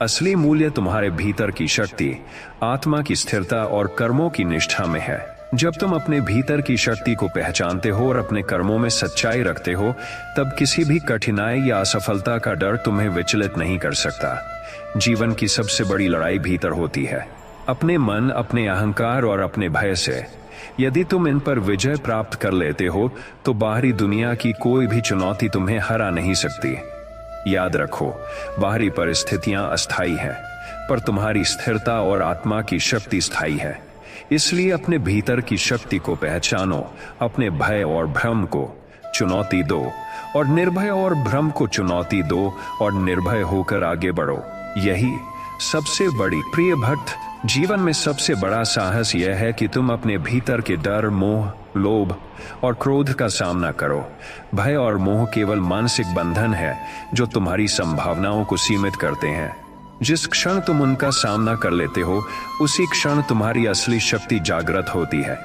असली मूल्य तुम्हारे भीतर की शक्ति, आत्मा की स्थिरता और कर्मों की निष्ठा में है। जब तुम अपने भीतर की शक्ति को पहचानते हो और अपने कर्मों में सच्चाई रखते हो, तब किसी भी कठिनाई या असफलता का डर तुम्हें विचलित नहीं कर सकता। जीवन की सबसे बड़ी लड़ाई भीतर होती है, अपने मन, अपने अहंकार और अपने भय से। यदि तुम इन पर विजय प्राप्त कर लेते हो, तो बाहरी दुनिया की कोई भी चुनौती तुम्हें हरा नहीं सकती। याद रखो, बाहरी परिस्थितियां अस्थायी हैं, पर तुम्हारी स्थिरता और आत्मा की शक्ति स्थायी है। इसलिए अपने भीतर की शक्ति को पहचानो, अपने भय और भ्रम को चुनौती दो और निर्भय होकर आगे बढ़ो। यही सबसे बड़ी, प्रिय भक्त, जीवन में सबसे बड़ा साहस यह है कि तुम अपने भीतर के डर, मोह, लोभ और क्रोध का सामना करो। भय और मोह केवल मानसिक बंधन है जो तुम्हारी संभावनाओं को सीमित करते हैं। जिस क्षण तुम उनका सामना कर लेते हो, उसी क्षण तुम्हारी असली शक्ति जागृत होती है।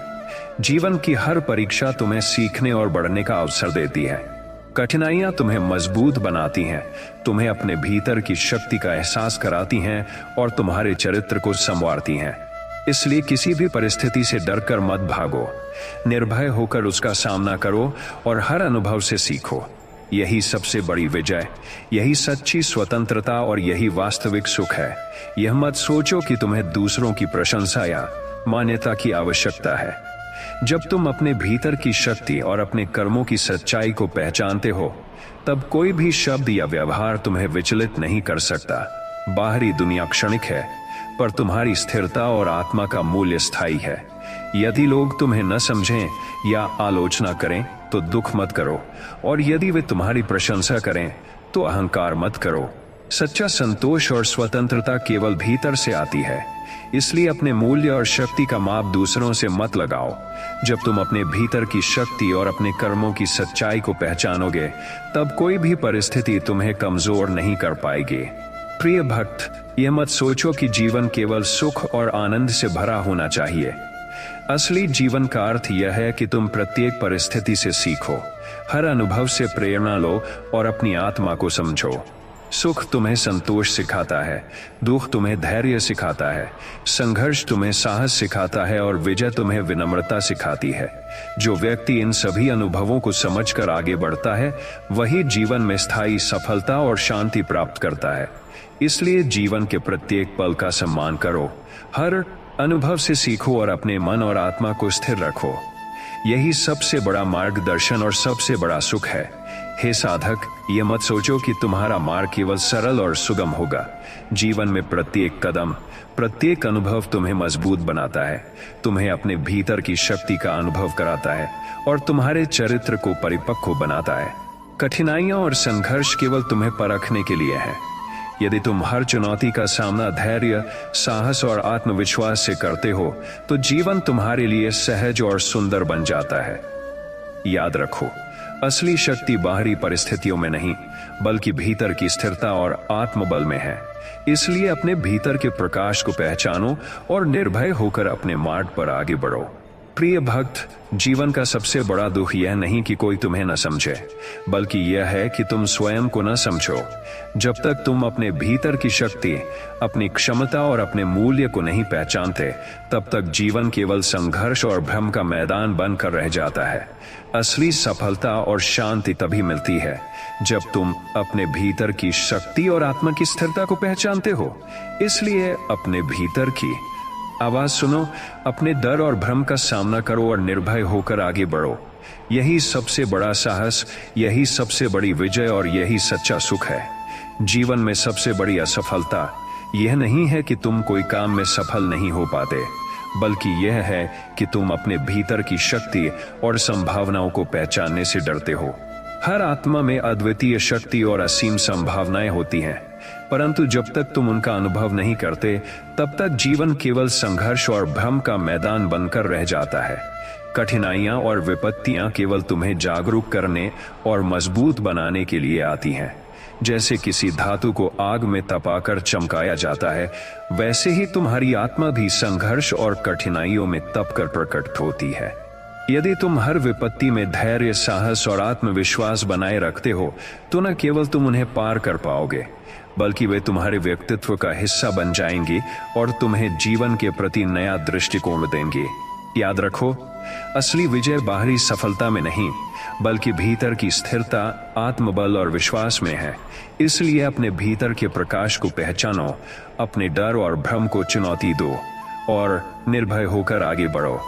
जीवन की हर परीक्षा तुम्हें सीखने और बढ़ने का अवसर देती है। कठिनाइयां तुम्हें मजबूत बनाती हैं, तुम्हें अपने भीतर की शक्ति का एहसास कराती हैं और तुम्हारे चरित्र को संवारती हैं। इसलिए किसी भी परिस्थिति से डरकर मत भागो, निर्भय होकर उसका सामना करो और हर अनुभव से सीखो। यही सबसे बड़ी विजय, यही सच्ची स्वतंत्रता और यही वास्तविक सुख है। यह मत सोचो कि तुम्हें दूसरों की प्रशंसा या मान्यता की आवश्यकता है। जब तुम अपने भीतर की शक्ति और अपने कर्मों की सच्चाई को पहचानते हो, तब कोई भी शब्द या व्यवहार तुम्हें विचलित नहीं कर सकता। बाहरी दुनिया क्षणिक है, पर तुम्हारी स्थिरता और आत्मा का मूल्य स्थायी है। यदि लोग तुम्हें न समझें या आलोचना करें, तो दुख मत करो, और यदि वे तुम्हारी प्रशंसा करें, तो अहंकार मत करो। सच्चा संतोष और स्वतंत्रता केवल भीतर से आती है। इसलिए अपने मूल्य और शक्ति का माप दूसरों से मत लगाओ। जब तुम अपने भीतर की शक्ति और अपने कर्मों की सच्चाई को पहचानोगे, तब कोई भी परिस्थिति तुम्हें कमजोर नहीं कर पाएगी। प्रिय भक्त, यह मत सोचो कि जीवन केवल सुख और आनंद से भरा होना चाहिए। असली जीवन का अर्थ यह है कि तुम प्रत्येक परिस्थिति से सीखो, हर अनुभव से प्रेरणा लो और अपनी आत्मा को समझो। सुख तुम्हें संतोष सिखाता है, दुख तुम्हें धैर्य सिखाता है, संघर्ष तुम्हें साहस सिखाता है और विजय तुम्हें विनम्रता सिखाती है। जो व्यक्ति इन सभी अनुभवों को समझकर आगे बढ़ता है, वही जीवन में स्थायी सफलता और शांति प्राप्त करता है। इसलिए जीवन के प्रत्येक पल का सम्मान करो, हर अनुभव से सीखो और अपने मन और आत्मा को स्थिर रखो। यही सबसे बड़ा मार्गदर्शन और सबसे बड़ा सुख है। हे साधक, ये मत सोचो कि तुम्हारा मार्ग केवल सरल और सुगम होगा। जीवन में प्रत्येक कदम, प्रत्येक अनुभव तुम्हें मजबूत बनाता है, तुम्हें अपने भीतर की शक्ति का अनुभव कराता है और तुम्हारे चरित्र को परिपक्व बनाता है। कठिनाइयां और संघर्ष केवल तुम्हें परखने के लिए है। यदि तुम हर चुनौती का सामना धैर्य, साहस और आत्मविश्वास से करते हो तो जीवन तुम्हारे लिए सहज और सुंदर बन जाता है। याद रखो, असली शक्ति बाहरी परिस्थितियों में नहीं बल्कि भीतर की स्थिरता और आत्मबल में है। इसलिए अपने भीतर के प्रकाश को पहचानो और निर्भय होकर अपने मार्ग पर आगे बढ़ो। प्रिय भक्त, जीवन का सबसे बड़ा दुख यह नहीं कि कोई तुम्हें न समझे, बल्कि यह है कि तुम स्वयं को न समझो। जब तक तुम अपने भीतर की शक्ति, अपनी क्षमता और अपने मूल्य को नहीं पहचानते, तब तक जीवन केवल संघर्ष और भ्रम का मैदान बनकर रह जाता है। असली सफलता और शांति तभी मिलती है जब तुम अपने भीतर की शक्ति और आत्मा की स्थिरता को पहचानते हो। इसलिए अपने भीतर की आवाज सुनो, अपने डर और भ्रम का सामना करो और निर्भय होकर आगे बढ़ो। यही सबसे बड़ा साहस, यही सबसे बड़ी विजय और यही सच्चा सुख है। जीवन में सबसे बड़ी असफलता यह नहीं है कि तुम कोई काम में सफल नहीं हो पाते, बल्कि यह है कि तुम अपने भीतर की शक्ति और संभावनाओं को पहचानने से डरते हो। हर आत्मा में अद्वितीय शक्ति और असीम संभावनाएं होती हैं, परंतु जब तक तुम उनका अनुभव नहीं करते, तब तक जीवन केवल संघर्ष और भ्रम का मैदान बनकर रह जाता है। कठिनाइयां और विपत्तियां केवल तुम्हें जागरूक करने और मजबूत बनाने के लिए आती हैं। जैसे किसी धातु को आग में तपाकर चमकाया जाता है, वैसे ही तुम्हारी आत्मा भी संघर्ष और कठिनाइयों में तपकर प्रकट होती है। यदि तुम हर विपत्ति में धैर्य, साहस और आत्मविश्वास बनाए रखते हो, तो न केवल तुम उन्हें पार कर पाओगे, बल्कि वे तुम्हारे व्यक्तित्व का हिस्सा बन जाएंगी और तुम्हें जीवन के प्रति नया दृष्टिकोण देंगी। याद रखो, असली विजय बाहरी सफलता में नहीं बल्कि भीतर की स्थिरता, आत्मबल और विश्वास में है। इसलिए अपने भीतर के प्रकाश को पहचानो, अपने डर और भ्रम को चुनौती दो और निर्भय होकर आगे बढ़ो।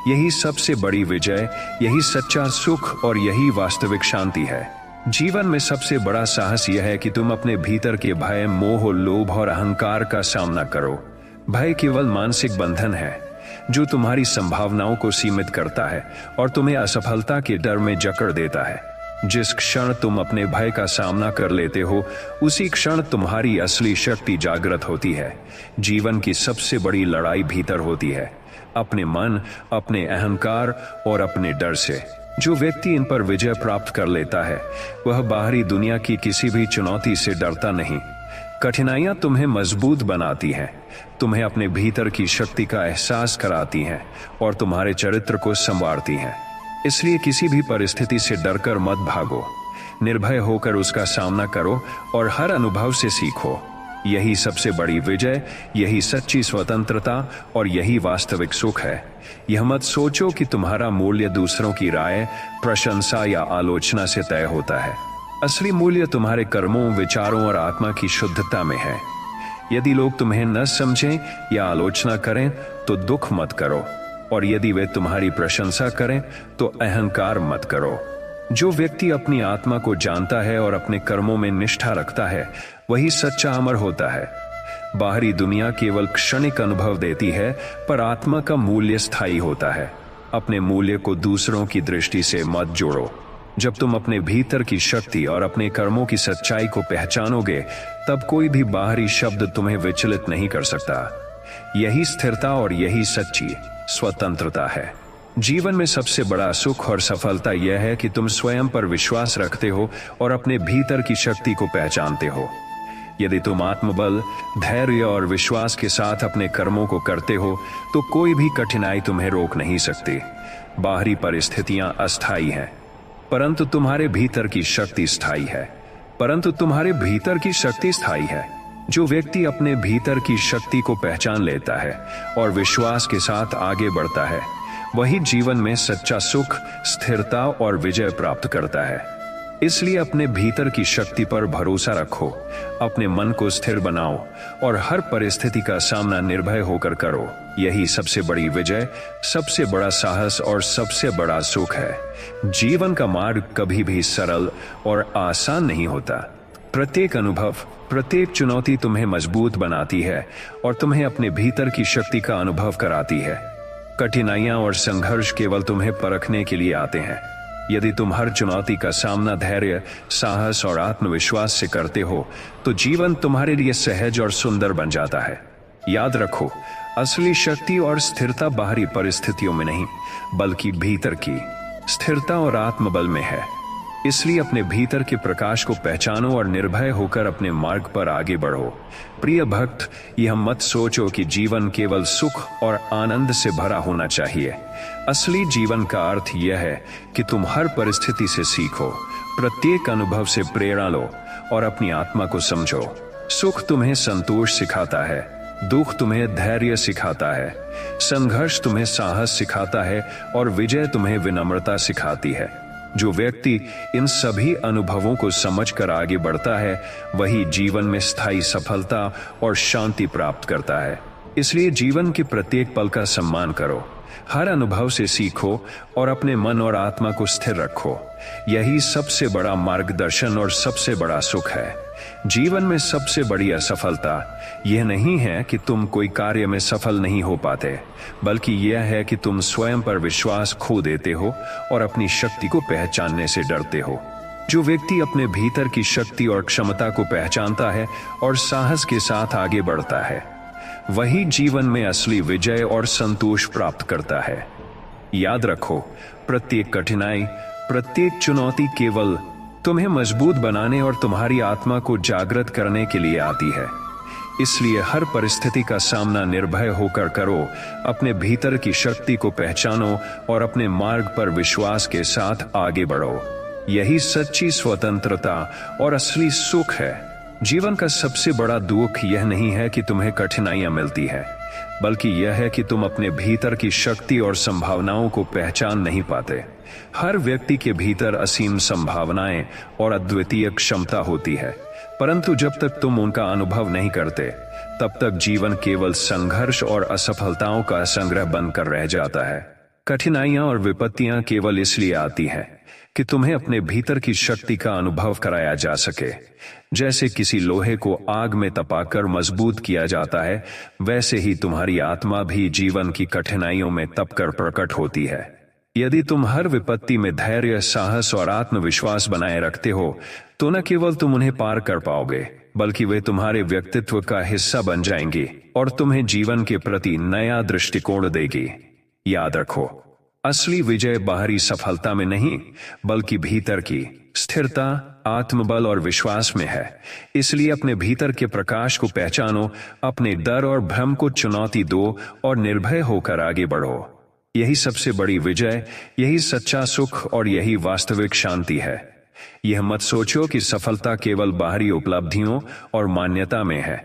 यही सबसे बड़ी विजय, यही सच्चा सुख और यही वास्तविक शांति है। जीवन में सबसे बड़ा साहस यह है कि तुम अपने भीतर के भय, मोह, लोभ और अहंकार का सामना करो। भय केवल मानसिक बंधन है जो तुम्हारी संभावनाओं को सीमित करता है और तुम्हें असफलता के डर में जकड़ देता है। जिस क्षण तुम अपने भय का सामना कर लेते हो, उसी क्षण तुम्हारी असली शक्ति जागृत होती है। जीवन की सबसे बड़ी लड़ाई भीतर होती है, अपने मन, अपने अहंकार और अपने डर से। जो व्यक्ति इन पर विजय प्राप्त कर लेता है, वह बाहरी दुनिया की किसी भी चुनौती से डरता नहीं। कठिनाइयां तुम्हें मजबूत बनाती हैं, तुम्हें अपने भीतर की शक्ति का एहसास कराती हैं और तुम्हारे चरित्र को संवारती हैं। इसलिए किसी भी परिस्थिति से डरकर मत भागो, निर्भय होकर उसका सामना करो और हर अनुभव से सीखो। यही सबसे बड़ी विजय, यही सच्ची स्वतंत्रता और यही वास्तविक सुख है। यह मत सोचो कि तुम्हारा मूल्य दूसरों की राय, प्रशंसा या आलोचना से तय होता है। असली मूल्य तुम्हारे कर्मों, विचारों और आत्मा की शुद्धता में है। यदि लोग तुम्हें न समझें या आलोचना करें तो दुख मत करो, और यदि वे तुम्हारी प्रशंसा करें तो अहंकार मत करो। जो व्यक्ति अपनी आत्मा को जानता है और अपने कर्मों में निष्ठा रखता है, वही सच्चा अमर होता है। बाहरी दुनिया केवल क्षणिक अनुभव देती है, पर आत्मा का मूल्य स्थायी होता है। अपने मूल्य को दूसरों की दृष्टि से मत जोड़ो। जब तुम अपने भीतर की शक्ति और अपने कर्मों की सच्चाई को पहचानोगे, तब कोई भी बाहरी शब्द तुम्हें विचलित नहीं कर सकता। यही स्थिरता और यही सच्ची स्वतंत्रता है। जीवन में सबसे बड़ा सुख और सफलता यह है कि तुम स्वयं पर विश्वास रखते हो और अपने भीतर की शक्ति को पहचानते हो। यदि तुम आत्मबल, धैर्य और विश्वास के साथ अपने कर्मों को करते हो, तो कोई भी कठिनाई तुम्हें रोक नहीं सकती। बाहरी परिस्थितियां अस्थायी हैं, परंतु तुम्हारे भीतर की शक्ति स्थायी है। जो व्यक्ति अपने भीतर की शक्ति को पहचान लेता है और विश्वास के साथ आगे बढ़ता है, वही जीवन में सच्चा सुख, स्थिरता और विजय प्राप्त करता है। इसलिए अपने भीतर की शक्ति पर भरोसा रखो, अपने मन को स्थिर बनाओ और हर परिस्थिति का सामना निर्भय होकर करो। यही सबसे बड़ी विजय, सबसे बड़ा साहस और सबसे बड़ा सुख है। जीवन का मार्ग कभी भी सरल और आसान नहीं होता। प्रत्येक अनुभव, प्रत्येक चुनौती तुम्हें मजबूत बनाती है और तुम्हें अपने भीतर की शक्ति का अनुभव कराती है। कठिनाइयां और संघर्ष केवल तुम्हें परखने के लिए आते हैं, यदि तुम हर चुनौती का सामना धैर्य, साहस और आत्मविश्वास से करते हो तो जीवन तुम्हारे लिए सहज और सुंदर बन जाता है। याद रखो, असली शक्ति और स्थिरता बाहरी परिस्थितियों में नहीं, बल्कि भीतर की स्थिरता और आत्मबल में है। इसलिए अपने भीतर के प्रकाश को पहचानो और निर्भय होकर अपने मार्ग पर आगे बढ़ो। प्रिय भक्त, यह मत सोचो कि जीवन केवल सुख और आनंद से भरा होना चाहिए। असली जीवन का अर्थ यह है कि तुम हर परिस्थिति से सीखो, प्रत्येक अनुभव से प्रेरणा लो और अपनी आत्मा को समझो। सुख तुम्हें संतोष सिखाता है, दुख तुम्हें धैर्य सिखाता है, संघर्ष तुम्हें साहस सिखाता है और विजय तुम्हें विनम्रता सिखाती है। जो व्यक्ति इन सभी अनुभवों को समझकर आगे बढ़ता है, वही जीवन में स्थायी सफलता और शांति प्राप्त करता है। इसलिए जीवन के प्रत्येक पल का सम्मान करो, हर अनुभव से सीखो और अपने मन और आत्मा को स्थिर रखो। यही सबसे बड़ा मार्गदर्शन और सबसे बड़ा सुख है। जीवन में सबसे बड़ी असफलता यह नहीं है कि तुम कोई कार्य में सफल नहीं हो पाते, बल्कि यह है कि तुम स्वयं पर विश्वास खो देते हो और अपनी शक्ति को पहचानने से डरते हो। जो व्यक्ति अपने भीतर की शक्ति और क्षमता को पहचानता है और साहस के साथ आगे बढ़ता है, वही जीवन में असली विजय और संतोष प्राप्त करता है। याद रखो, प्रत्येक कठिनाई, प्रत्येक चुनौती केवल तुम्हें मजबूत बनाने और तुम्हारी आत्मा को जागृत करने के लिए आती है। इसलिए हर परिस्थिति का सामना निर्भय होकर करो, अपने भीतर की शक्ति को पहचानो और अपने मार्ग पर विश्वास के साथ आगे बढ़ो। यही सच्ची स्वतंत्रता और असली सुख है। जीवन का सबसे बड़ा दुख यह नहीं है कि तुम्हें कठिनाइयां मिलती है, बल्कि यह है कि तुम अपने भीतर की शक्ति और संभावनाओं को पहचान नहीं पाते। हर व्यक्ति के भीतर असीम संभावनाएं और अद्वितीय क्षमता होती है, परंतु जब तक तुम उनका अनुभव नहीं करते, तब तक जीवन केवल संघर्ष और असफलताओं का संग्रह बनकर रह जाता है। कठिनाइयां और विपत्तियां केवल इसलिए आती हैं कि तुम्हें अपने भीतर की शक्ति का अनुभव कराया जा सके। जैसे किसी लोहे को आग में तपाकर मजबूत किया जाता है, वैसे ही तुम्हारी आत्मा भी जीवन की कठिनाइयों में तपकर प्रकट होती है। यदि तुम हर विपत्ति में धैर्य, साहस और आत्मविश्वास बनाए रखते हो, तो न केवल तुम उन्हें पार कर पाओगे, बल्कि वे तुम्हारे व्यक्तित्व का हिस्सा बन जाएंगी और तुम्हें जीवन के प्रति नया दृष्टिकोण देगी। याद रखो, असली विजय बाहरी सफलता में नहीं, बल्कि भीतर की स्थिरता, आत्मबल और विश्वास में है। इसलिए अपने भीतर के प्रकाश को पहचानो, अपने डर और भ्रम को चुनौती दो और निर्भय होकर आगे बढ़ो। यही सबसे बड़ी विजय, यही सच्चा सुख और यही वास्तविक शांति है। यह मत सोचो कि सफलता केवल बाहरी उपलब्धियों और मान्यता में है।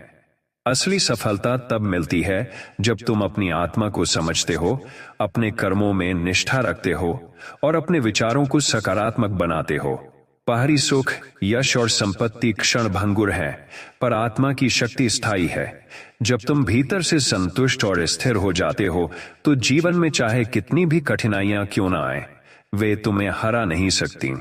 असली सफलता तब मिलती है जब तुम अपनी आत्मा को समझते हो, अपने कर्मों में निष्ठा रखते हो और अपने विचारों को सकारात्मक बनाते हो। बाहरी सुख, यश और संपत्ति क्षण भंगुर है, पर आत्मा की शक्ति स्थायी है। जब तुम भीतर से संतुष्ट और स्थिर हो जाते हो, तो जीवन में चाहे कितनी भी कठिनाइयां क्यों ना आए, वे तुम्हें हरा नहीं सकती।